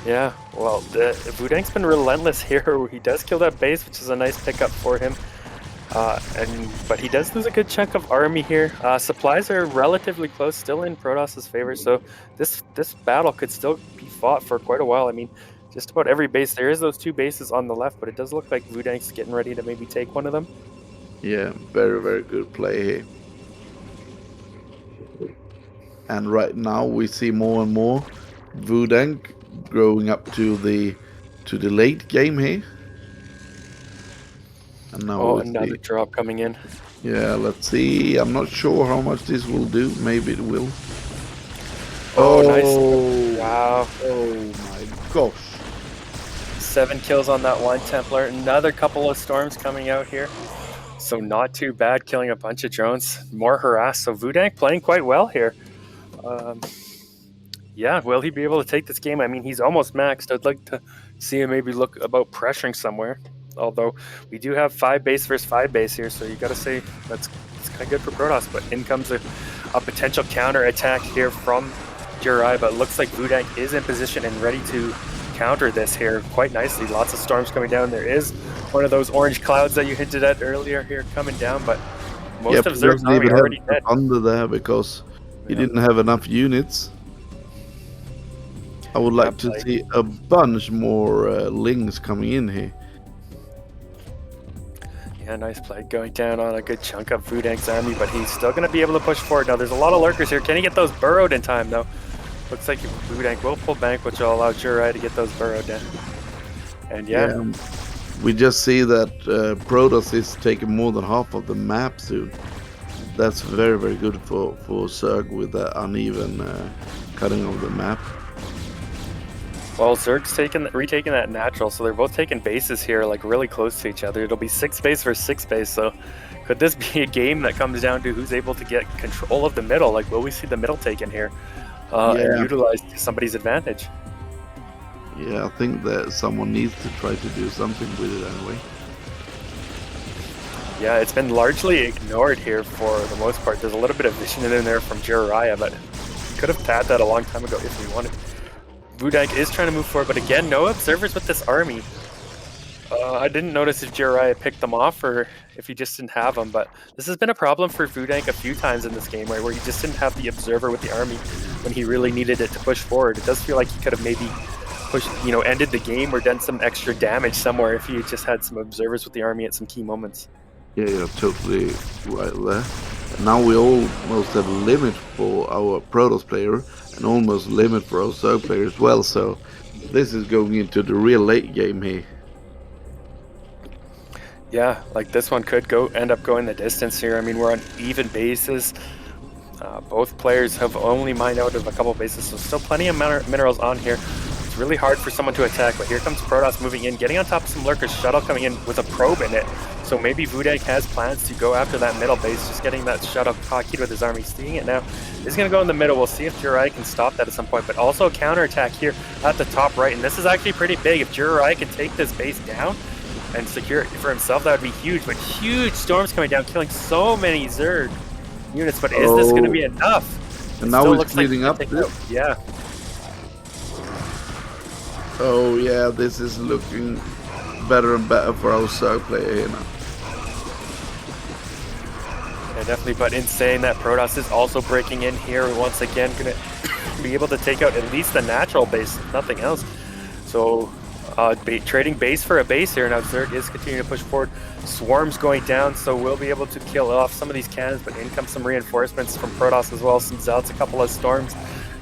Yeah, well, VooDaNK's been relentless here. He does kill that base, which is a nice pickup for him. But he does lose a good chunk of army here. Supplies are relatively close, still in Protoss's favor, so this battle could still be fought for quite a while. I mean, just about every base. There is those 2 bases on the left, but it does look like VooDaNK's getting ready to maybe take one of them. Yeah, very, very good play here. And right now we see more and more VooDaNK growing up to the late game here. And now another drop coming in. Yeah, let's see. I'm not sure how much this will do. Maybe it will. Oh, nice. Wow. Oh my gosh. 7 kills on that one Templar. Another couple of storms coming out here. So not too bad, killing a bunch of drones. More harass. So VooDaNK playing quite well here. Yeah, will he be able to take this game? I mean, he's almost maxed. I'd like to see him maybe look about pressuring somewhere. Although we do have 5 base versus 5 base here, so you got to say it's kind of good for Protoss. But in comes a potential counter attack here from JIRAIYAA. But it looks like VooDaNK is in position and ready to counter this here quite nicely. Lots of storms coming down. There is one of those orange clouds that you hinted at earlier here coming down, but most of Zerk's army already dead. Under there because he didn't have enough units. I would like to see a bunch more lings coming in here. Yeah, nice play. Going down on a good chunk of VooDaNK's army, but he's still going to be able to push forward. Now, there's a lot of lurkers here. Can he get those burrowed in time, though? Looks like VooDaNK will pull bank, which will allow JIRAIYAA to get those burrowed down. And yeah. We just see that Protoss is taking more than half of the map soon. That's very, very good for Zerg with the uneven cutting of the map. Well, Zerg's retaking that natural, so they're both taking bases here, like really close to each other. It'll be 6 base versus 6 base, so could this be a game that comes down to who's able to get control of the middle? Like, will we see the middle taken here and utilize to somebody's advantage? Yeah, I think that someone needs to try to do something with it anyway. Yeah, it's been largely ignored here for the most part. There's a little bit of vision in there from JIRAIYAA, but he could have had that a long time ago if he wanted. VooDaNK is trying to move forward, but again, no observers with this army. I didn't notice if JIRAIYAA picked them off or if he just didn't have them, but this has been a problem for VooDaNK a few times in this game, right, where he just didn't have the observer with the army when he really needed it to push forward. It does feel like he could have maybe pushed, ended the game or done some extra damage somewhere if he had just had some observers with the army at some key moments. Yeah, you're totally right there. And now we almost have a limit for our Protoss player and almost limit for our Zerg player as well, so this is going into the real late game here. Yeah, like this one could end up going the distance here. I mean, we're on even bases. Both players have only mined out of a couple bases, so still plenty of minerals on here. It's really hard for someone to attack, but here comes Protoss moving in, getting on top of some lurkers, shuttle coming in with a probe in it. So maybe VooDaNK has plans to go after that middle base, just getting that shuttle cockeyed with his army. Seeing it now, he's going to go in the middle. We'll see if JIRAIYAA can stop that at some point, but also a counterattack here at the top right, and this is actually pretty big. If JIRAIYAA can take this base down and secure it for himself, that would be huge, but huge storms coming down, killing so many Zerg units, but is this going to be enough? And now it's cleaning up. Yeah. Oh yeah, this is looking better and better for our Zerg player here now. Yeah, definitely, but in saying that, Protoss is also breaking in here once again, going to be able to take out at least the natural base, if nothing else. So trading base for a base here. Now Zerg is continuing to push forward. Swarms going down, so we'll be able to kill off some of these cannons, but in comes some reinforcements from Protoss as well. Some Zealots, a couple of storms.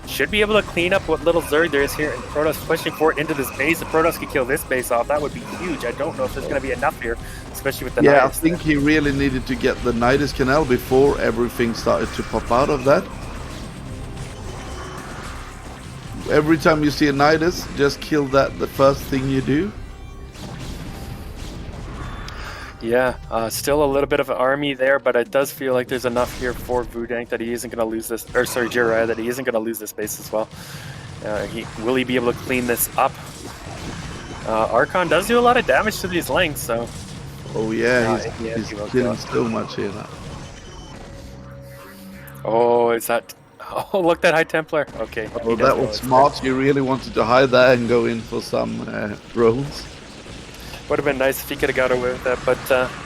Should be able to clean up what little Zerg there is here, and Protoss pushing forward into this base. If Protoss could kill this base off, that would be huge. I don't know if there's going to be enough here, especially with the Yeah, Nidus I think he really needed to get the Nidus Canal before everything started to pop out of that. Every time you see a Nidus, just kill that the first thing you do. Yeah, still a little bit of an army there, but it does feel like there's enough here for VooDaNK that he isn't going to lose this, or sorry, JIRAIYAA, that he isn't going to lose this base as well. Will he be able to clean this up? Archon does do a lot of damage to these links, so... Oh yeah, he's killing so much here now. Oh, is that... Oh, look, that High Templar. Okay. Oh, that was smart. You really wanted to hide that and go in for some drones. Would have been nice if he could have got away with that, but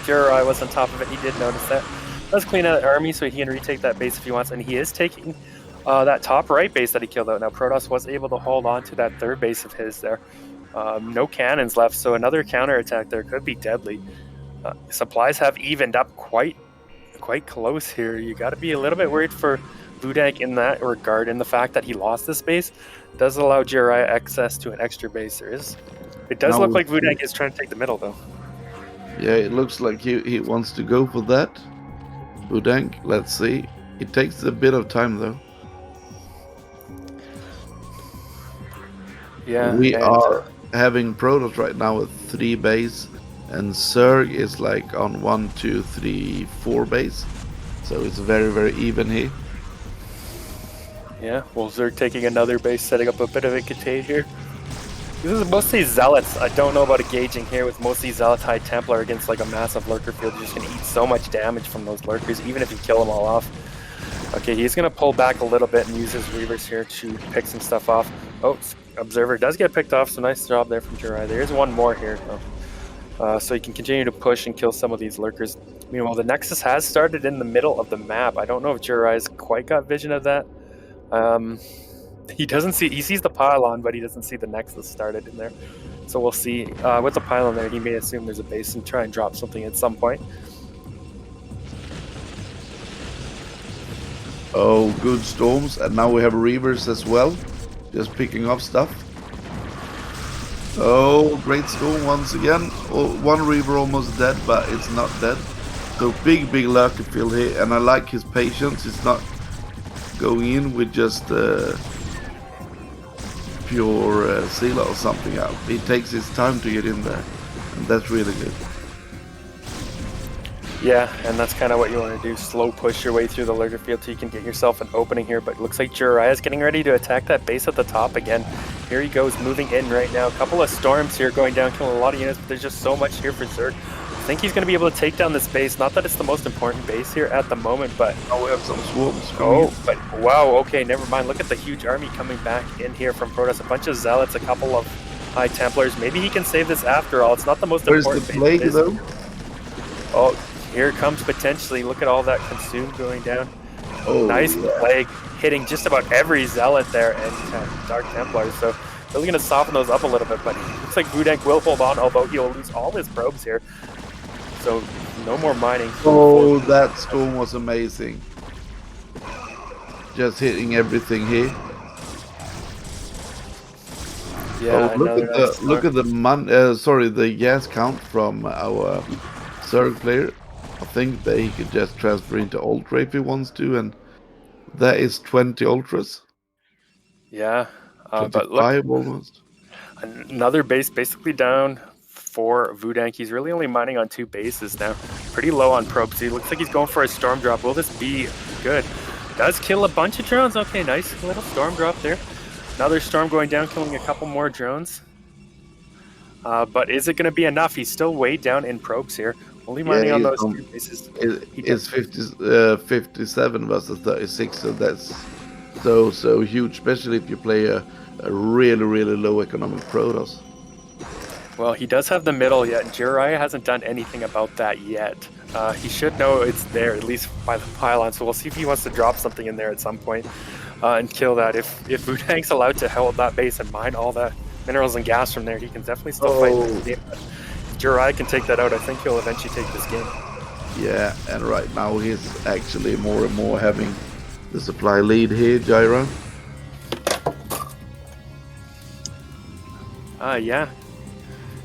JIRAIYAA was on top of it. He did notice that. Let's clean out the army so he can retake that base if he wants, and he is taking that top right base that he killed out. Now, Protoss was able to hold on to that third base of his there. No cannons left, so another counterattack there could be deadly. Supplies have evened up quite close here. You got to be a little bit worried for VooDaNK in that regard, and the fact that he lost this base does allow JIRAIYAA access to an extra base. It does look like VooDaNK is trying to take the middle, though. Yeah, it looks like he wants to go for that. VooDaNK, let's see. It takes a bit of time, though. Yeah, we are having Protoss right now with 3 base, and Zerg is like on 1, 2, 3, 4 base. So it's very, very even here. Yeah, well, Zerg taking another base, setting up a bit of a contain here. This is mostly Zealots. I don't know about engaging here with mostly Zealot High Templar against like a massive lurker field. You're just going to eat so much damage from those lurkers, even if you kill them all off. Okay, he's going to pull back a little bit and use his Reavers here to pick some stuff off. Oh, Observer does get picked off, so nice job there from JIRAIYAA. There is one more here, though. So he can continue to push and kill some of these lurkers. Meanwhile, the Nexus has started in the middle of the map. I don't know if JIRAIYAA's quite got vision of that. He sees the pylon, but he doesn't see the Nexus started in there. So we'll see. With the pylon there, he may assume there's a base and try and drop something at some point. Oh, good storms, and now we have Reavers as well, just picking up stuff. Oh, great storm once again. Oh, one Reaver almost dead, but it's not dead. So big lurker field here, and I like his patience. It's not going in with just pure sealer or something out. He takes his time to get in there, and that's really good. Yeah, and that's kind of what you want to do. Slow push your way through the lurker field so you can get yourself an opening here. But it looks like JIRAIYAA is getting ready to attack that base at the top again. Here he goes, moving in right now. A couple of storms here going down, killing a lot of units, but there's just so much here for Zerg. I think he's going to be able to take down this base. Not that it's the most important base here at the moment, but... Oh, we have some swarms. But wow, okay, never mind. Look at the huge army coming back in here from Protoss. A bunch of Zealots, a couple of High Templars. Maybe he can save this after all. It's not the most important base. Where's the plague, though? Oh, here it comes potentially. Look at all that consume going down. Oh, nice yeah. plague hitting just about every Zealot there and Dark Templars. So really going to soften those up a little bit, but it looks like VooDaNK will hold on, although he'll lose all his probes here. So no more mining. Oh, that storm was amazing. Just hitting everything here. Yeah, oh, look at the gas count from our Zerg player. I think that he could just transfer into Ultra if he wants to, and that is 20 Ultras. Yeah, but look, almost. Another base basically down for VooDaNK. He's really only mining on 2 bases now. Pretty low on probes. He looks like he's going for a storm drop. Will this be good? Does kill a bunch of drones. Okay, nice little storm drop there. Another storm going down, killing a couple more drones. But is it going to be enough? He's still way down in probes here. Only mining on those 2 bases. It's 57 versus 36, so that's so huge, especially if you play a really low economic Protoss. Well, he does have the middle yet. JIRAIYAA hasn't done anything about that yet. He should know it's there, at least by the pylon, so we'll see if he wants to drop something in there at some point and kill that. If VooDaNK's allowed to hold that base and mine all the minerals and gas from there, he can definitely still fight this game. If JIRAIYAA can take that out, I think he'll eventually take this game. Yeah, and right now he's actually more and more having the supply lead here, JIRAIYAA. Yeah.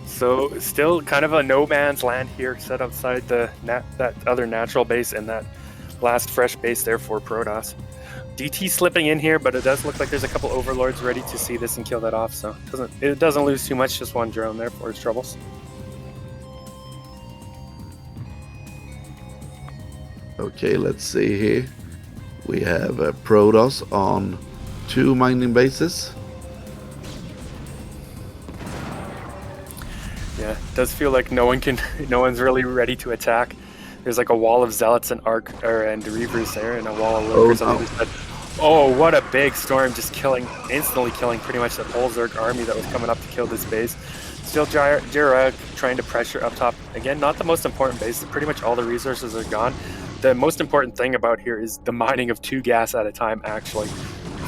So still kind of a no man's land here, set outside that other natural base and that last fresh base there for Protoss. DT slipping in here, but it does look like there's a couple overlords ready to see this and kill that off. So it doesn't lose too much, just one drone there for his troubles. Okay, let's see here. We have Protoss on 2 mining bases. Yeah, it does feel like no one's really ready to attack. There's like a wall of Zealots and and Reavers there, and a wall of Lurkers on the other side. Oh, what a big storm, just instantly killing pretty much that whole Zerg army that was coming up to kill this base. Still JIRAIYAA trying to pressure up top. Again, not the most important base, pretty much all the resources are gone. The most important thing about here is the mining of 2 gas at a time, actually,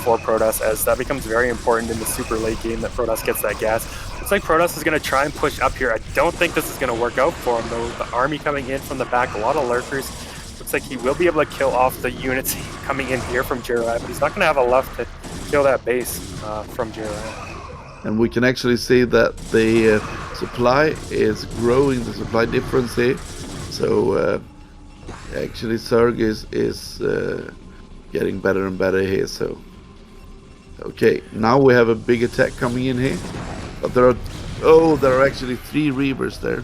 for Protoss, as that becomes very important in the super late game that Protoss gets that gas. Looks like Protoss is going to try and push up here. I don't think this is going to work out for him, though. The army coming in from the back, a lot of lurkers. Looks like he will be able to kill off the units coming in here from JIRAIYAA, but he's not going to have enough to kill that base from JIRAIYAA. And we can actually see that the supply is growing, the supply difference here. So actually Zerg is getting better and better here. So okay, now we have a big attack coming in here. But there are actually 3 Reavers there.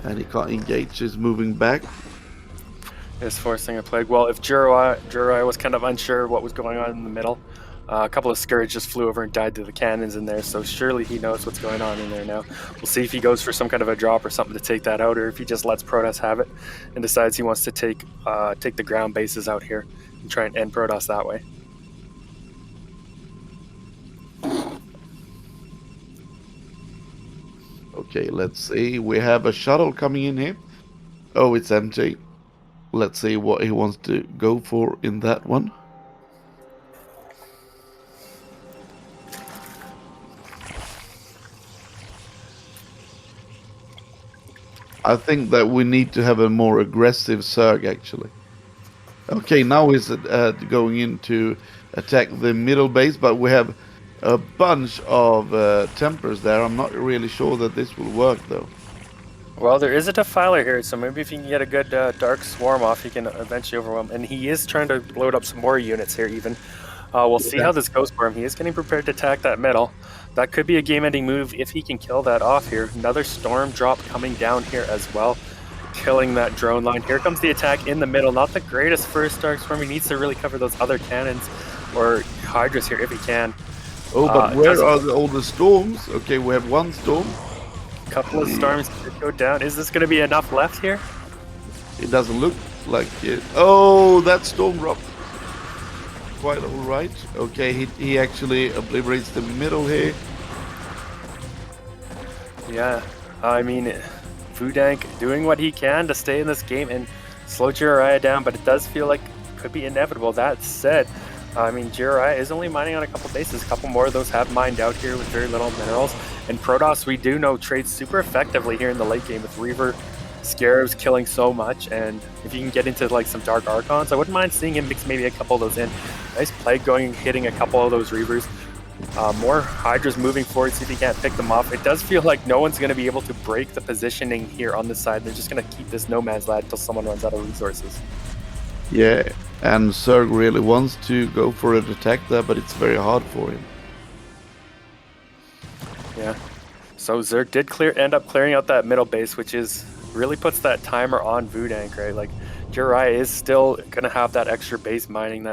And he can't engage, he's moving back. Is forcing a plague. Well, if JIRAIYAA was kind of unsure what was going on in the middle, a couple of Scourge just flew over and died to the cannons in there, so surely he knows what's going on in there now. We'll see if he goes for some kind of a drop or something to take that out, or if he just lets Protoss have it and decides he wants to take the ground bases out here and try and end Protoss that way. Okay, let's see. We have a shuttle coming in here. Oh, it's empty. Let's see what he wants to go for in that one. I think that we need to have a more aggressive Zerg, actually. Okay, now he's going in to attack the middle base, but we have a bunch of Templars there. I'm not really sure that this will work though. Well, there is a Defiler here, so maybe if you can get a good Dark Swarm off, you can eventually overwhelm. And he is trying to load up some more units here even. We'll see how this goes for him. He is getting prepared to attack that middle. That could be a game-ending move if he can kill that off here. Another Storm drop coming down here as well, killing that drone line. Here comes the attack in the middle. Not the greatest first Dark Swarm. He needs to really cover those other cannons or Hydras here if he can. Oh, but where are all the storms? Okay, we have one storm. Couple of storms to go down. Is this going to be enough left here? It doesn't look like it. Oh, that storm drop. Quite alright. Okay, he actually obliterates the middle here. Yeah, I mean, VooDaNK doing what he can to stay in this game and slow JIRAIYAA down, but it does feel like it could be inevitable. That said, I mean, JIRAIYAA is only mining on a couple bases. A couple more of those have mined out here with very little minerals. And Protoss, we do know, trades super effectively here in the late game with Reaver Scarabs killing so much. And if you can get into like some Dark Archons, I wouldn't mind seeing him mix maybe a couple of those in. Nice Plague going, hitting a couple of those Reavers. More Hydras moving forward, see if he can't pick them off. It does feel like no one's going to be able to break the positioning here on this side. They're just going to keep this no man's land until someone runs out of resources. Yeah, and Zerg really wants to go for an attack there, but it's very hard for him. Yeah, so Zerg did end up clearing out that middle base, which is really puts that timer on VooDaNK, right? Like, JIRAIYAA is still going to have that extra base mining,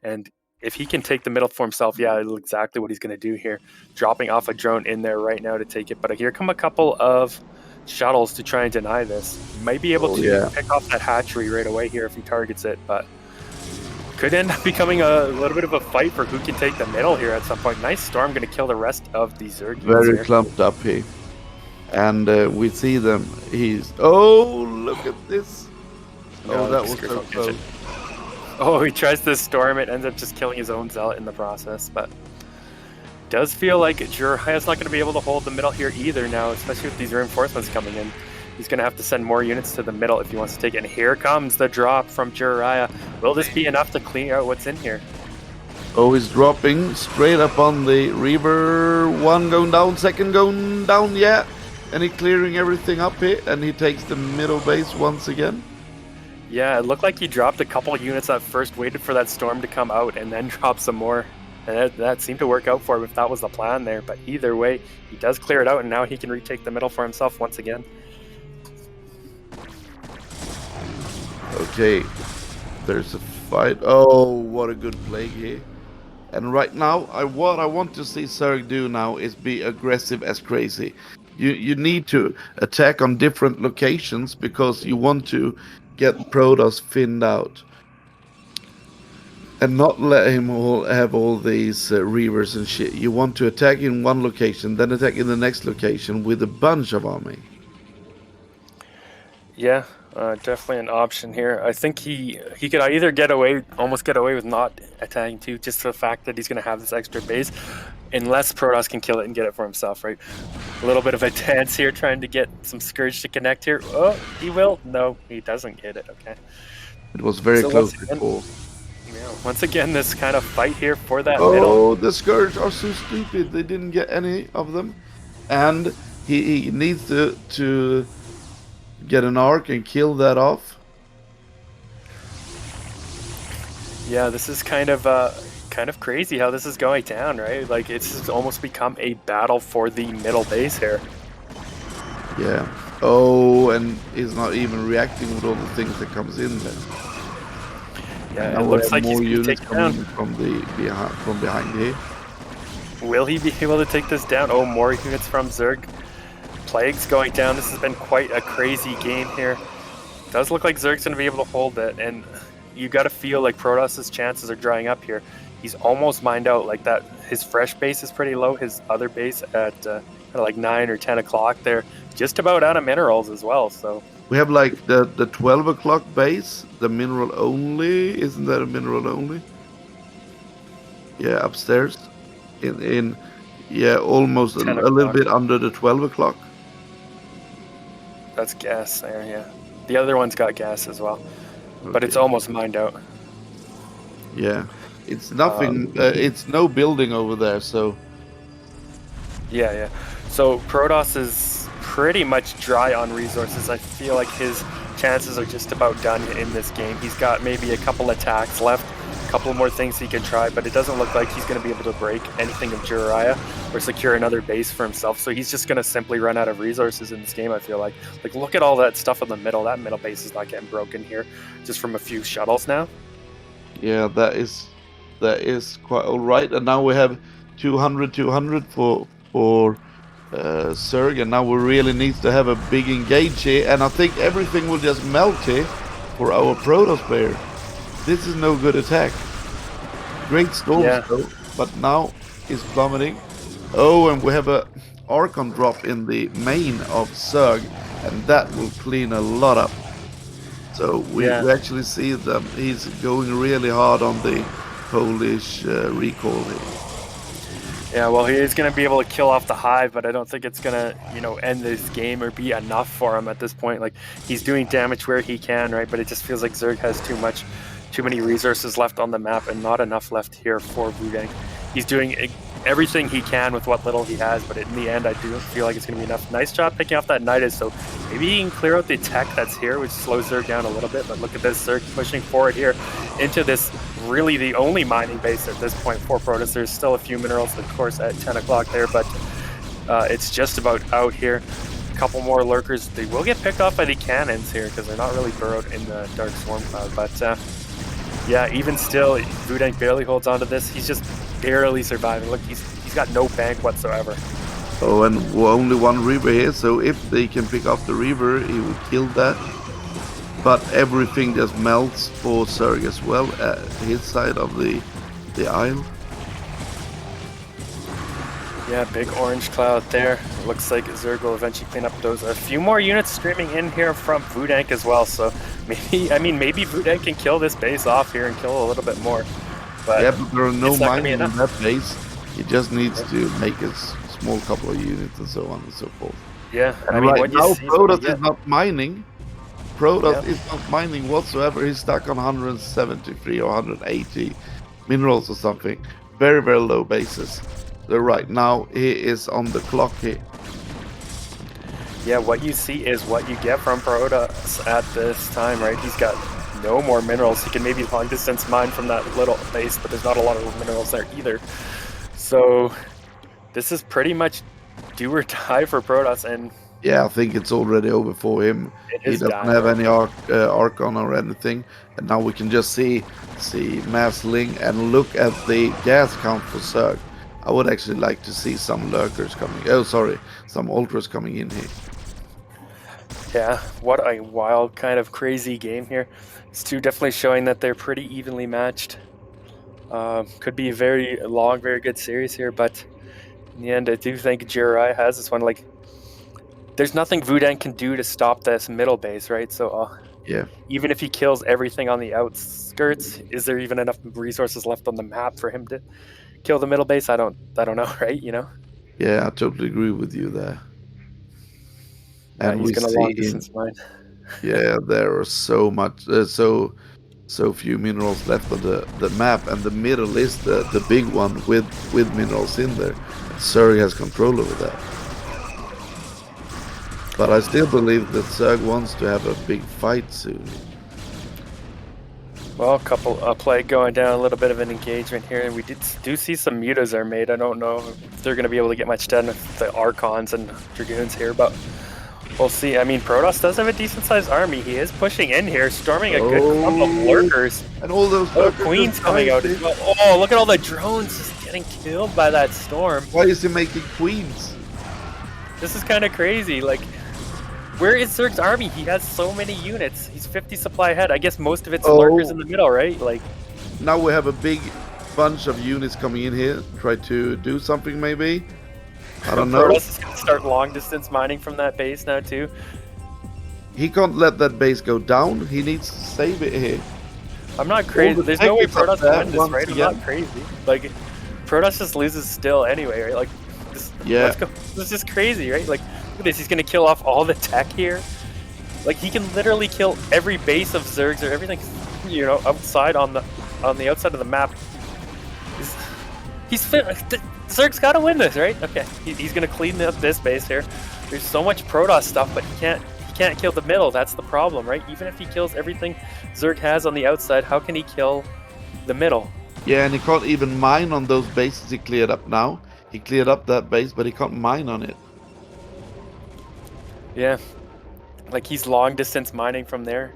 and if he can take the middle for himself, yeah, exactly what he's going to do here. Dropping off a drone in there right now to take it, but here come a couple of shuttles to try and deny this. Might be able to pick off that hatchery right away here if he targets it, but could end up becoming a little bit of a fight for who can take the middle here at some point. Nice Storm going to kill the rest of the Zerg. Very clumped up here. And we see them. Oh, look at this. No, oh, that was so close. Oh, he tries to storm it, ends up just killing his own zealot in the process, but does feel like JIRAIYAA's not going to be able to hold the middle here either now, especially with these reinforcements coming in. He's going to have to send more units to the middle if he wants to take it. And here comes the drop from JIRAIYAA. Will this be enough to clean out what's in here? Oh, he's dropping straight up on the Reaver. One going down, second going down, yeah. And he's clearing everything up here, and he takes the middle base once again. Yeah, it looked like he dropped a couple units at first, waited for that storm to come out, and then dropped some more. And that seemed to work out for him if that was the plan there. But either way, he does clear it out, and now he can retake the middle for himself once again. Okay, there's a fight. Oh, what a good play here. And right now, what I want to see Zerg do now is be aggressive as crazy. You need to attack on different locations because you want to get Protoss thinned out. And not let him have all these Reavers and shit. You want to attack in one location, then attack in the next location with a bunch of army. Yeah, definitely an option here. I think he could either almost get away with not attacking too, just the fact that he's going to have this extra base, unless Protoss can kill it and get it for himself, right? A little bit of a dance here, trying to get some Scourge to connect here. Oh, he will. No, he doesn't get it. Okay. It was very close before. Yeah, once again, this kind of fight here for that middle. Oh, the Scourge are so stupid. They didn't get any of them. And he needs to get an arc and kill that off. Yeah, this is kind of crazy how this is going down, right? Like, it's almost become a battle for the middle base here. Yeah. Oh, and he's not even reacting with all the things that comes in there. Yeah, it looks like more he's units coming from behind here. Will he be able to take this down? Oh, more units from Zerg. Plague's going down. This has been quite a crazy game here. Does look like Zerg's going to be able to hold it, and you got to feel like Protoss's chances are drying up here. He's almost mined out like that. His fresh base is pretty low. His other base at kind of like 9 or 10 o'clock there, just about out of minerals as well. So we have like the 12 o'clock base, the mineral only. Isn't that a mineral only? Yeah, upstairs. Yeah, almost a little bit under the 12 o'clock. That's gas there, yeah. The other one's got gas as well, Okay. but it's almost mined out. Yeah. It's nothing. It's no building over there, so. Yeah. So Protoss is pretty much dry on resources. I feel like his chances are just about done in this game. He's got maybe a couple attacks left, a couple more things he can try, but it doesn't look like he's going to be able to break anything of JIRAIYA or secure another base for himself. So he's just going to simply run out of resources in this game, I feel like. Like, look at all that stuff in the middle. That middle base is not getting broken here just from a few shuttles now. Yeah, that is quite all right. And now we have 200 for Zerg, and now we really need to have a big engage here, and I think everything will just melt here for our Protoss player. This is no good attack. Great storm though, but now it's plummeting. Oh, and we have a Archon drop in the main of Zerg, and that will clean a lot up. So we actually see that he's going really hard on the Polish recall here. Yeah, well, he is going to be able to kill off the hive, but I don't think it's going to, you know, end this game or be enough for him at this point. Like, he's doing damage where he can, right? But it just feels like Zerg has too many resources left on the map and not enough left here for VooDaNK. He's doing everything he can with what little he has, but in the end, I do feel like it's going to be enough. Nice job picking off that Nidus, so maybe he can clear out the tech that's here, which slows Zerg down a little bit, but look at this, Zerg pushing forward here into this really the only mining base at this point for Protoss. There's still a few minerals, of course, at 10 o'clock there, but it's just about out here. A couple more lurkers. They will get picked off by the cannons here because they're not really burrowed in the Dark Swarm Cloud, but yeah, even still, VooDaNK barely holds on to this. He's just barely surviving. Look, he's got no bank whatsoever. Oh, and only one Reaver here, so if they can pick off the Reaver, he will kill that. But everything just melts for Zerg as well at his side of the aisle. Yeah, big orange cloud there. It looks like Zerg will eventually clean up those. A few more units streaming in here from VooDaNK as well, so maybe VooDaNK can kill this base off here and kill a little bit more. But yeah, but there are no mining in that base. He just needs to make a small couple of units and so on and so forth. Yeah, and I mean, right what now you see Protoss is not mining. Protoss is not mining whatsoever. He's stuck on 173 or 180 minerals or something. Very, very low bases. So right now he is on the clock here. Yeah, what you see is what you get from Protoss at this time, right? He's got no more minerals. He can maybe long distance mine from that little base, but there's not a lot of minerals there either. So this is pretty much do or die for Protoss, and yeah, I think it's already over for him. He doesn't have any Archon or anything, and now we can just see Massling and look at the gas count for Zerg. I would actually like to see some lurkers coming. Oh, sorry, some ultras coming in here. Yeah, what a wild kind of crazy game here. It's two definitely showing that they're pretty evenly matched. Could be a very long, very good series here, but in the end, I do think JIRAIYAA has this one. Like, there's nothing VooDaNK can do to stop this middle base, right? So yeah, even if he kills everything on the outskirts, is there even enough resources left on the map for him to kill the middle base? I don't know, right? You know? Yeah, I totally agree with you there. And he's gonna long distance mine. Yeah, there are so much, so few minerals left on the map, and the middle is the big one with minerals in there. Zerg has control over that. But I still believe that Zerg wants to have a big fight soon. Well, a play going down, a little bit of an engagement here, and we do see some mutas are made. I don't know if they're going to be able to get much done with the Archons and Dragoons here, but we'll see. I mean, Protoss does have a decent-sized army. He is pushing in here, storming a good clump of lurkers. And all those queens coming out as well. Oh, look at all the drones just getting killed by that storm. Why is he making queens? This is kind of crazy. Like, where is Zerg's army? He has so many units. He's 50 supply ahead. I guess most of it's lurkers in the middle, right? Like, now we have a big bunch of units coming in here. Try to do something, maybe. I don't know. Protoss is going to start long distance mining from that base now too. He can't let that base go down. He needs to save it here. I'm not crazy. There's no way Protoss can win this, right? I'm not crazy. Like, Protoss just loses still anyway, right? Like, this, yeah. This is just crazy, right? Like, look at this. He's going to kill off all the tech here. Like, he can literally kill every base of Zergs or everything, you know, outside on the outside of the map Zerg's got to win this, right? Okay, he's gonna clean up this base here. There's so much Protoss stuff, but he can't kill the middle. That's the problem, right? Even if he kills everything Zerg has on the outside, how can he kill the middle? Yeah, and he can't even mine on those bases he cleared up now. He cleared up that base, but he can't mine on it. Yeah, like he's long distance mining from there.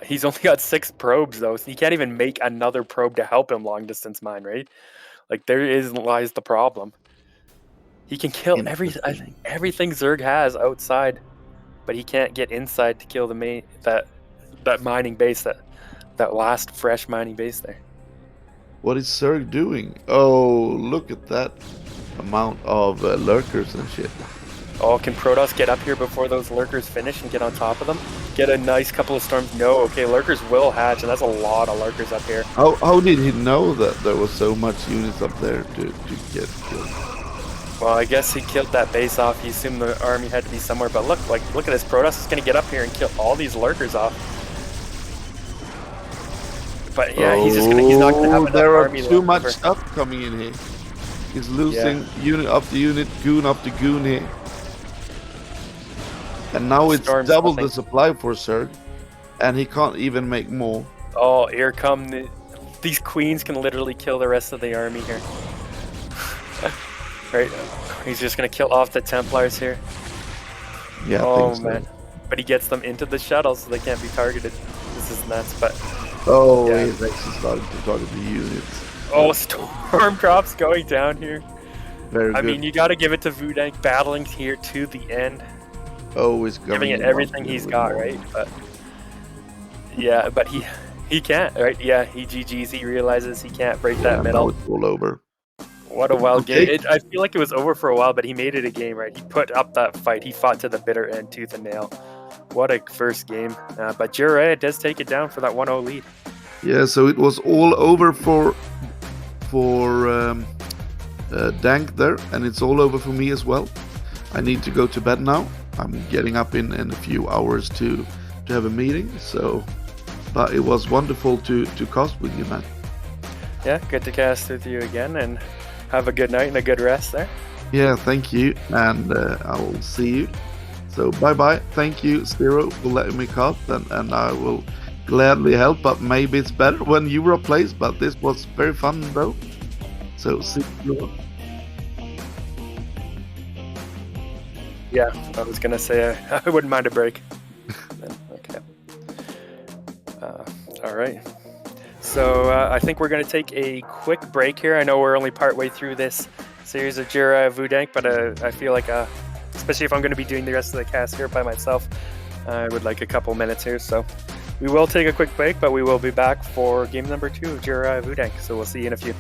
He's only got 6 probes though, so he can't even make another probe to help him long distance mine, right? Like lies the problem. He can kill everything Zerg has outside, but he can't get inside to kill the main that mining base, that last fresh mining base there. What is Zerg doing? Oh, look at that amount of lurkers and shit. Oh, can Protoss get up here before those lurkers finish and get on top of them? Get a nice couple of storms? No, okay, lurkers will hatch, and that's a lot of lurkers up here. How did he know that there was so much units up there to get killed? Well, I guess he killed that base off. He assumed the army had to be somewhere, but look at this. Protoss is going to get up here and kill all these lurkers off. But yeah, he's not going to have enough there are army too much stuff coming in here. He's losing unit after unit, goon after goon here. And now it's double the supply for Zerg, and he can't even make more. Oh, here come these queens can literally kill the rest of the army here. Right, he's just gonna kill off the Templars here. Yeah, oh I think so. Man, but he gets them into the shuttle so they can't be targeted. This is nuts, but yeah. He's actually starting to target the units. Oh, Stormcrop's going down here. Very good. I mean, you got to give it to VooDaNK battling here to the end. Oh, he's giving it everything he's got, right? But yeah, but he can't, right? Yeah, he GG's. He realizes he can't break that middle. Now it's all over. What a wild game. I feel like it was over for a while, but he made it a game, right? He put up that fight. He fought to the bitter end, tooth and nail. What a first game. But JIRAIYAA does take it down for that 1-0 lead. Yeah, so it was all over for Dank there, and it's all over for me as well. I need to go to bed now. I'm getting up in a few hours to have a meeting. So, but it was wonderful to cast with you, man. Yeah, good to cast with you again, and have a good night and a good rest there. Yeah, thank you, and I'll see you. So bye-bye. Thank you, Zero, for letting me cast, and I will gladly help, but maybe it's better when you replace, but this was very fun, though. So see you. Yeah, I was going to say I wouldn't mind a break. Okay. All right. So I think we're going to take a quick break here. I know we're only partway through this series of JIRAIYAA VooDaNK, but I feel like, especially if I'm going to be doing the rest of the cast here by myself, I would like a couple minutes here. So we will take a quick break, but we will be back for game number 2 of JIRAIYAA VooDaNK. So we'll see you in a few.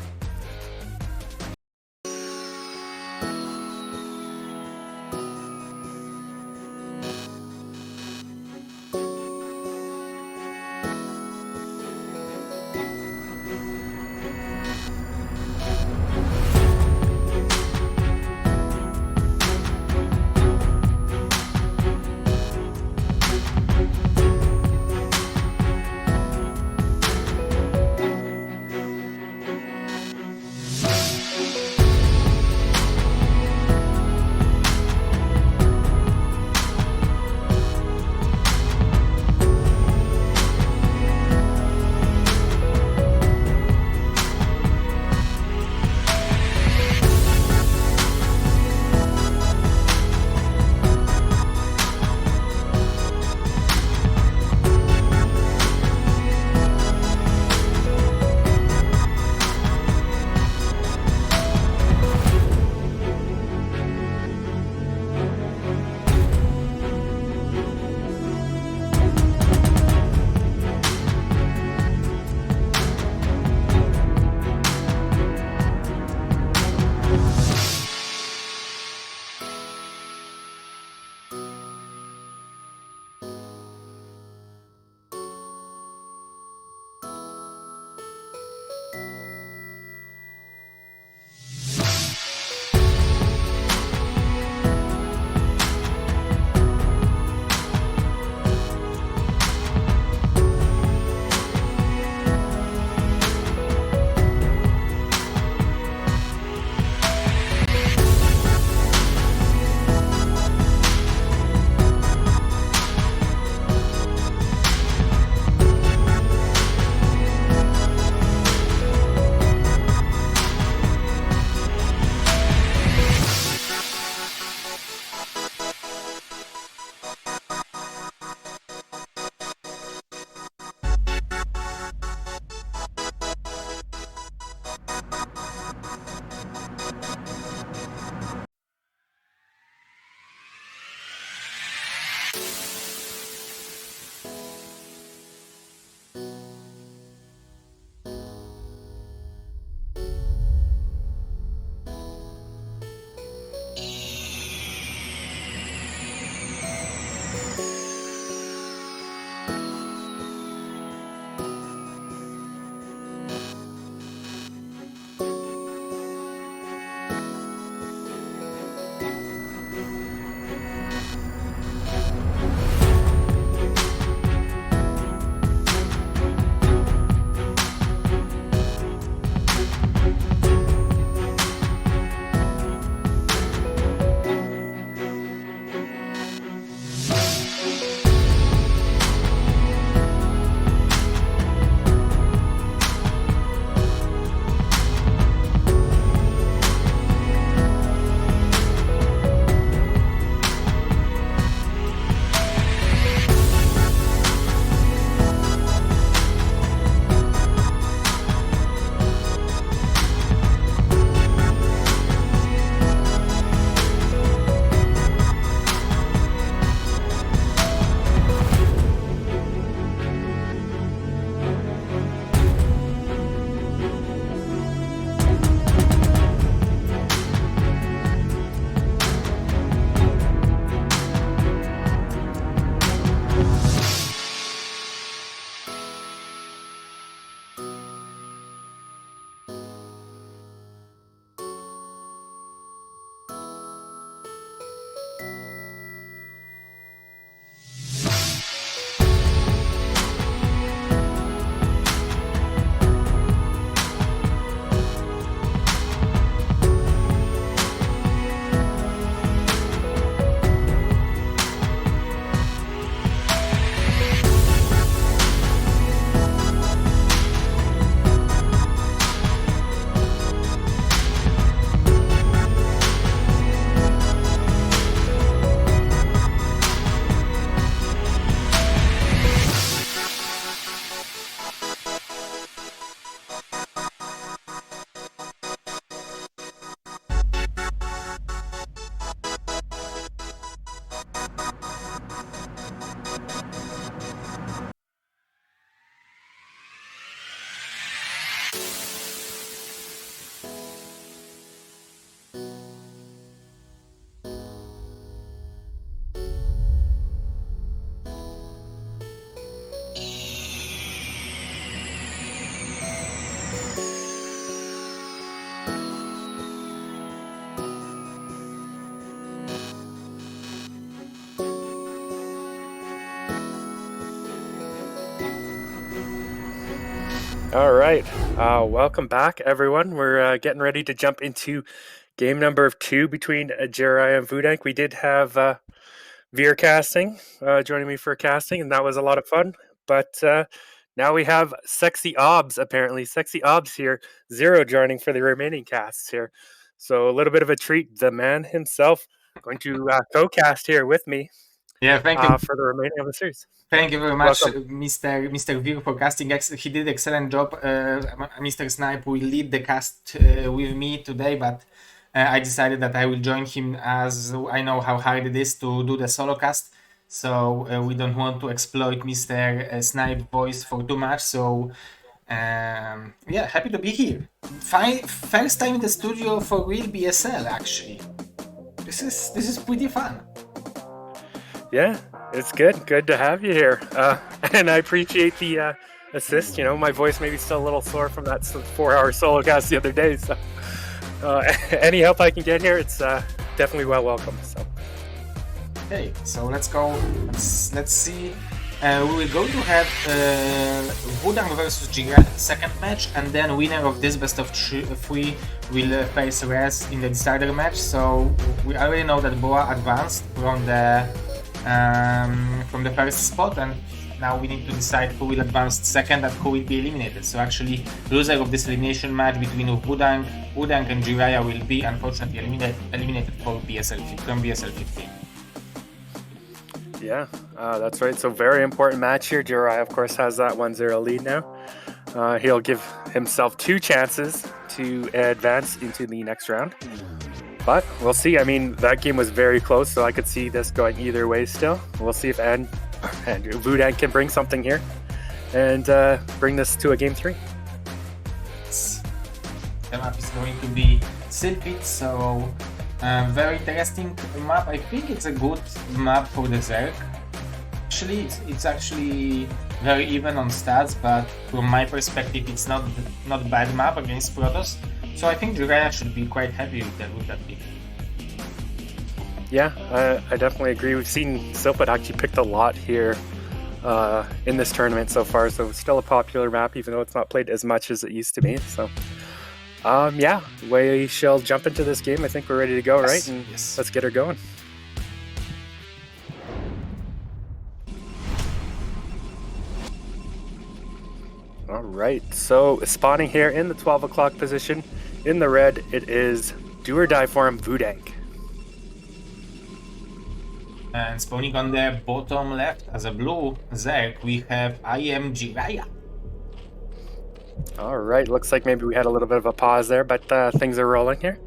All right, welcome back, everyone. We're getting ready to jump into game number 2 between JIRAIYAA and VooDaNK. We did have Veer casting joining me for casting, and that was a lot of fun. But now we have Sexy Obs, apparently. Sexy Obs here, Zero joining for the remaining casts here. So a little bit of a treat. The man himself going to co-cast here with me. Yeah, thank you for the remaining of the series. Thank you very much, Welcome. Mr. Veer, for casting. He did an excellent job. Mr. Snipe will lead the cast with me today, but I decided that I will join him as I know how hard it is to do the solo cast. So we don't want to exploit Mr. Snipe voice for too much. So yeah, happy to be here. First time in the studio for real BSL, actually. This is pretty fun. Yeah, it's good to have you here, and I appreciate the assist. You know, my voice may be still a little sore from that 4-hour solo cast the other day, so any help I can get here, it's definitely well welcome. So okay, so let's go. Let's see. We will go to have VooDaNK versus JIRAIYAA second match, and then winner of this best of 3 will face Razz in the starter match. So we already know that BoA advanced from the first spot, and now we need to decide who will advance second and who will be eliminated. So actually, loser of this elimination match between VooDaNK and JIRAIYAA will be unfortunately eliminated from BSL 15. yeah, that's right. So very important match here. JIRAIYAA, of course, has that 1-0 lead now. He'll give himself 2 chances to advance into the next round. But we'll see. I mean, that game was very close, so I could see this going either way still. We'll see if VooDaNK can bring something here and bring this to a game 3. The map is going to be Silpit, so very interesting map. I think it's a good map for the Zerg. Actually, it's actually very even on stats, but from my perspective, it's not bad map against Protoss. So I think JIRAIYAA should be quite happy with that pick. Yeah, I definitely agree. We've seen Silpit actually picked a lot here in this tournament so far, so it's still a popular map, even though it's not played as much as it used to be. So, yeah, we shall jump into this game. I think we're ready to go, right? And yes. Let's get her going. All right, so spawning here in the 12 o'clock position, in the red, it is do or die for him, VooDaNK. And spawning on the bottom left as a blue Zerg, we have I am JIRAIYAA. All right, looks like maybe we had a little bit of a pause there, but things are rolling here.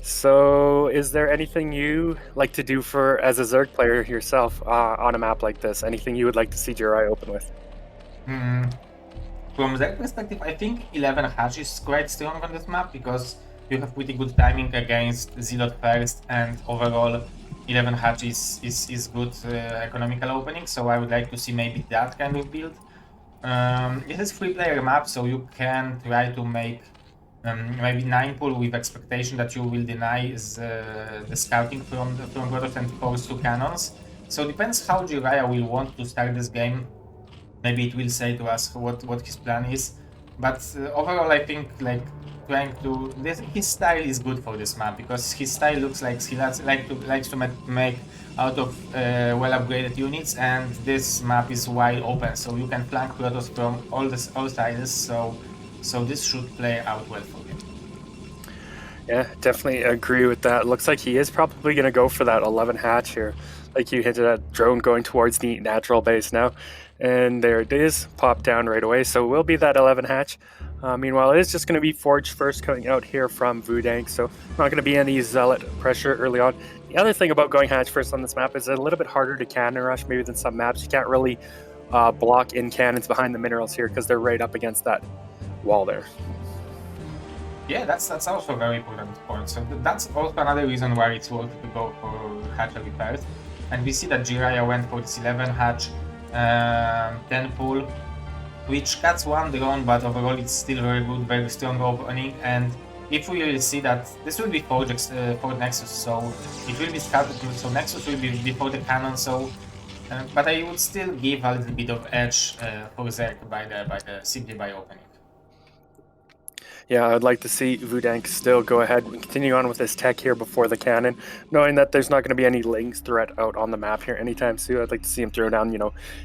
So is there anything you like to do as a Zerg player yourself on a map like this? Anything you would like to see JIRAIYAA open with? From that perspective, I think 11 Hatch is quite strong on this map because you have pretty good timing against Zealot first, and overall 11 hatch is good economical opening, so I would like to see maybe that kind of build. It is 3-player map, so you can try to make maybe 9 pool with expectation that you will deny the scouting from Protoss and force 2 cannons. So depends how JIRAIYAA will want to start this game. Maybe it will say to us what his plan is. But overall, I think like trying to his style is good for this map, because his style looks like he likes to make out of well upgraded units, and this map is wide open, so you can flank Protoss from all sides. So this should play out well for him. Yeah, definitely agree with that. Looks like he is probably going to go for that 11 hatch here. Like you hinted at, drone going towards the natural base now. And there it is, popped down right away. So it will be that 11 hatch. Meanwhile, it is just going to be Forge first coming out here from VooDaNK. So not going to be any Zealot pressure early on. The other thing about going hatch first on this map is a little bit harder to cannon rush maybe than some maps. You can't really block in cannons behind the minerals here because they're right up against that wall there. Yeah, that's also a very important point. So that's also another reason why it's worth to go for hatchery first. And we see that JIRAIYAA went for this 11 hatch, 10 pool, which cuts one drone, but overall it's still very good, very strong opening. And if we will see that this will be for Nexus, so it will be scouted, so Nexus will be before the cannon. So, but I would still give a little bit of edge for Zerg simply by opening. Yeah, I'd like to see VooDaNK still go ahead and continue on with his tech here before the cannon, knowing that there's not going to be any Lings threat out on the map here anytime soon. I'd like to see him throw down,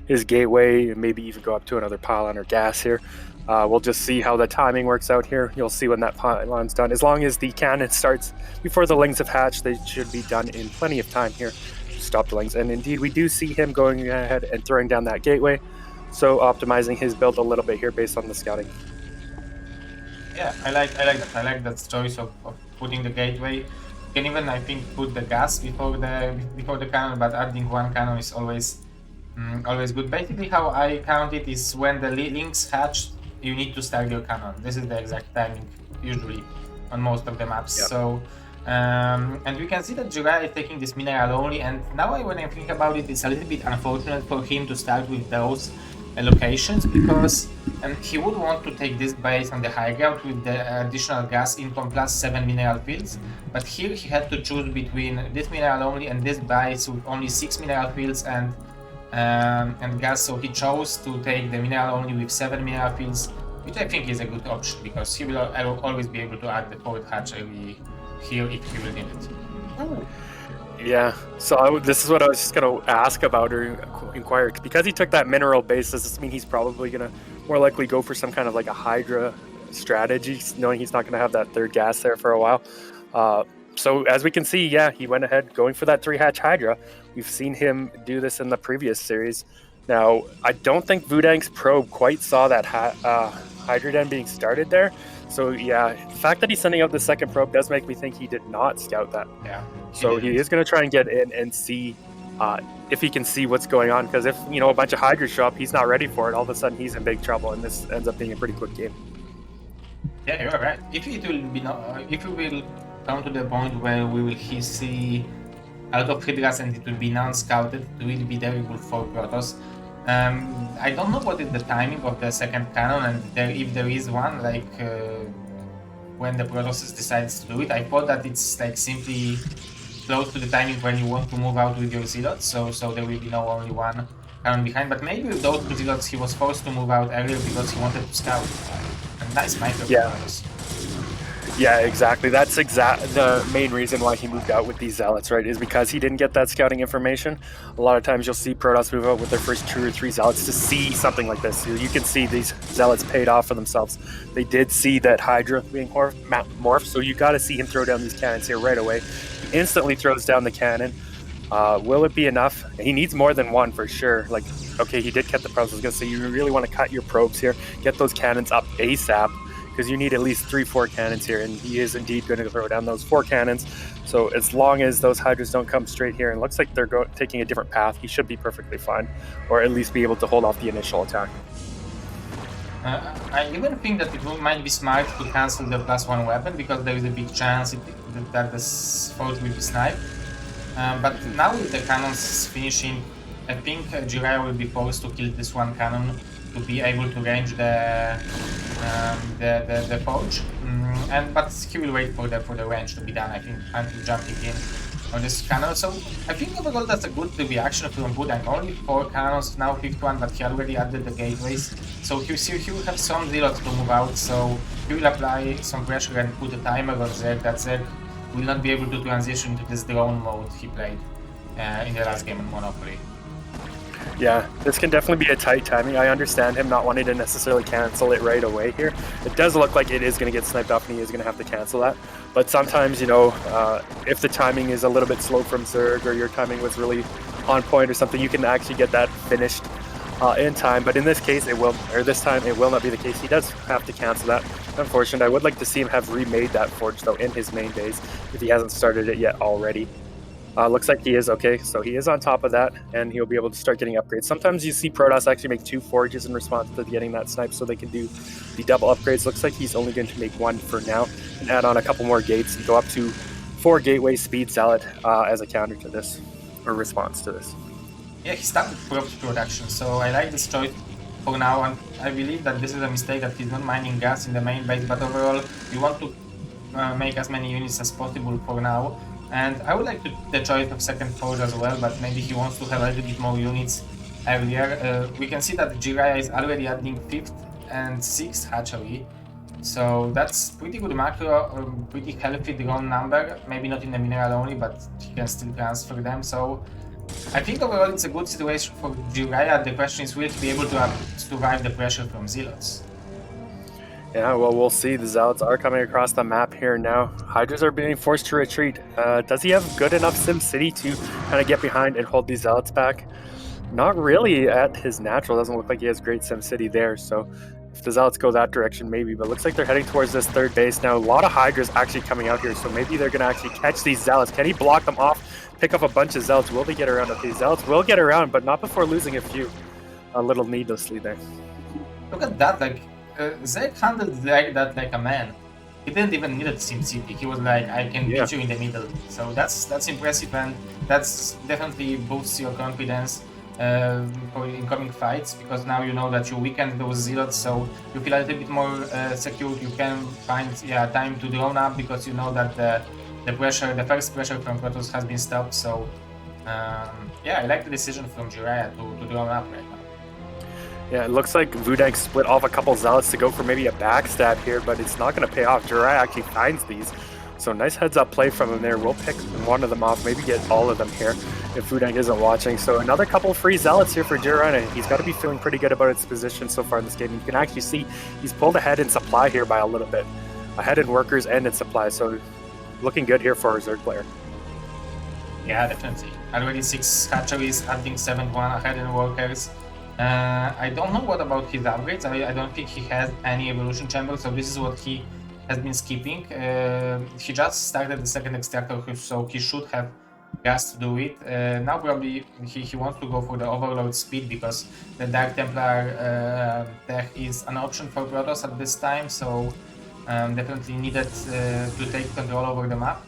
his gateway, and maybe even go up to another pylon or gas here. We'll just see how the timing works out here. You'll see when that pylon's done. As long as the cannon starts before the Lings have hatched, they should be done in plenty of time here to stop the Lings. And indeed, we do see him going ahead and throwing down that gateway, so optimizing his build a little bit here based on the scouting. Yeah, I like that. I like that choice of putting the gateway. You can even, I think, put the gas before the cannon, but adding one cannon is always good. Basically, how I count it is when the Lings hatch, you need to start your cannon. This is the exact timing usually on most of the maps. Yep. So, and we can see that JIRAIYAA is taking this mineral only. And now, when I think about it, it's a little bit unfortunate for him to start with those locations, because he would want to take this base on the high ground with the additional gas income plus 7 mineral fields, but here he had to choose between this mineral only and this base with only 6 mineral fields and gas, so he chose to take the mineral only with 7 mineral fields, which I think is a good option, because he will always be able to add the forward hatch here if he will need it. Oh. Yeah, so this is what I was just going to ask about or inquire. Because he took that mineral base, does this mean he's probably going to more likely go for some kind of like a Hydra strategy, knowing he's not going to have that third gas there for a while? So as we can see, yeah, he went ahead going for that 3-hatch Hydra. We've seen him do this in the previous series. Now, I don't think VooDaNK's probe quite saw that Hydra den being started there. So yeah, the fact that he's sending out the second probe does make me think he did not scout that. Yeah. So he is going to try and get in and see if he can see what's going on. Because if a bunch of Hydras show up, he's not ready for it. All of a sudden, he's in big trouble, and this ends up being a pretty quick game. Yeah, you're right. If we will come to the point where we will see a lot of Hydras and it will be non-scouted, it will be terrible for Protoss. I don't know what is the timing of the second cannon, and if there is one, like when the Protoss decides to do it. I thought that it's like simply close to the timing when you want to move out with your zealots, so there will be only one cannon behind. But maybe with those 2 zealots he was forced to move out earlier because he wanted to scout. And nice micro. Yeah, exactly. That's the main reason why he moved out with these zealots, right? Is because he didn't get that scouting information. A lot of times you'll see Protoss move out with their first 2 or 3 zealots to see something like this. You can see these zealots paid off for themselves. They did see that Hydra being morphed, so you got to see him throw down these cannons here right away. He instantly throws down the cannon. Will it be enough? He needs more than one for sure. Like, okay, he did cut the probes. I was going to say, you really want to cut your probes here. Get those cannons up ASAP, because you need at least 3-4 cannons here, and he is indeed going to throw down those 4 cannons. So as long as those Hydras don't come straight here, and it looks like they're taking a different path, he should be perfectly fine, or at least be able to hold off the initial attack. I even think that it might be smart to cancel the +1 weapon, because there is a big chance that the force will be sniped. But now with the cannons finishing, I think JIRAIYAA will be forced to kill this one cannon to be able to range the forge. But he will wait for the range to be done, I think, until jumping in on this cannon. So I think overall that's a good reaction from VooDaNK. Only 4 cannons, now 5th one, but he already added the gateways. So he will have some zealots to move out, so he will apply some pressure and put a timer on Zerg. That Zerg will not be able to transition into this drone mode he played in the last game on Monopoly. Yeah, this can definitely be a tight timing. I understand him not wanting to necessarily cancel it right away here. It does look like it is going to get sniped off and he is going to have to cancel that. But sometimes, you know, if the timing is a little bit slow from Zerg or your timing was really on point or something, you can actually get that finished in time. But in this case, this time it will not be the case. He does have to cancel that. Unfortunately, I would like to see him have remade that forge though in his main base if he hasn't started it yet already. Looks like he is okay, so he is on top of that, and he'll be able to start getting upgrades. Sometimes you see Protoss actually make 2 forges in response to getting that snipe, so they can do the double upgrades. Looks like he's only going to make 1 for now, and add on a couple more gates and go up to 4 gateway speed zealot as a counter to this, or response to this. Yeah, he started props production, so I like this choice for now, and I believe that this is a mistake that he's not mining gas in the main base, but overall, you want to make as many units as possible for now. And I would like the choice of second forge as well, but maybe he wants to have a little bit more units earlier. We can see that JIRAIYAA is already adding 5th and 6th hatchery, so that's pretty good macro, pretty healthy drone number. Maybe not in the mineral only, but he can still transfer them. So I think overall it's a good situation for JIRAIYAA. The question is, will he be able to survive the pressure from zealots? Yeah, well, we'll see. The Zealots are coming across the map here now. Hydras are being forced to retreat. Does he have good enough SimCity to kind of get behind and hold these Zealots back? Not really at his natural. Doesn't look like he has great SimCity there. So if the Zealots go that direction, maybe. But looks like they're heading towards this 3rd base now. A lot of Hydras actually coming out here. So maybe they're going to actually catch these Zealots. Can he block them off? Pick up a bunch of Zealots. Will they get around? Okay, Zealots will get around, but not before losing a few. A little needlessly there. Look at that, like... Zerg handled that like a man. He didn't even need a SimCity. He was like, I can beat you in the middle. So that's impressive, and that's definitely boosts your confidence for incoming fights, because now you know that you weakened those zealots, so you feel a little bit more secure. You can find time to drone up because you know that the first pressure from Protoss has been stopped. So yeah, I like the decision from JIRAIYAA to drone up right now. Yeah, it looks like VooDaNK split off a couple Zealots to go for maybe a backstab here, but it's not going to pay off. JIRAIYAA actually finds these. So nice heads-up play from him there. We'll pick one of them off, maybe get all of them here if VooDaNK isn't watching. So another couple free Zealots here for JIRAIYAA. He's got to be feeling pretty good about his position so far in this game. You can actually see he's pulled ahead in supply here by a little bit. Ahead in workers and in supply, so looking good here for a Zerg player. Yeah, definitely. Already 6 hatcheries, adding 7-1 ahead in workers. I don't know what about his upgrades. I don't think he has any evolution chamber, so this is what he has been skipping. He just started the 2nd extractor, so he should have gas to do it. Now probably he wants to go for the overload speed, because the Dark Templar tech is an option for Protoss at this time, so definitely needed to take control over the map.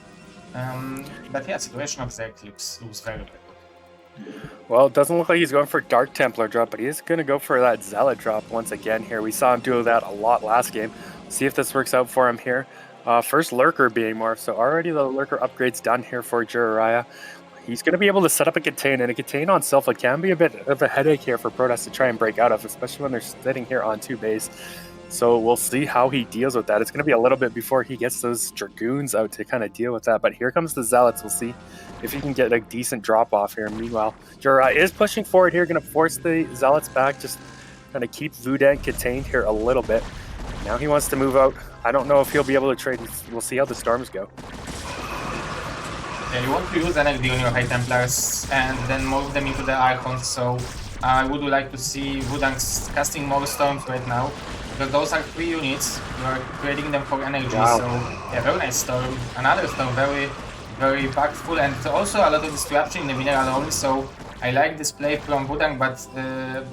But yeah, situation of Zerg looks very good. Well, it doesn't look like he's going for Dark Templar drop, but he is going to go for that Zealot drop once again here. We saw him do that a lot last game. See if this works out for him here. First Lurker being morphed, so already the Lurker upgrade's done here for JIRAIYAA. He's going to be able to set up a contain, and a contain on self it can be a bit of a headache here for Protoss to try and break out of, especially when they're sitting here on 2 base. So we'll see how he deals with that. It's going to be a little bit before he gets those Dragoons out to kind of deal with that. But here comes the Zealots. We'll see if he can get a decent drop-off here. Meanwhile, JIRAIYAA is pushing forward here, going to force the Zealots back, just kind of keep VooDaNK contained here a little bit. Now he wants to move out. I don't know if he'll be able to trade. We'll see how the storms go. Yeah, you want to use NLD on your High Templars and then move them into the Archons, so I would like to see VooDaNK casting more storms right now, because those are 3 units. You are trading them for energy. Wow. So yeah, very nice storm. Another storm, very impactful, and also a lot of disruption in the mineral only. So I like this play from VooDaNK,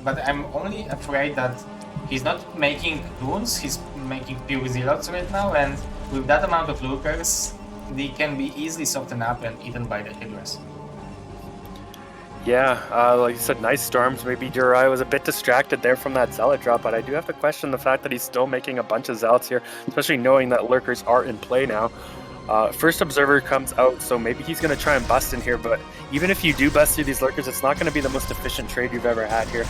but I'm only afraid that he's not making runes, he's making pure zealots right now, and with that amount of lurkers, they can be easily softened up and eaten by the Hydras. Yeah, like you said, nice storms. Maybe JIRAIYAA was a bit distracted there from that zealot drop, but I do have to question the fact that he's still making a bunch of zealots here, especially knowing that lurkers are in play now. First observer comes out, so maybe he's going to try and bust in here, but even if you do bust through these lurkers, it's not going to be the most efficient trade you've ever had here.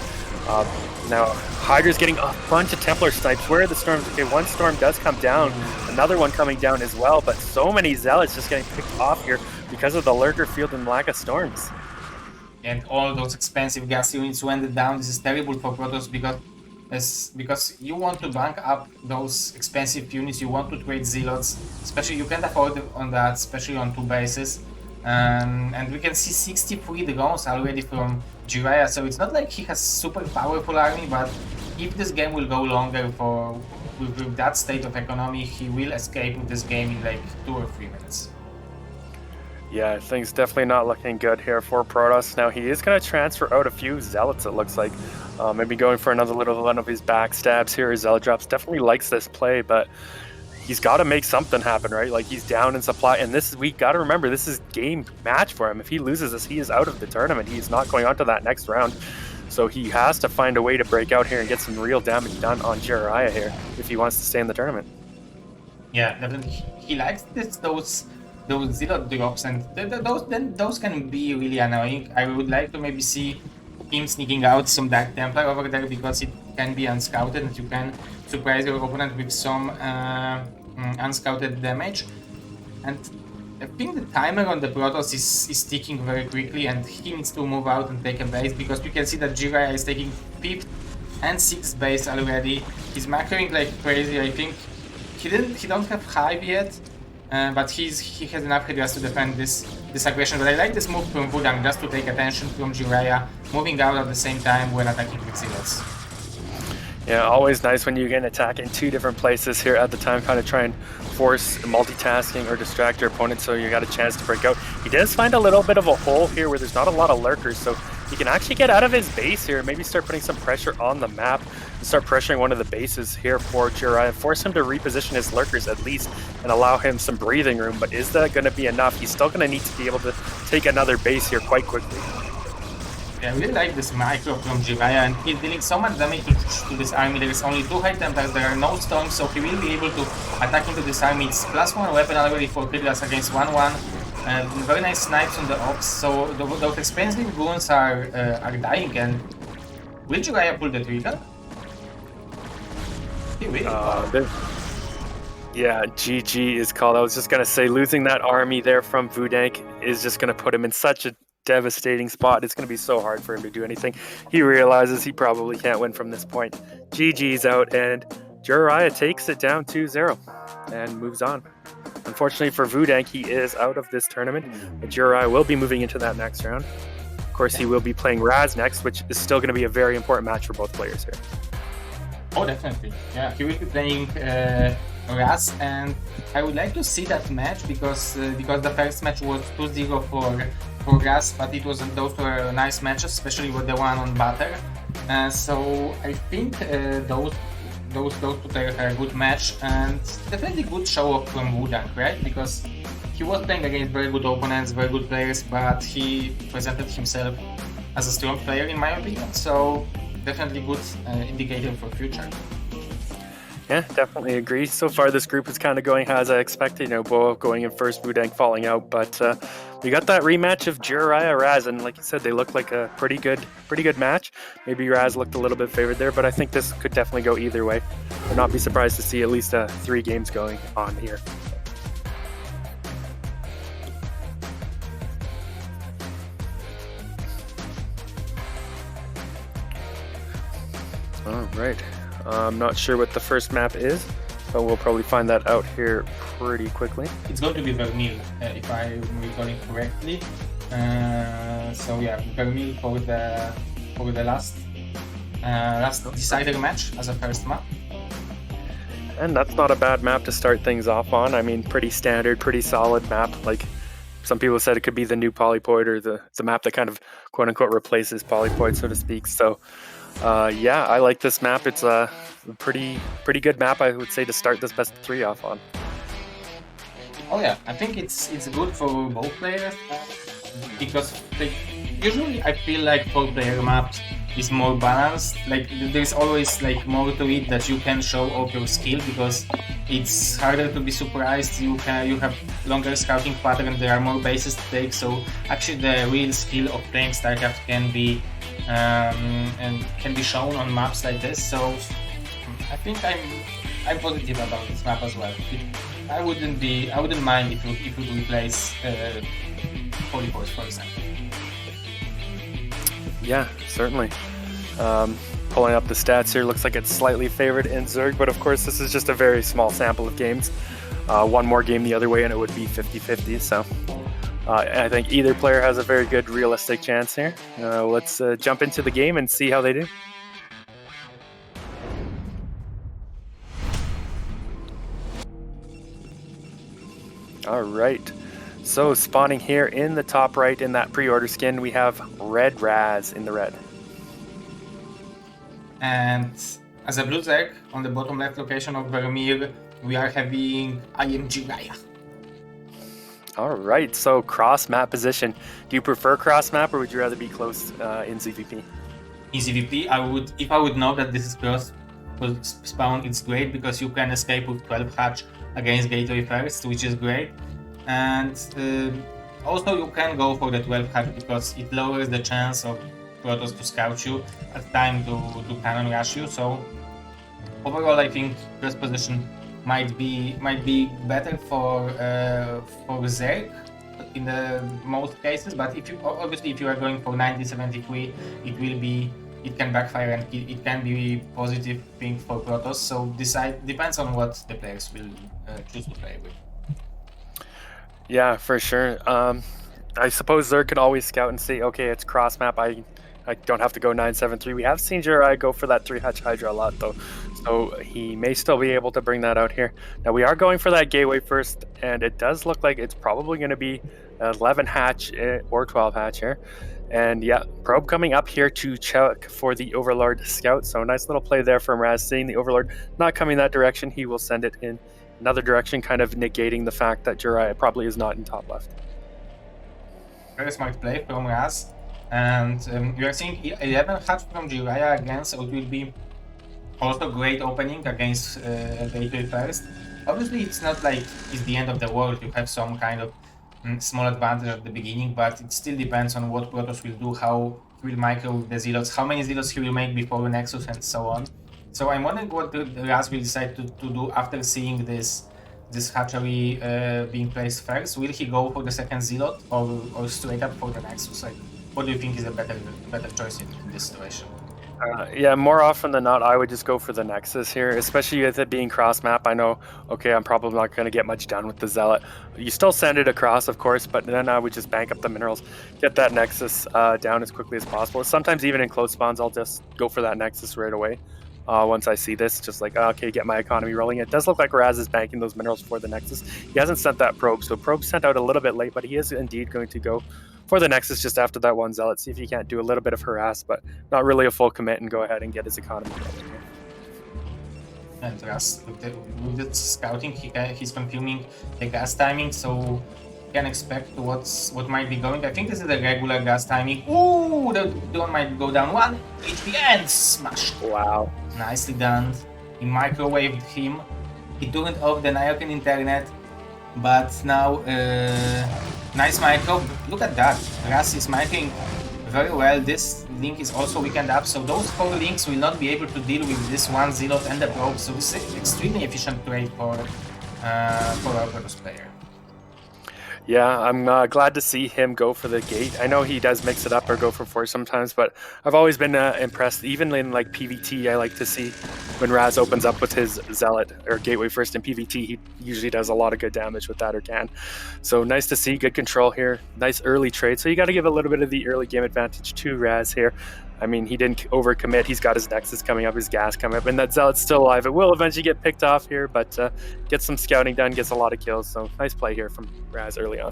Now, Hydra's getting a bunch of Templar snipes. Where are the storms? Okay, one storm does come down, another one coming down as well, but so many zealots just getting picked off here because of the lurker field and lack of storms. And all those expensive gas units went down. This is terrible for Protoss because you want to bank up those expensive units, you want to trade zealots, especially you can't afford on that, especially on 2 bases. And we can see 63 drones already from JIRAIYAA, so it's not like he has super powerful army, but if this game will go longer with that state of economy, he will escape with this game in like 2 or 3 minutes. Yeah, things definitely not looking good here for Protoss. Now, he is going to transfer out a few zealots, it looks like. Maybe going for another little one of his backstabs here. Zealot drops definitely likes this play, but he's got to make something happen, right? Like, he's down in supply, and this, we got to remember, this is game match for him. If he loses this, he is out of the tournament. He's not going on to that next round. So he has to find a way to break out here and get some real damage done on JIRAIYAA here if he wants to stay in the tournament. Yeah, definitely. He likes those zealot drops, and those can be really annoying. I would like to maybe see him sneaking out some Dark Templar over there because it can be unscouted and you can surprise your opponent with some unscouted damage. And I think the timer on the Protoss is ticking very quickly, and he needs to move out and take a base because you can see that JIRAIYAA is taking 5th and 6th base already. He's macroing like crazy. I think he don't have Hive yet. But he has enough headers to defend this aggression. But I like this move from VooDaNK just to take attention from JIRAIYAA, moving out at the same time when attacking with zealots. Yeah, always nice when you can attack in 2 different places here at the time, kind of try and force multitasking or distract your opponent so you got a chance to break out. He does find a little bit of a hole here where there's not a lot of lurkers, so he can actually get out of his base here, maybe start putting some pressure on the map and start pressuring one of the bases here for JIRAIYAA, force him to reposition his lurkers at least and allow him some breathing room. But is that going to be enough? He's still going to need to be able to take another base here quite quickly. Yeah, I really like this micro from JIRAIYAA, and he's dealing so much damage to this army. There is only 2 high templars, there are no storms, so he will be able to attack into this army. It's +1 weapon already for Kritas against 1-1. Very nice snipes on the ops, so those expensive goons are dying. And will JIRAIYAA pull the trigger? He will. Yeah, GG is called. I was just going to say, losing that army there from VooDaNK is just going to put him in such a devastating spot. It's going to be so hard for him to do anything. He realizes he probably can't win from this point. GG's out, and JIRAIYAA takes it down 2-0 and moves on. Unfortunately for VooDaNK, he is out of this tournament, and JIRAIYAA will be moving into that next round. Of course, he will be playing Razz next, which is still going to be a very important match for both players here. Oh, definitely. Yeah, he will be playing Razz, and I would like to see that match because the first match was 2-0 for Razz, but those were nice matches, especially with the one on Butter. So I think those 2 players are a good match, and definitely good show off from VooDaNK, right? Because he was playing against very good opponents, very good players, but he presented himself as a strong player in my opinion. So definitely good indicator for future. Yeah, definitely agree. So far, this group is kind of going as I expected. You know, BoA going in first, VooDaNK falling out, but we got that rematch of JIRAIYAA Razz, and like you said, they look like a pretty good match. Maybe Razz looked a little bit favored there, but I think this could definitely go either way. I'd not be surprised to see at least 3 games going on here. All right. I'm not sure what the first map is, but we'll probably find that out here pretty quickly. It's going to be Vermeil, if I'm recalling correctly. So yeah, Vermeil for the last decider match as a first map. And that's not a bad map to start things off on. I mean, pretty standard, pretty solid map. Like some people said, it could be the new Polypoid or the map that kind of quote unquote replaces Polypoid, so to speak. So. Yeah, I like this map. It's a pretty good map, I would say, to start this best of 3 off on. Oh yeah, I think it's good for both players because usually I feel like 4-player map is more balanced. Like there's always like more to it that you can show off your skill because it's harder to be surprised. You have longer scouting pattern. There are more bases to take. So actually, the real skill of playing StarCraft can be shown on maps like this. So I think I'm positive about this map as well. I wouldn't mind if you would replace Holy Force, for example. Yeah, certainly. Pulling up the stats here, looks like it's slightly favored in Zerg, but of course this is just a very small sample of games. One more game the other way and it would be 50-50, so I think either player has a very good realistic chance here. Let's jump into the game and see how they do. Alright, so spawning here in the top right in that pre-order skin, we have Red Razz in the red. And as a blue Zerg, on the bottom left location of Vermeer, we are having JIRAIYAA. Alright, so cross map position. Do you prefer cross map or would you rather be close in ZVP? In ZVP, if I would know that this is cross spawn, it's great because you can escape with 12 hatch against Gateway first, which is great. And also you can go for the 12 hatch because it lowers the chance of Protoss to scout you at time to cannon rush you. So overall, I think cross position might be better for Zerg in the most cases. But if you are going for 90-73, it can backfire and it can be positive thing for Protoss. So depends on what the players will choose to play with. Yeah, for sure. I suppose Zerg could always scout and say, okay, it's cross map. I don't have to go 9-7-3. We have seen JIRAIYAA go for that 3-hatch Hydra a lot though, so he may still be able to bring that out here. Now we are going for that gateway first, and it does look like it's probably going to be 11-hatch or 12-hatch here. And yeah, probe coming up here to check for the Overlord scout. So nice little play there from Razz, seeing the Overlord not coming that direction. He will send it in another direction, kind of negating the fact that JIRAIYAA probably is not in top left. Very smart play from Razz. And we are seeing 11 hatch from JIRAIYAA again, so it will be also great opening against Gateway first. Obviously, it's not like it's the end of the world. You have some kind of small advantage at the beginning, but it still depends on what Protoss will do, how he will micro with the Zealots, how many Zealots he will make before Nexus, and so on. So I'm wondering what the Razz will decide to do after seeing this hatchery being placed first. Will he go for the second Zealot or straight up for the Nexus? Like, what do you think is a better choice in this situation? Yeah, more often than not, I would just go for the Nexus here, especially with it being cross map. I know, okay, I'm probably not going to get much done with the Zealot. You still send it across, of course, but then I would just bank up the minerals, get that Nexus down as quickly as possible. Sometimes even in close spawns, I'll just go for that Nexus right away. Once I see this, just like, okay, get my economy rolling. It does look like Razz is banking those minerals for the Nexus. He hasn't sent that probe, so probe sent out a little bit late, but he is indeed going to go for the Nexus just after that one Zealot, see if he can't do a little bit of harass, but not really a full commit, and go ahead and get his economy rolling here. And Razz, with the scouting, he's confirming the gas timing, so you can expect what might be going. I think this is the regular gas timing. Ooh, the drone might go down 1 HP and smash. Wow. Nicely done. He microwaved him. He turned off the Nyokan internet, but now nice micro. Look at that. Razz is microing very well. This link is also weakened up, so those 4 links will not be able to deal with this one Zealot and the probe. So this is extremely efficient trade for our Protoss player. Yeah, I'm glad to see him go for the gate. I know he does mix it up or go for force sometimes, but I've always been impressed. Even in like PvT, I like to see when Razz opens up with his Zealot or Gateway first in PvT, he usually does a lot of good damage with that or can. So nice to see, good control here. Nice early trade. So you got to give a little bit of the early game advantage to Razz here. I mean, he didn't overcommit. He's got his Nexus coming up, his gas coming up, and that Zealot's still alive. It will eventually get picked off here, but gets some scouting done, gets a lot of kills. So nice play here from Razz early on.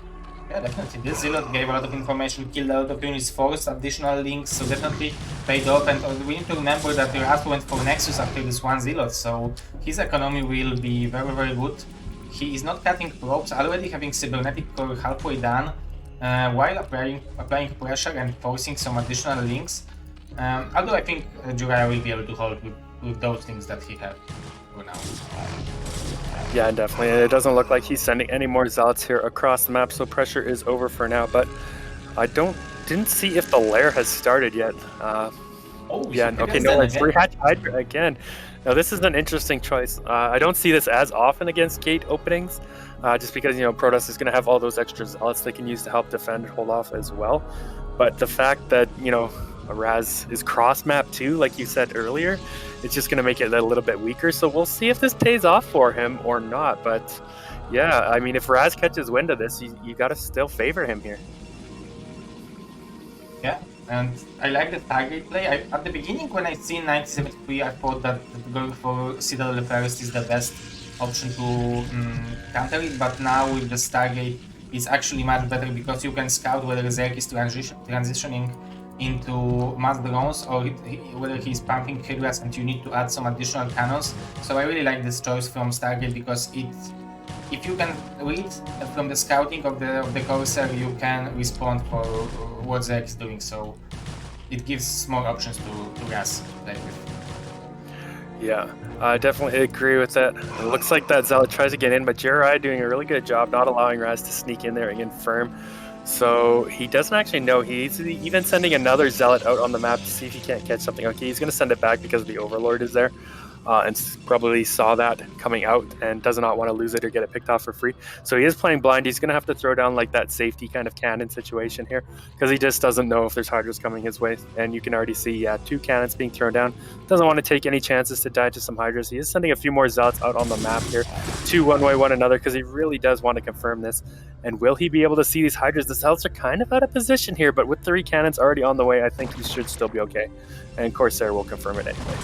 Yeah, definitely. This Zealot gave a lot of information, killed a lot of units, forced additional links, so definitely paid off. And we need to remember that Razz went for Nexus after this one Zealot, so his economy will be very, very good. He is not cutting probes, already having cybernetic core halfway done. while applying pressure and forcing some additional links. Although I think JIRAIYAA will be able to hold with those things that he had for now. Yeah, definitely. It doesn't look like he's sending any more zealots here across the map, so pressure is over for now. But I didn't see if the lair has started yet. Yeah, okay, no, it's 3-hatch Hydra again. Now this is an interesting choice. I don't see this as often against gate openings, just because, you know, Protoss is going to have all those extra zealots they can use to help defend, hold off as well. But the fact that, you know, Razz is cross map too, like you said earlier, it's just going to make it a little bit weaker. So we'll see if this pays off for him or not. But yeah, I mean, if Razz catches wind of this, you got to still favor him here. Yeah, and I like the target play. At the beginning, when I seen 97.3, I thought that going for Citadel first is the best option to counter it. But now with the Stargate, it's actually much better because you can scout whether Zerg is transitioning into mass drones or whether he's pumping Hydras and you need to add some additional cannons. So I really like this choice from Stargate because if you can read from the scouting of the Corsair, you can respond for what Zerg is doing. So it gives more options to Razz to play with. Yeah, I definitely agree with that. It looks like that Zealot tries to get in, but JIRAIYAA doing a really good job not allowing Razz to sneak in there and confirm. So he doesn't actually know. He's even sending another Zealot out on the map to see if he can't catch something. Okay, he's going to send it back because the Overlord is there. And probably saw that coming out and does not want to lose it or get it picked off for free. So he is playing blind. He's going to have to throw down like that safety kind of cannon situation here because he just doesn't know if there's Hydras coming his way. And you can already see, yeah, 2 cannons being thrown down. Doesn't want to take any chances to die to some Hydras. He is sending a few more Zealots out on the map here. 2 one way, one another, because he really does want to confirm this. And will he be able to see these Hydras? The Zealots are kind of out of position here, but with 3 cannons already on the way, I think he should still be okay. And Corsair will confirm it anyway.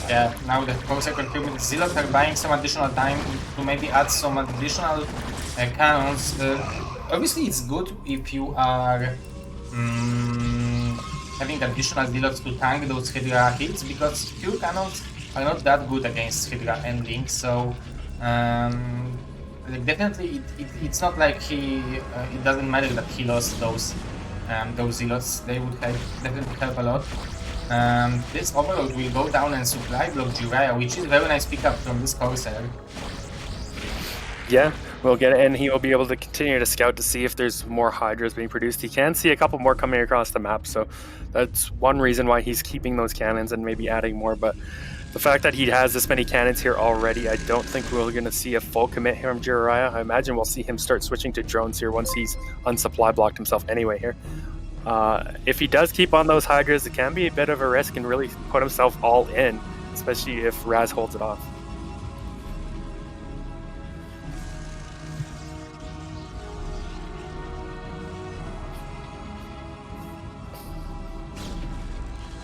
Yeah, now that Corsair confirmed the Zealots are buying some additional time to maybe add some additional cannons. Obviously, it's good if you are having additional Zealots to tank those Hydra hits, because pure cannons are not that good against Hydra and Link. So definitely, it's not like it doesn't matter that he lost those Zealots. They would definitely help a lot. This Overlord will go down and supply block JIRAIYAA, which is a very nice pickup from this Corsair. Yeah, we'll get it, and he will be able to continue to scout to see if there's more Hydras being produced. He can see a couple more coming across the map, so that's one reason why he's keeping those cannons and maybe adding more. But the fact that he has this many cannons here already, I don't think we're going to see a full commit here from JIRAIYAA. I imagine we'll see him start switching to drones here once he's unsupply blocked himself anyway here. If he does keep on those Hydras, it can be a bit of a risk and really put himself all in, especially if Razz holds it off.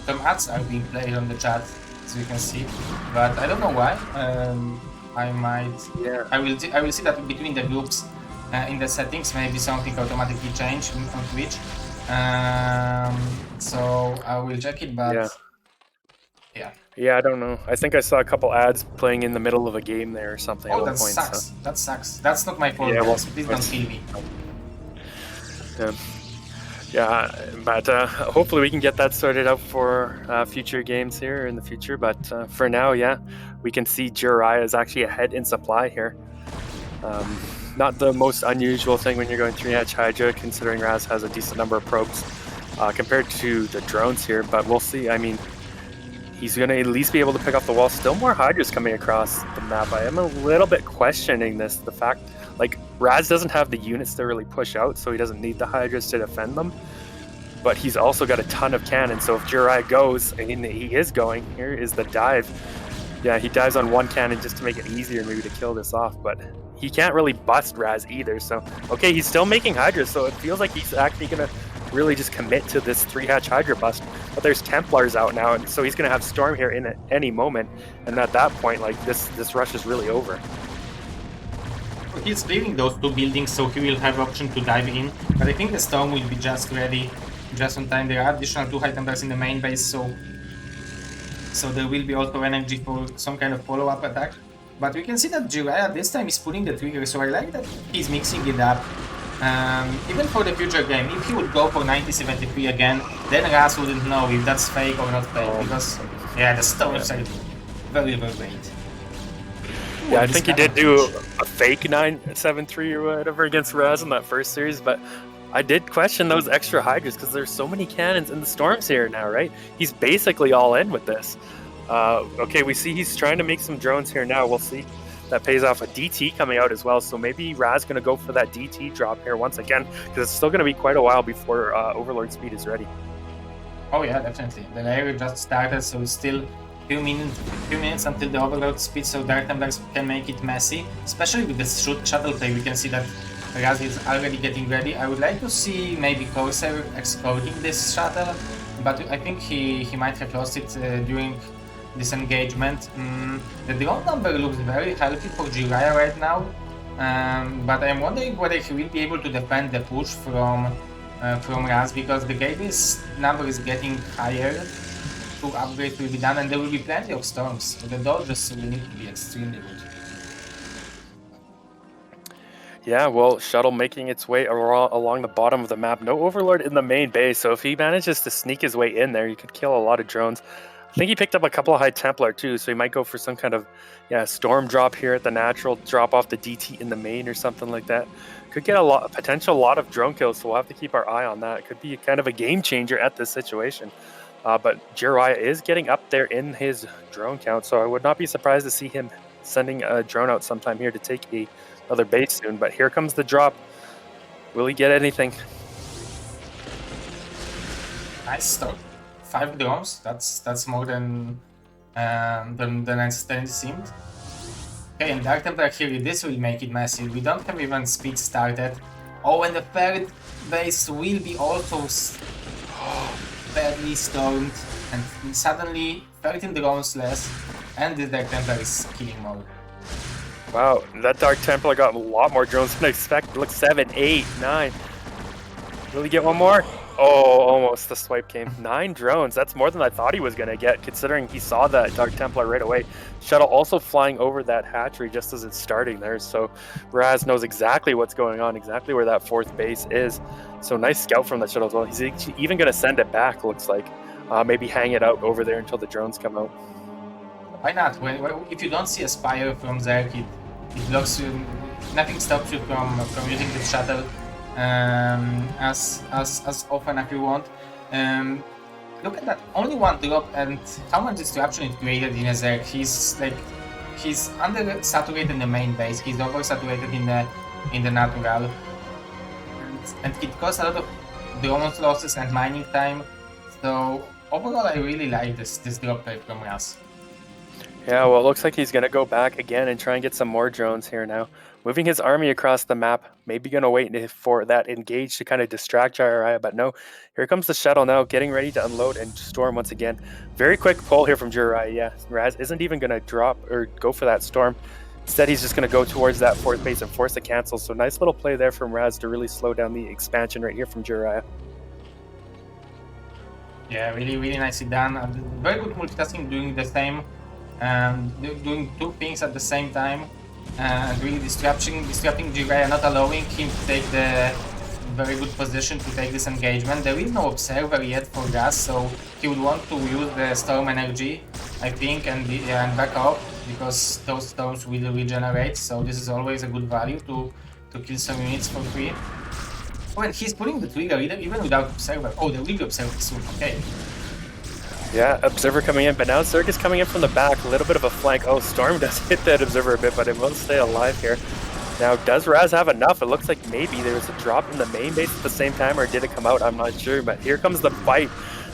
Some ads are being played on the chat, as you can see, but I don't know why. I might. Yeah. I will see that between the groups in the settings, maybe something automatically changed on Twitch. So I will check it, but yeah, I don't know. I think I saw a couple ads playing in the middle of a game there or something. Oh, at one that point, sucks. So. That sucks. That's not my fault. Yeah, well, please don't kill me. Yeah, but hopefully we can get that sorted out for future games here in the future. But for now, yeah, we can see JIRAIYAA is actually ahead in supply here. Not the most unusual thing when you're going 3-hatch Hydra, considering Razz has a decent number of probes compared to the drones here, but we'll see. I mean, he's going to at least be able to pick off the wall. Still more Hydras coming across the map. I am a little bit questioning this. The fact, like, Razz doesn't have the units to really push out, so he doesn't need the Hydras to defend them, but he's also got a ton of cannons, so if JIRAIYAA goes, and he is going, here is the dive. Yeah, he dives on 1 cannon just to make it easier maybe to kill this off, but he can't really bust Razz either. So, okay, he's still making Hydras, so it feels like he's actually going to really just commit to this 3-hatch Hydra bust. But there's Templars out now, and so he's going to have Storm here in at any moment. And at that point, like, this rush is really over. He's clearing those 2 buildings, so he will have option to dive in. But I think the Storm will be just ready, just on time. There are additional 2 High Templars in the main base, so there will be also energy for some kind of follow-up attack. But we can see that JIRAIYAA this time is pulling the trigger, so I like that he's mixing it up. Even for the future game, if he would go for 9073 again, then Razz wouldn't know if that's fake or not fake, because yeah, the storms are very, very great. Yeah, I think he did do a fake 973 or whatever against Razz in that first series, but I did question those extra Hydras because there's so many cannons in the storms here now, right? He's basically all in with this. Okay, we see he's trying to make some drones here now. We'll see. That pays off a DT coming out as well, so maybe Razz going to go for that DT drop here once again, because it's still going to be quite a while before Overlord speed is ready. Oh yeah, definitely. The layer just started, so it's still few minutes until the Overlord speed, so Dark Templars can make it messy. Especially with the shuttle play, we can see that Razz is already getting ready. I would like to see maybe Corsair exploiting this shuttle, but I think he might have lost it during this engagement. The drone number looks very healthy for JIRAIYAA right now, but I'm wondering whether he will be able to defend the push from Razz, because the Gaby's number is getting higher. 2 upgrades will be done, and there will be plenty of storms, so the dodges will need to be extremely good. Yeah, well, shuttle making its way along the bottom of the map. No Overlord in the main base, so if he manages to sneak his way in there, he could kill a lot of drones. I think he picked up a couple of High Templar too, so he might go for some kind of storm drop here at the natural, drop off the DT in the main or something like that. Could get a potential lot of drone kills, so we'll have to keep our eye on that. It could be kind of a game changer at this situation. But JIRAIYAA is getting up there in his drone count, so I would not be surprised to see him sending a drone out sometime here to take another base soon. But here comes the drop. Will he get anything? Nice start. 5 drones. That's more than it seemed. Okay, and Dark Templar here, this will make it messy. We don't have even speed started. Oh, and the third base will be also badly stormed, and suddenly 13 drones less, and the Dark Templar is killing more. Wow, that Dark Templar got a lot more drones than I expected. Look, 7, 8, 9. Will he get one more? Oh, almost. The swipe came. 9 drones. That's more than I thought he was going to get, considering he saw that Dark Templar right away. Shuttle also flying over that hatchery just as it's starting there. So Razz knows exactly what's going on, exactly where that 4th base is. So nice scout from that shuttle as well. He's even going to send it back, looks like. Maybe hang it out over there until the drones come out. Why not? If you don't see a spire from Zerk, it blocks you. Nothing stops you from using the shuttle as often as you want. Look at that, only 1 drop, and how much disruption it created in a Zerk. He's under-saturated in the main base, he's over-saturated in the natural, and it caused a lot of drone losses and mining time. So overall, I really like this drop play from Razz. Yeah, well, it looks like he's going to go back again and try and get some more drones here now. Moving his army across the map, maybe going to wait for that engage to kind of distract JIRAIYAA, but no. Here comes the shuttle now, getting ready to unload and storm once again. Very quick pull here from JIRAIYAA. Yeah, Razz isn't even going to drop or go for that storm. Instead, he's just going to go towards that 4th base and force a cancel. So nice little play there from Razz to really slow down the expansion right here from JIRAIYAA. Yeah, really, really nicely done. Very good multitasking, doing the same. Doing 2 things at the same time, and really disrupting JIRAIYAA, not allowing him to take the very good position to take this engagement. There is no observer yet for Razz, so he would want to use the storm energy, I think, and back off, because those storms will regenerate. So this is always a good value to kill some units for free. Oh, and he's pulling the trigger even without observer. Oh, there will be observer soon. Okay. Yeah, Observer coming in, but now Zerk is coming in from the back, a little bit of a flank. Oh, Storm does hit that Observer a bit, but it will stay alive here. Now, does Razz have enough? It looks like maybe there was a drop in the main base at the same time, or did it come out? I'm not sure, but here comes the fight.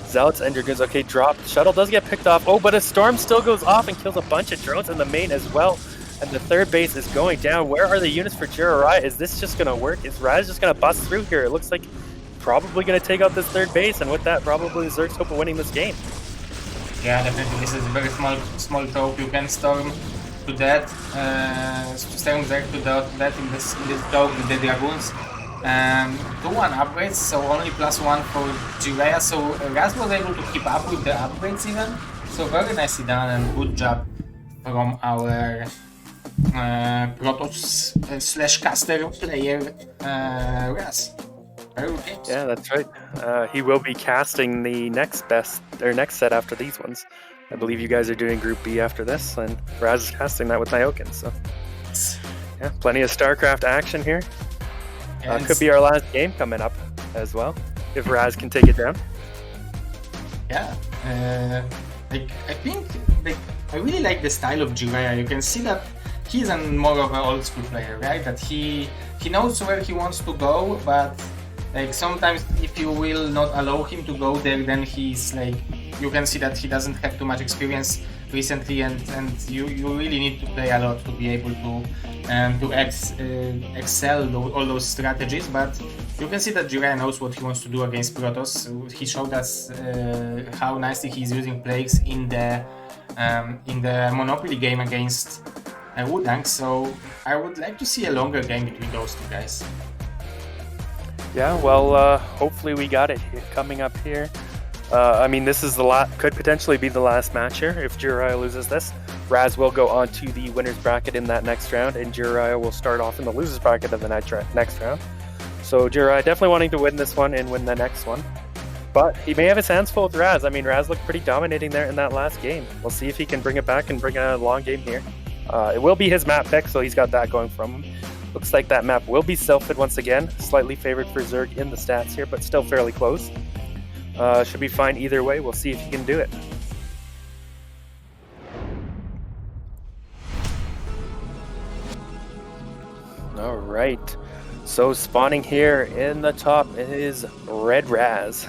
Zealots and Dragoons, okay, drop. Shuttle does get picked off. Oh, but a Storm still goes off and kills a bunch of drones in the main as well. And the 3rd base is going down. Where are the units for JIRAIYAA? Is this just going to work? Is Razz just going to bust through here? It looks like probably going to take out this 3rd base, and with that, probably Zerk's hope of winning this game. Yeah, definitely. This is a very small trope. You can storm to that, storm Zerk to that in this trope with the Dragoons. 2-1 upgrades, so only +1 for JIRAIYAA. So Razz was able to keep up with the upgrades even. So very nicely done, and good job from our Protoss slash caster player Razz. Yeah, that's right. He will be casting the next set after these ones. I believe you guys are doing Group B after this, and Razz is casting that with Nyokin. So, yeah, plenty of StarCraft action here. Could be our last game coming up as well, if Razz can take it down. Yeah, I think I really like the style of JIRAIYAA. You can see that he's more of an old school player, right? That he knows where he wants to go, but like sometimes if you will not allow him to go there, then he's like, you can see that he doesn't have too much experience recently, and you really need to play a lot to be able to excel all those strategies. But you can see that JIRAIYAA knows what he wants to do against Protoss. He showed us how nicely he's using plagues in the Monopoly game against VooDaNK. So I would like to see a longer game between those two guys. Yeah, well, hopefully we got it coming up here. I mean, this is could potentially be the last match here if JIRAIYAA loses this. Razz will go on to the winner's bracket in that next round, and JIRAIYAA will start off in the loser's bracket of the next round. So JIRAIYAA definitely wanting to win this one and win the next one. But he may have his hands full with Razz. I mean, Razz looked pretty dominating there in that last game. We'll see if he can bring it back and bring a long game here. It will be his map pick, so he's got that going from him. Looks like that map will be Sylphid once again. Slightly favored for Zerg in the stats here, but still fairly close. Should be fine either way. We'll see if he can do it. All right. So spawning here in the top is Red Razz.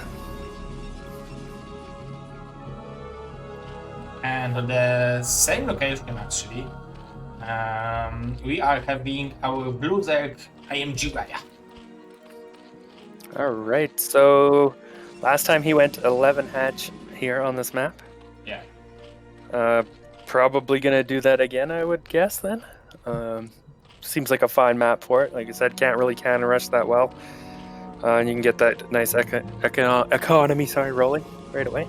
And on the same location actually, we are having our Blue Zerg. I am JIRAIYAA. All right. So last time he went 11 hatch here on this map. Yeah. Probably gonna do that again, I would guess then. Seems like a fine map for it. Like I said, can't really cannon rush that well. And you can get that nice economy rolling right away.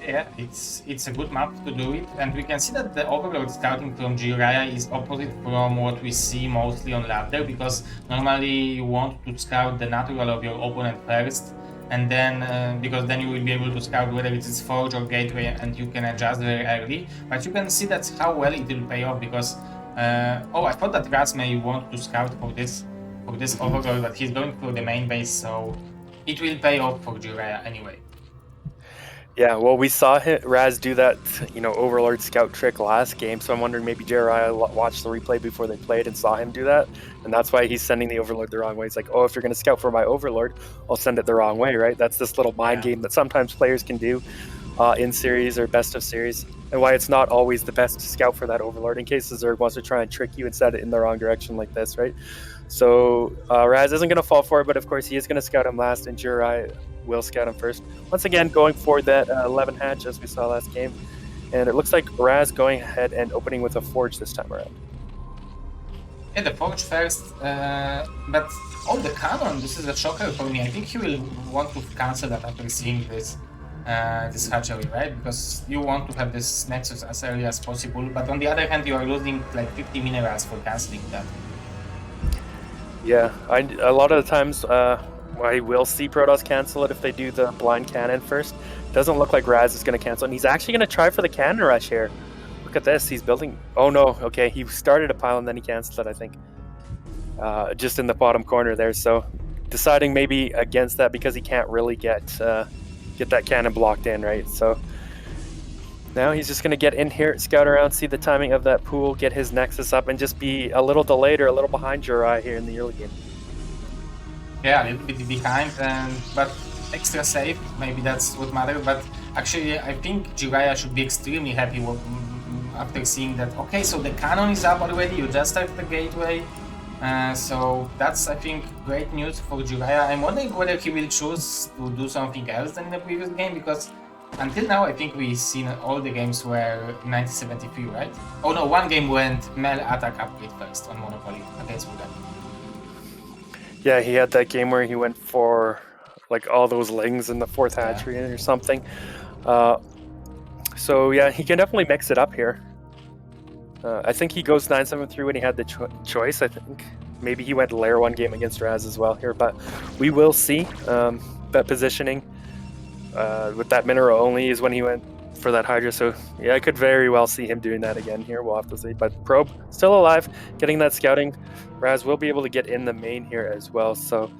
Yeah, it's a good map to do it, and we can see that the overload scouting from JIRAIYAA is opposite from what we see mostly on ladder, because normally you want to scout the natural of your opponent first, and then because then you will be able to scout whether it is forge or gateway, and you can adjust very early. But you can see that's how well it will pay off, because I thought that Razz may want to scout for this overload, but he's going for the main base, so it will pay off for JIRAIYAA anyway. Yeah, well, we saw Razz do that, Overlord scout trick last game, so I'm wondering maybe JIRAIYAA watched the replay before they played and saw him do that, and that's why he's sending the Overlord the wrong way. He's like, oh, if you're going to scout for my Overlord, I'll send it the wrong way, right? That's this little mind game that sometimes players can do in series or best of series, and why it's not always the best to scout for that Overlord in case the Zerg wants to try and trick you and set it in the wrong direction like this, right? So Razz isn't going to fall for it, but of course he is going to scout him last, and JIRAIYAA will scout him first. Once again, going for that 11 hatch as we saw last game. And it looks like Razz going ahead and opening with a forge this time around. Yeah, the forge first, but the cannon, this is a shocker for me. I think he will want to cancel that after seeing this hatchery, right? Because you want to have this nexus as early as possible, but on the other hand, you are losing like 50 minerals for canceling that. Yeah, a lot of the times I will see Protoss cancel it if they do the blind cannon first. Doesn't look like Razz is going to cancel, and he's actually going to try for the cannon rush here. Look at this, he's building... Oh no, okay, he started a pile and then he canceled it, I think. Just in the bottom corner there, so deciding maybe against that because he can't really get that cannon blocked in, right? So now he's just going to get in here, scout around, see the timing of that pool, get his nexus up, and just be a little delayed or a little behind JIRAIYAA here in the early game. Yeah, a little bit behind, but extra safe, maybe that's what matters. But actually, I think JIRAIYAA should be extremely happy after seeing that, okay, so the cannon is up already, you just have the gateway. So that's, I think, great news for JIRAIYAA. I'm wondering whether he will choose to do something else than in the previous game, because until now, I think we've seen all the games were 1973, right? Oh no, one game went Mel attack upgrade first on Monopoly against VooDaNK. Yeah, he had that game where he went for like all those lings in the fourth hatchery or something. So yeah, he can definitely mix it up here. I think he goes 9-7-3 when he had the choice. I think maybe he went layer 1 game against Razz as well here, but we will see. That positioning with that mineral only is when he went for that Hydra, so yeah, I could very well see him doing that again here. We'll have to see. But Probe still alive, getting that scouting. Razz will be able to get in the main here as well, so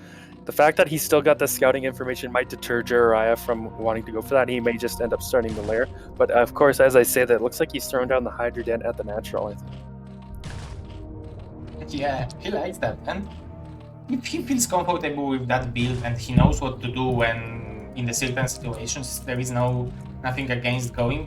the fact that he's still got the scouting information might deter JIRAIYAA from wanting to go for that. He may just end up starting the lair. But of course, as I say, that looks like he's throwing down the Hydra Den at the natural, I think. Yeah, he likes that. And if he feels comfortable with that build and he knows what to do when in the certain situations, there is nothing against going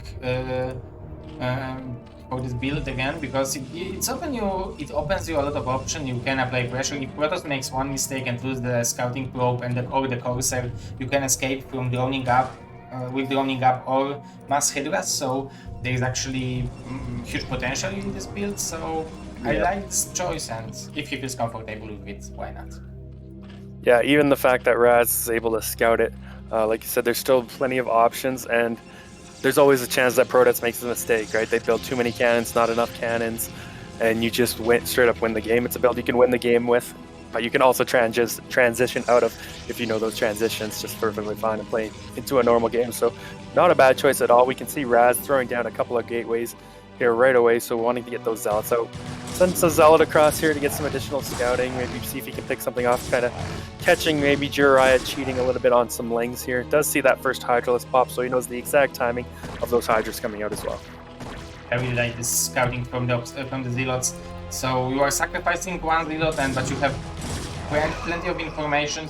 for this build again, because it opens you a lot of options. You can apply pressure. If Protoss makes one mistake and lose the scouting probe or the Corsair, you can escape from droning up with droning up or mass Hydras. So there is actually huge potential in this build. So yeah. I like this choice, and if he feels comfortable with it, why not? Yeah, even the fact that Razz is able to scout it, like you said, there's still plenty of options, and there's always a chance that Protoss makes a mistake, right? They build too many cannons, not enough cannons, and you just straight up win the game. It's a build you can win the game with, but you can also transition out of if you know those transitions just perfectly fine and play into a normal game. So not a bad choice at all. We can see Razz throwing down a couple of gateways here right away, so wanting to get those zealots out. Sends a zealot across here to get some additional scouting, maybe see if he can pick something off, kind of catching maybe JIRAIYAA cheating a little bit on some lings here. Does see that first Hydraless pop, so he knows the exact timing of those Hydras coming out as well. I really like this scouting from the zealots. So you are sacrificing one zealot, but you have plenty of information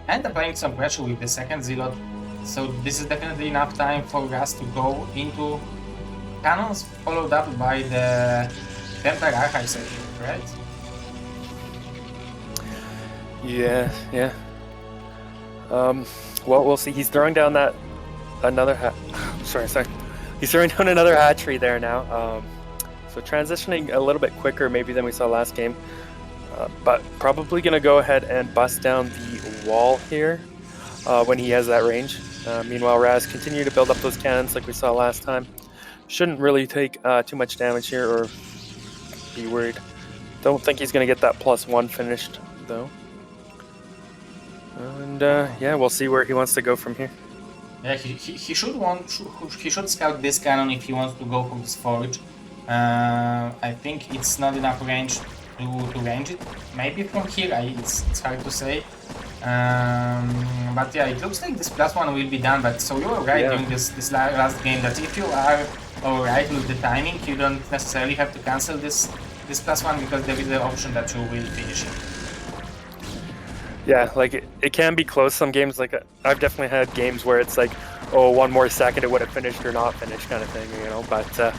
and applying some pressure with the second zealot. So this is definitely enough time for us to go into cannons, followed up by the Templar Archives, I think, right? Yeah. Well, we'll see. He's throwing down another hat. Sorry. He's throwing down another hatchery there now. So transitioning a little bit quicker maybe than we saw last game, but probably going to go ahead and bust down the wall here when he has that range. Meanwhile, Razz continue to build up those cannons like we saw last time. Shouldn't really take too much damage here or be worried. Don't think he's going to get that +1 finished though. And yeah, we'll see where he wants to go from here. Yeah, he should scout this cannon if he wants to go for this forge. I think it's not enough range to range it. Maybe from here, it's hard to say. But yeah, it looks like this +1 will be done. But so you were right during this last game that if you are alright with the timing, you don't necessarily have to cancel this +1 because there is the option that you will finish it. Yeah, like it can be close some games. Like I've definitely had games where it's like, oh, one more second it would have finished or not finished kind of thing, you know. But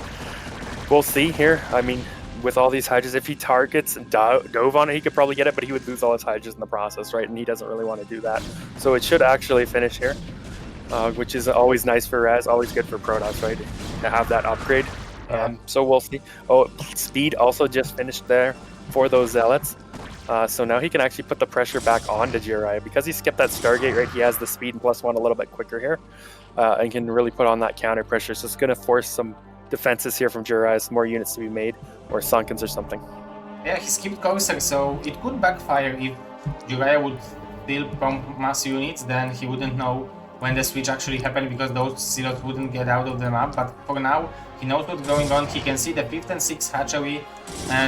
we'll see here. I mean, with all these Hydras, if he targets and dove on it, he could probably get it, but he would lose all his Hydras in the process, right? And he doesn't really want to do that. So it should actually finish here, which is always nice for Razz, always good for Protoss, right? To have that upgrade. So we'll see. Oh, speed also just finished there for those Zealots. So now he can actually put the pressure back onto JIRAIYAA. Because he skipped that Stargate, right, he has the speed and +1 a little bit quicker here. And can really put on that counter pressure. So it's going to force some defenses here from JIRAIYAA, some more units to be made, or Sunkens or something. Yeah, he skipped Corsair, so it could backfire if JIRAIYAA would still pump mass units, then he wouldn't know when the switch actually happened because those zealots wouldn't get out of the map. But for now, he knows what's going on. He can see the 5th and 6th hatchery,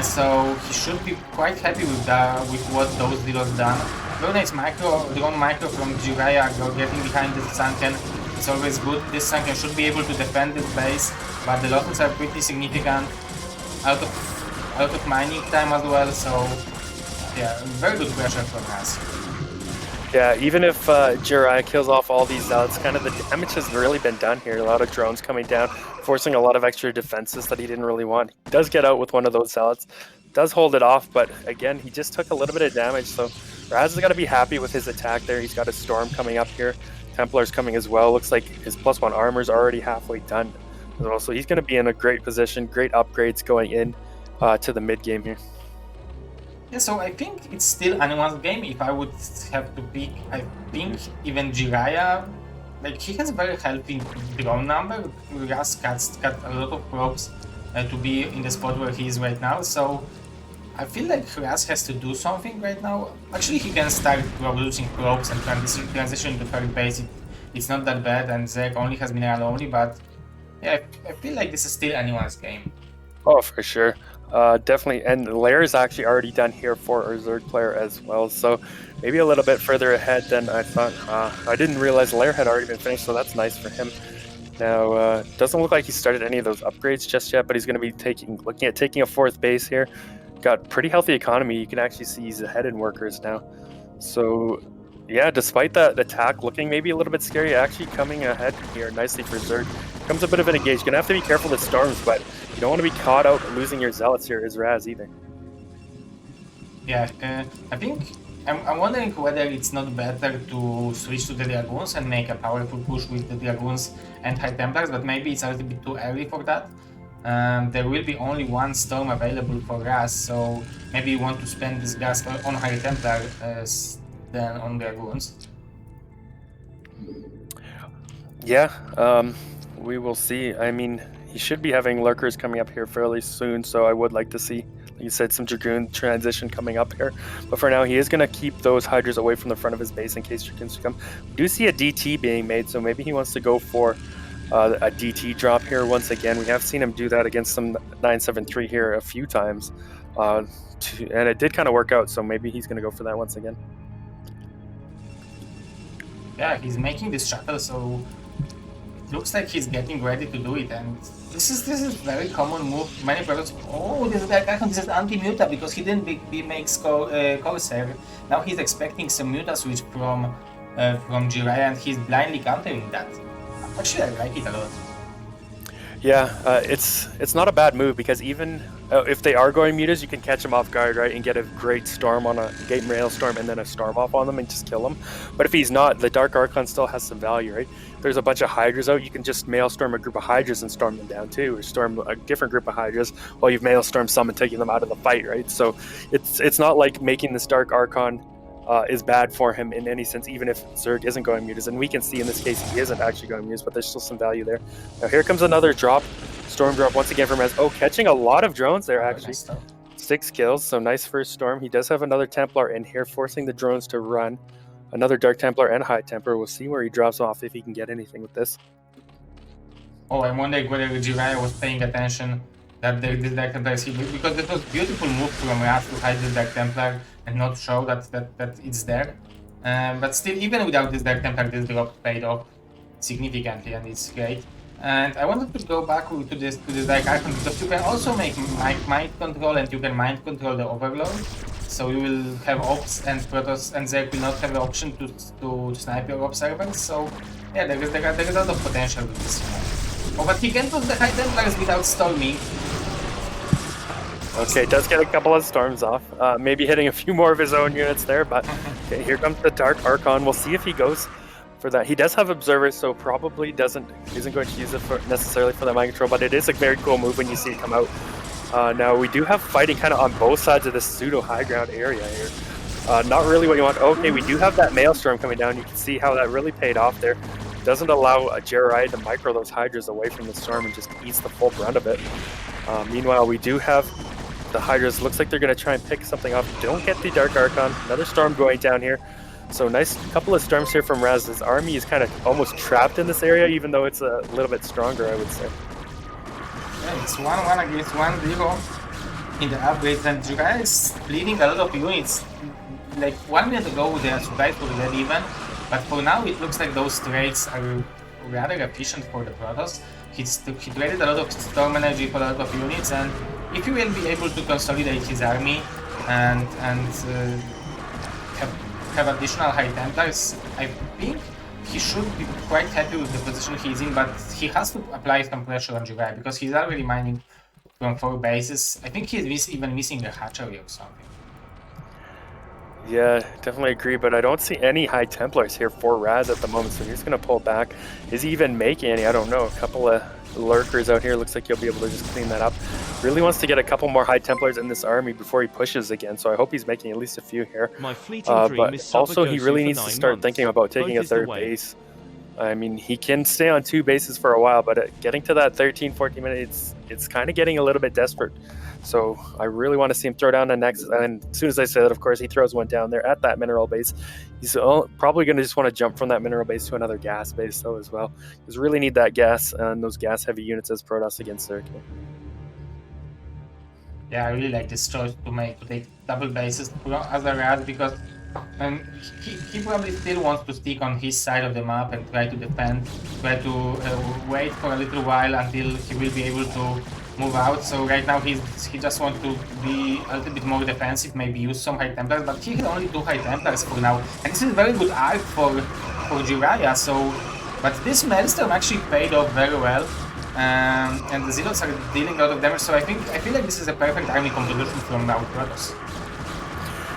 so he should be quite happy with what those zealots done. Very nice drone micro from JIRAIYAA getting behind the Sunken. It's always good. This Sunken should be able to defend this base, but the losses are pretty significant out of mining time as well. So yeah, very good pressure from us. Yeah, even if JIRAIYAA kills off all these zealots, kind of the damage has really been done here. A lot of drones coming down, forcing a lot of extra defenses that he didn't really want. He does get out with one of those zealots, does hold it off, but again, he just took a little bit of damage. So Razz has got to be happy with his attack there. He's got a storm coming up here. Templar's coming as well. Looks like his +1 armor is already halfway done. So he's going to be in a great position, great upgrades going in to the mid game here. Yeah, so I think it's still anyone's game. If I would have to pick, I think even JIRAIYAA, like he has a very healthy drone number. Razz got a lot of probes to be in the spot where he is right now. So I feel like Razz has to do something right now. Actually, he can start producing probes and transition to third base. It's not that bad, and Zek only has mineral only, but yeah, I feel like this is still anyone's game. Oh, for sure. Definitely. And Lair is actually already done here for our Zerg player as well. So maybe a little bit further ahead than I thought. I didn't realize Lair had already been finished, so that's nice for him. Now, doesn't look like he started any of those upgrades just yet, but he's going to be looking at taking a fourth base here. Got pretty healthy economy. You can actually see he's ahead in workers now. So yeah, despite that attack looking maybe a little bit scary, actually coming ahead here nicely for Zerg. Comes a bit of an engage. Gonna have to be careful with storms, but you don't want to be caught out losing your zealots here as Razz either. Yeah, I think I'm wondering whether it's not better to switch to the Dragoons and make a powerful push with the Dragoons and High Templars, but maybe it's a little bit too early for that. There will be only one storm available for Razz, so maybe you want to spend this gas on High Templar than on Dragoons. Yeah, we will see. I mean, he should be having lurkers coming up here fairly soon, so I would like to see, like you said, some Dragoon transition coming up here. But for now, he is going to keep those Hydras away from the front of his base in case Dragoons come. We do see a DT being made, so maybe he wants to go for a DT drop here once again. We have seen him do that against some 973 here a few times, and it did kind of work out, so maybe he's going to go for that once again. Yeah, he's making this shuttle, so it looks like he's getting ready to do it, and this is very common move. Many players, oh, this is anti-muta because he didn't make Corsair. Now he's expecting some muta switch from JIRAIYAA, and he's blindly countering that. Actually, I like it a lot. Yeah, it's not a bad move because even if they are going mutas, you can catch them off guard, right, and get a great storm on a Gate Maelstrom and then a storm off on them and just kill them. But if he's not, the Dark Archon still has some value, right? There's a bunch of Hydras out, you can just Maelstrom a group of Hydras and storm them down too, or storm a different group of Hydras while you've Maelstrom some and taking them out of the fight, right? So it's not like making this Dark Archon is bad for him in any sense, even if Zerg isn't going mutas. And we can see in this case he isn't actually going mutas, but there's still some value there. Now here comes another drop, storm drop once again from Razz. Oh, catching a lot of drones there actually. 6 kills, so nice first storm. He does have another Templar in here, forcing the drones to run. Another Dark Templar and High Templar. We'll see where he drops off if he can get anything with this. Oh, I'm wondering whether JIRAIYAA was paying attention that this Dark Templar is here, because it was a beautiful move from Razz to hide the Dark Templar and not show that it's there. But still, even without this Dark Templar, this drop paid off significantly, and it's great. And I wanted to go back to this Dark Archon because you can also make mind control, and you can mind control the Overlord. So you will have Ops and Protoss, and Zerg will not have the option to snipe your observers. So yeah, there is a lot of potential with this. Oh, but he can put the High Templars without storming. Okay, does get a couple of storms off. Maybe hitting a few more of his own units there, but okay, here comes the Dark Archon. We'll see if he goes for that. He does have observers, so probably isn't going to use it necessarily for the mind control, but it is a very cool move when you see it come out. Now we do have fighting kind of on both sides of this pseudo high ground area here. Not really what you want. Okay, we do have that Maelstrom coming down. You can see how that really paid off there. Doesn't allow JIRAIYAA to micro those Hydras away from the storm and just eats the full brunt of it. Meanwhile, we do have the Hydras. Looks like they're going to try and pick something up. Don't get the Dark Archon. Another storm going down here. So nice couple of storms here from Razz. His army is kind of almost trapped in this area, even though it's a little bit stronger, I would say. Yeah, it's 1-1 against 1-0 in the upgrades, and JIRAIYAA is bleeding a lot of units. Like 1 minute ago, their supplies were dead even, but for now it looks like those trades are rather efficient for the Protoss. He traded a lot of storm energy for a lot of units, and if he will be able to consolidate his army and have additional High Templars, I think he should be quite happy with the position he's in, but he has to apply some pressure on JIRAIYAA because he's already mining from 4 bases. I think he's even missing a hatchery or something. Yeah, definitely agree, but I don't see any High Templars here for Razz at the moment, so he's going to pull back. Is he even making any? I don't know. A couple of lurkers out here. Looks like he'll be able to just clean that up. Really wants to get a couple more High Templars in this army before he pushes again, so I hope he's making at least a few here. My fleeting dream is but also he really for needs to 9 start months. thinking about taking Both a is the third way. base. I mean, he can stay on 2 bases for a while, but getting to that 13, 14 minutes, it's kind of getting a little bit desperate. So I really want to see him throw down the next. And as soon as I say that, of course, he throws one down there at that mineral base. He's probably going to just want to jump from that mineral base to another gas base, though, as well. Because really need that gas and those gas-heavy units as Protoss against Zerg. Yeah, I really like this choice to take double bases as a Razz, because he probably still wants to stick on his side of the map and try to defend, try to wait for a little while until he will be able to move out. So right now he just wants to be a little bit more defensive, maybe use some High Templars, but he has only 2 High Templars for now. And this is a very good arc for JIRAIYAA, so... But this Maelstrom actually paid off very well. And the Zealots are dealing a lot of damage, so I feel like this is a perfect army composition from our Protoss.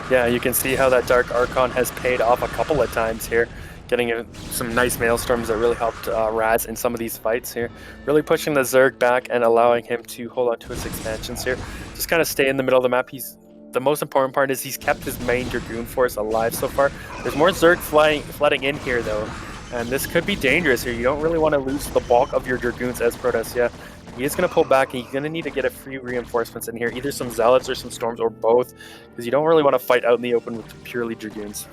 Yeah, you can see how that Dark Archon has paid off a couple of times here, getting some nice Maelstorms that really helped Razz in some of these fights here. Really pushing the Zerg back and allowing him to hold on to his expansions here. Just kind of stay in the middle of the map. The most important part is he's kept his main Dragoon force alive so far. There's more Zerg flooding in here though. And this could be dangerous here. You don't really want to lose the bulk of your Dragoons as Protoss. Yeah, he is going to pull back, and he's going to need to get a few reinforcements in here. Either some Zealots or some Storms, or both. Because you don't really want to fight out in the open with purely Dragoons.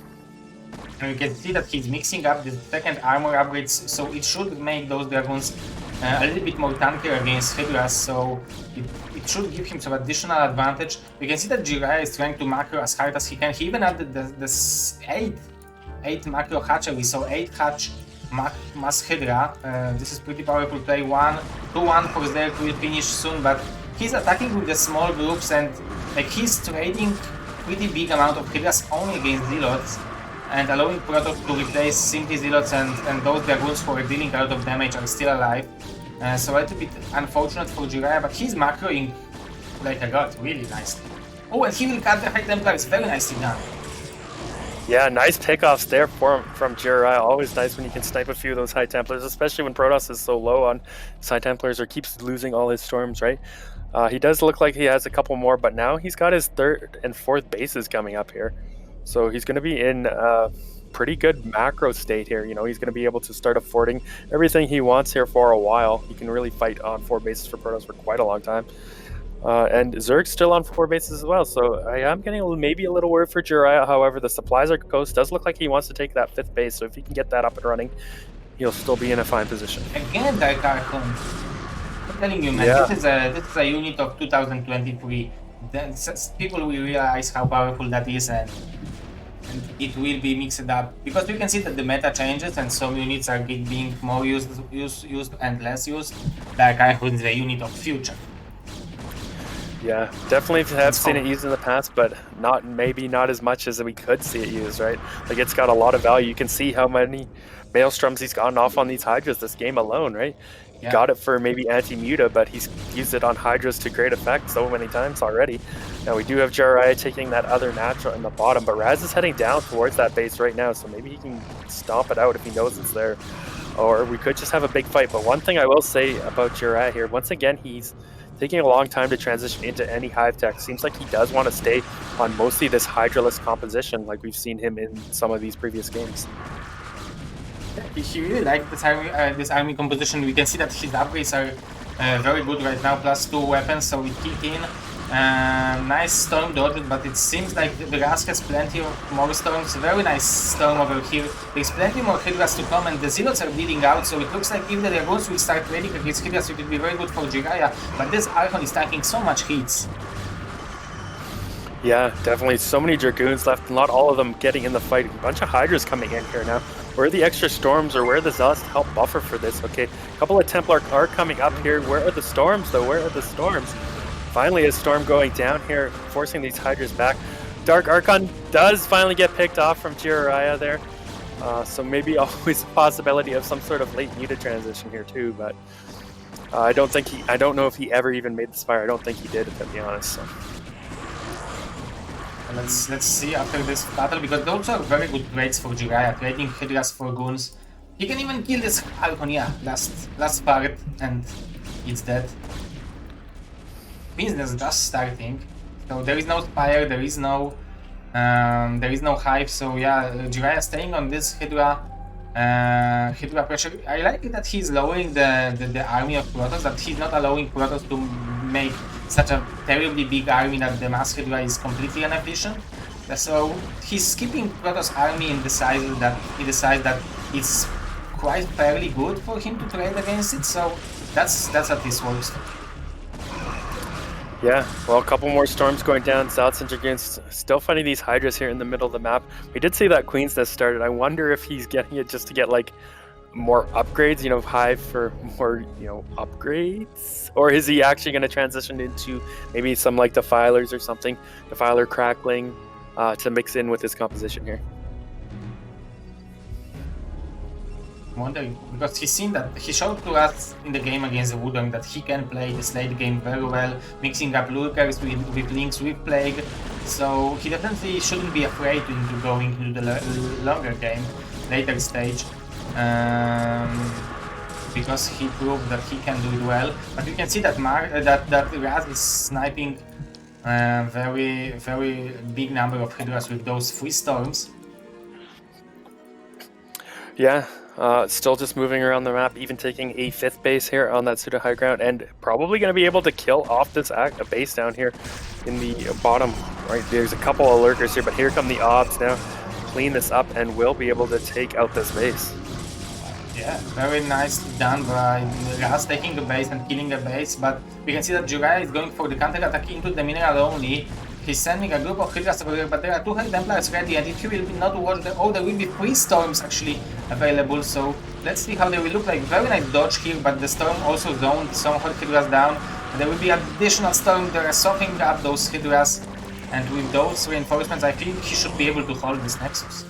And you can see that he's mixing up the second armor upgrades, so it should make those Dragoons a little bit more tankier against Hydras, so it should give him some additional advantage. You can see that JIRAIYAA is trying to macro as hard as he can. He even added the 8 macro hatchery, so 8 hatch mass Hydra. This is pretty powerful play. 2-1 for Zerg will finish soon, but he's attacking with the small groups, and like he's trading pretty big amount of Hydras only against Zealots and allowing Protoss to replace simply Zealots, and those Dragoons who are dealing a lot of damage are still alive. So a little bit unfortunate for JIRAIYAA, but he's macroing like a god, really nicely. Oh, and he will cut the High Templars, very nicely done. Yeah, nice pickoffs there from JIRAIYAA. Always nice when you can snipe a few of those High Templars, especially when Protoss is so low on his High Templars or keeps losing all his Storms, right? He does look like he has a couple more, but now he's got his 3rd and 4th bases coming up here. So he's going to be in a pretty good macro state here. You know, he's going to be able to start affording everything he wants here for a while. He can really fight on 4 bases for Protoss for quite a long time. And Zerg's still on 4 bases as well, so I am getting maybe a little worried for JIRAIYAA. However, the supplies are close. Does look like he wants to take that 5th base, so if he can get that up and running, he'll still be in a fine position. Again, Dark Archon. I'm telling you, man, yeah. this is a unit of 2023. Then people will realize how powerful that is, and it will be mixed up, because we can see that the meta changes and some units are being more used and less used. Dark Archon is the unit of future. Yeah, definitely have seen it used in the past, but maybe not as much as we could see it used, right? Like, it's got a lot of value. You can see how many Maelstroms he's gotten off on these Hydras this game alone, right? He got it for maybe anti-muta, but he's used it on Hydras to great effect so many times already. Now, we do have JIRAIYAA taking that other natural in the bottom, but Razz is heading down towards that base right now, so maybe he can stomp it out if he knows it's there. Or we could just have a big fight. But one thing I will say about JIRAIYAA here, once again, he's taking a long time to transition into any hive tech. Seems like he does want to stay on mostly this Hydraless composition, like we've seen him in some of these previous games. He really liked this army composition. We can see that his upgrades are very good right now, +2 weapons, so we kick in. Nice storm dodge, but it seems like the Razz has plenty of more storms. Very nice storm over here. There's plenty more Hydras to come, and the Zealots are bleeding out, so it looks like if the Dragoons will start trading against Hydras, it will be very good for JIRAIYAA, but this Archon is taking so much hits. Yeah, definitely so many Dragoons left, not all of them getting in the fight. A bunch of Hydras coming in here now. Where are the extra Storms, or where are the Zealots to help buffer for this? Okay, a couple of Templar are coming up here. Where are the Storms, though? Where are the Storms? Finally, a Storm going down here, forcing these Hydras back. Dark Archon does finally get picked off from JIRAIYAA there. So maybe always a possibility of some sort of late muta transition here too, but I don't know if he ever even made the Spire. I don't think he did, to be honest. So. Let's see after this battle, because those are very good trades for JIRAIYAA, trading Hydras for goons. He can even kill this Archon, yeah, last part, and it's dead. Business just starting, so there is no Spire, there is no hive, so yeah, JIRAIYAA staying on this Hydra Hydra pressure. I like it that he's lowering the army of Protoss, that he's not allowing Protoss to make such a terribly big army that the Mass Hydra is completely inefficient. So he's keeping Protoss army in the size that it's quite fairly good for him to trade against it. So that's at least works. Yeah, well, a couple more storms going down. South Center against still finding these Hydras here in the middle of the map. We did see that Queen's Nest started. I wonder if he's getting it just to get like more upgrades, you know, Hive for more, you know, upgrades? Or is he actually going to transition into maybe some like Defilers or something, Defiler Crackling, to mix in with his composition here? Wondering, because he showed to us in the game against the VooDaNK that he can play the Slate game very well, mixing up Lurkers with Lynx with Plague, so he definitely shouldn't be afraid into going into the longer game, later stage, because he proved that he can do it well. But you can see that that Razz is sniping very, very big number of Hydras with those 3 storms. Yeah. Still just moving around the map, even taking a 5th base here on that pseudo high ground, and probably going to be able to kill off this base down here in the bottom. Right, there's a couple of lurkers here, but here come the Obs now. Clean this up and will be able to take out this base. Yeah, very nice done by Razz taking the base and killing the base, but we can see that JIRAIYAA is going for the counter attack into the mineral only. He's sending a group of Hydras over here, but there are 2 High Templars ready, and if he will not watch the... Oh, there will be 3 storms actually available, so let's see how they will look like. Very nice dodge here, but the storm also zoned some Hydras down. And there will be additional storm, they are softening up those Hydras, and with those reinforcements I think he should be able to hold this Nexus.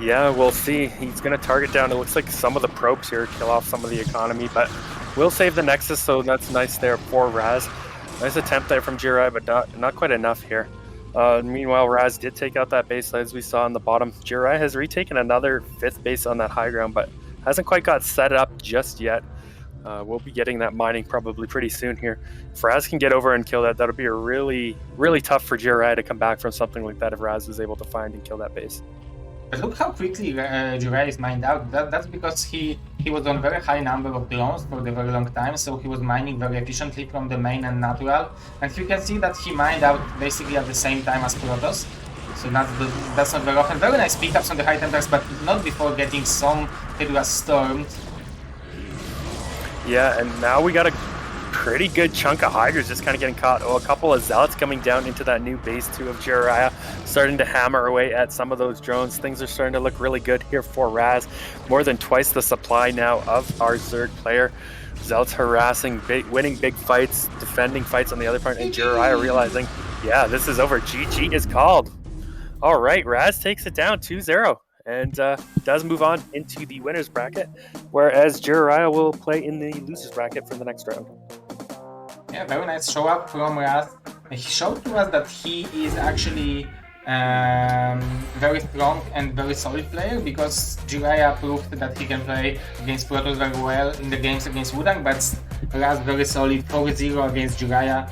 Yeah, we'll see. He's going to target down, it looks like some of the probes here, kill off some of the economy, but we'll save the Nexus, so that's nice there for Razz. Nice attempt there from JIRAIYAA, but not quite enough here. Meanwhile, Razz did take out that base, as we saw on the bottom. JIRAIYAA has retaken another 5th base on that high ground, but hasn't quite got set up just yet. We'll be getting that mining probably pretty soon here. If Razz can get over and kill that, that'll be a really, really tough for JIRAIYAA to come back from something like that if Razz is able to find and kill that base. But look how quickly JIRAIYAA is mined out. That's because he was on very high number of drones for the very long time, so he was mining very efficiently from the main and natural. And you can see that he mined out basically at the same time as Protoss. So that's not very often. Very nice pickups on the High Templars, but not before getting some Hydras stormed. Yeah, and now we got a pretty good chunk of Hydras just kind of getting caught. Oh, a couple of Zealots coming down into that new base too of JIRAIYAA, starting to hammer away at some of those drones. Things are starting to look really good here for Razz. More than twice the supply now of our Zerg player. Zealots harassing, winning big fights, defending fights on the other part, and JIRAIYAA realizing, yeah, this is over. GG is called. All right, Razz takes it down 2-0 and does move on into the winner's bracket, whereas JIRAIYAA will play in the loser's bracket for the next round. Yeah, very nice show up from Razz. He showed to us that he is actually very strong and very solid player, because JIRAIYAA proved that he can play against Protoss very well in the games against VooDaNK, but Razz very solid 4-0 against JIRAIYAA.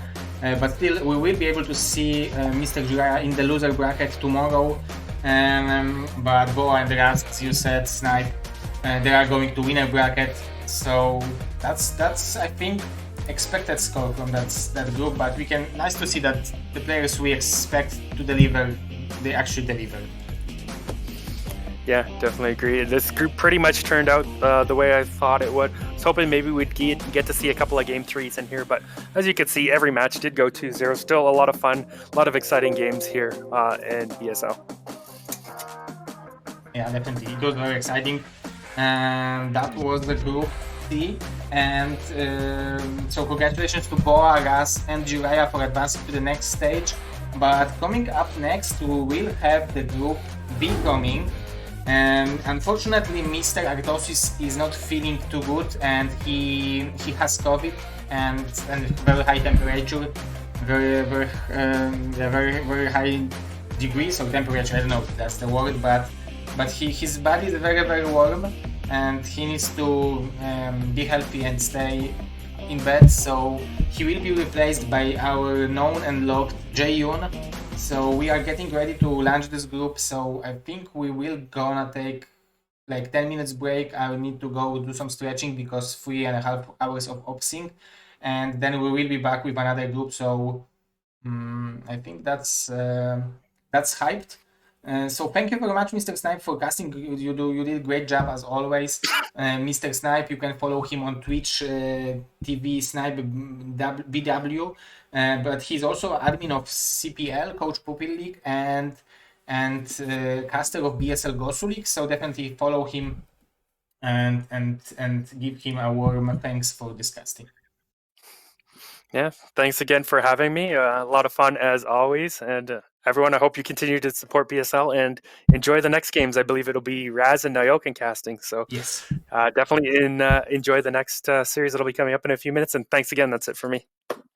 But still, we will be able to see Mr. JIRAIYAA in the loser bracket tomorrow. But BoA and Razz, as you said, Snipe, they are going to winner bracket. So that's I think expected score from that group. But nice to see that the players we expect to deliver, they actually deliver. Yeah, definitely agree. This group pretty much turned out the way I thought it would. I was hoping maybe we'd get to see a couple of game 3s in here, but as you can see, every match did go 2-0. Still a lot of fun, a lot of exciting games here in BSL. Yeah, definitely. It was very exciting. And that was the group C. And so congratulations to BoA, Razz, and JIRAIYAA for advancing to the next stage. But coming up next, we will have the group B coming. And unfortunately, Mr. Artosis is not feeling too good, and he has COVID and very high temperature, very high degrees of temperature. I don't know if that's the word, but his body is very, very warm, and he needs to be healthy and stay in bed. So he will be replaced by our known and loved Jae-Yoon. So we are getting ready to launch this group. So I think we will gonna take like 10 minutes break. I will need to go do some stretching because 3.5 hours of opsing, and then we will be back with another group. So I think that's hyped. So thank you very much, Mr. Snipe, for casting. You did a great job as always. Mr. Snipe, you can follow him on Twitch TV Snipe BW, but he's also admin of CPL, Coach Pupil League, and caster of BSL Gosu League. So definitely follow him and give him a warm thanks for this casting. Yeah, thanks again for having me. A lot of fun as always. And everyone, I hope you continue to support BSL and enjoy the next games. I believe it'll be Razz and Nyoken casting. So yes, definitely enjoy the next series that'll be coming up in a few minutes. And thanks again. That's it for me.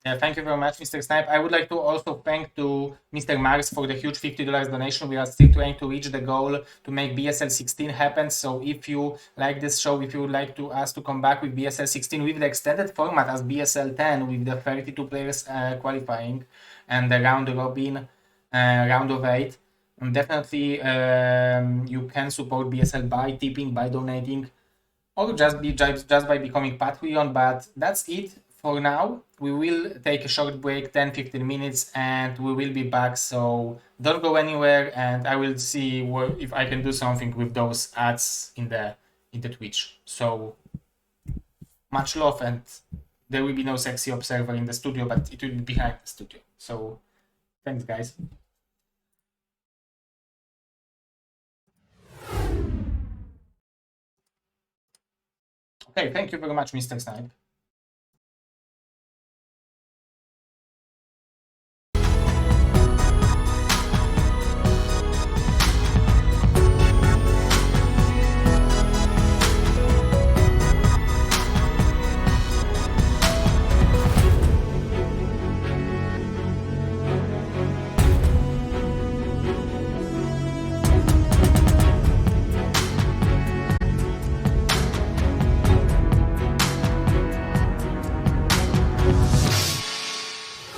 Yeah, thank you very much, Mr. Snipe. I would like to also thank to Mr. Mars for the huge $50 donation. We are still trying to reach the goal to make BSL 16 happen. So if you like this show, if you would like to us to come back with BSL 16 with the extended format as BSL 10 with the 32 players qualifying and the round robin, round of 8, and definitely you can support BSL by tipping, by donating, or just by becoming Patreon. But that's it for now. We will take a short break, 10-15 minutes, and we will be back. So don't go anywhere, and I will see if I can do something with those ads in the Twitch. So much love, and there will be no sexy observer in the studio, but it will be behind the studio. So thanks, guys. Okay, thank you very much, Mr. Snipe.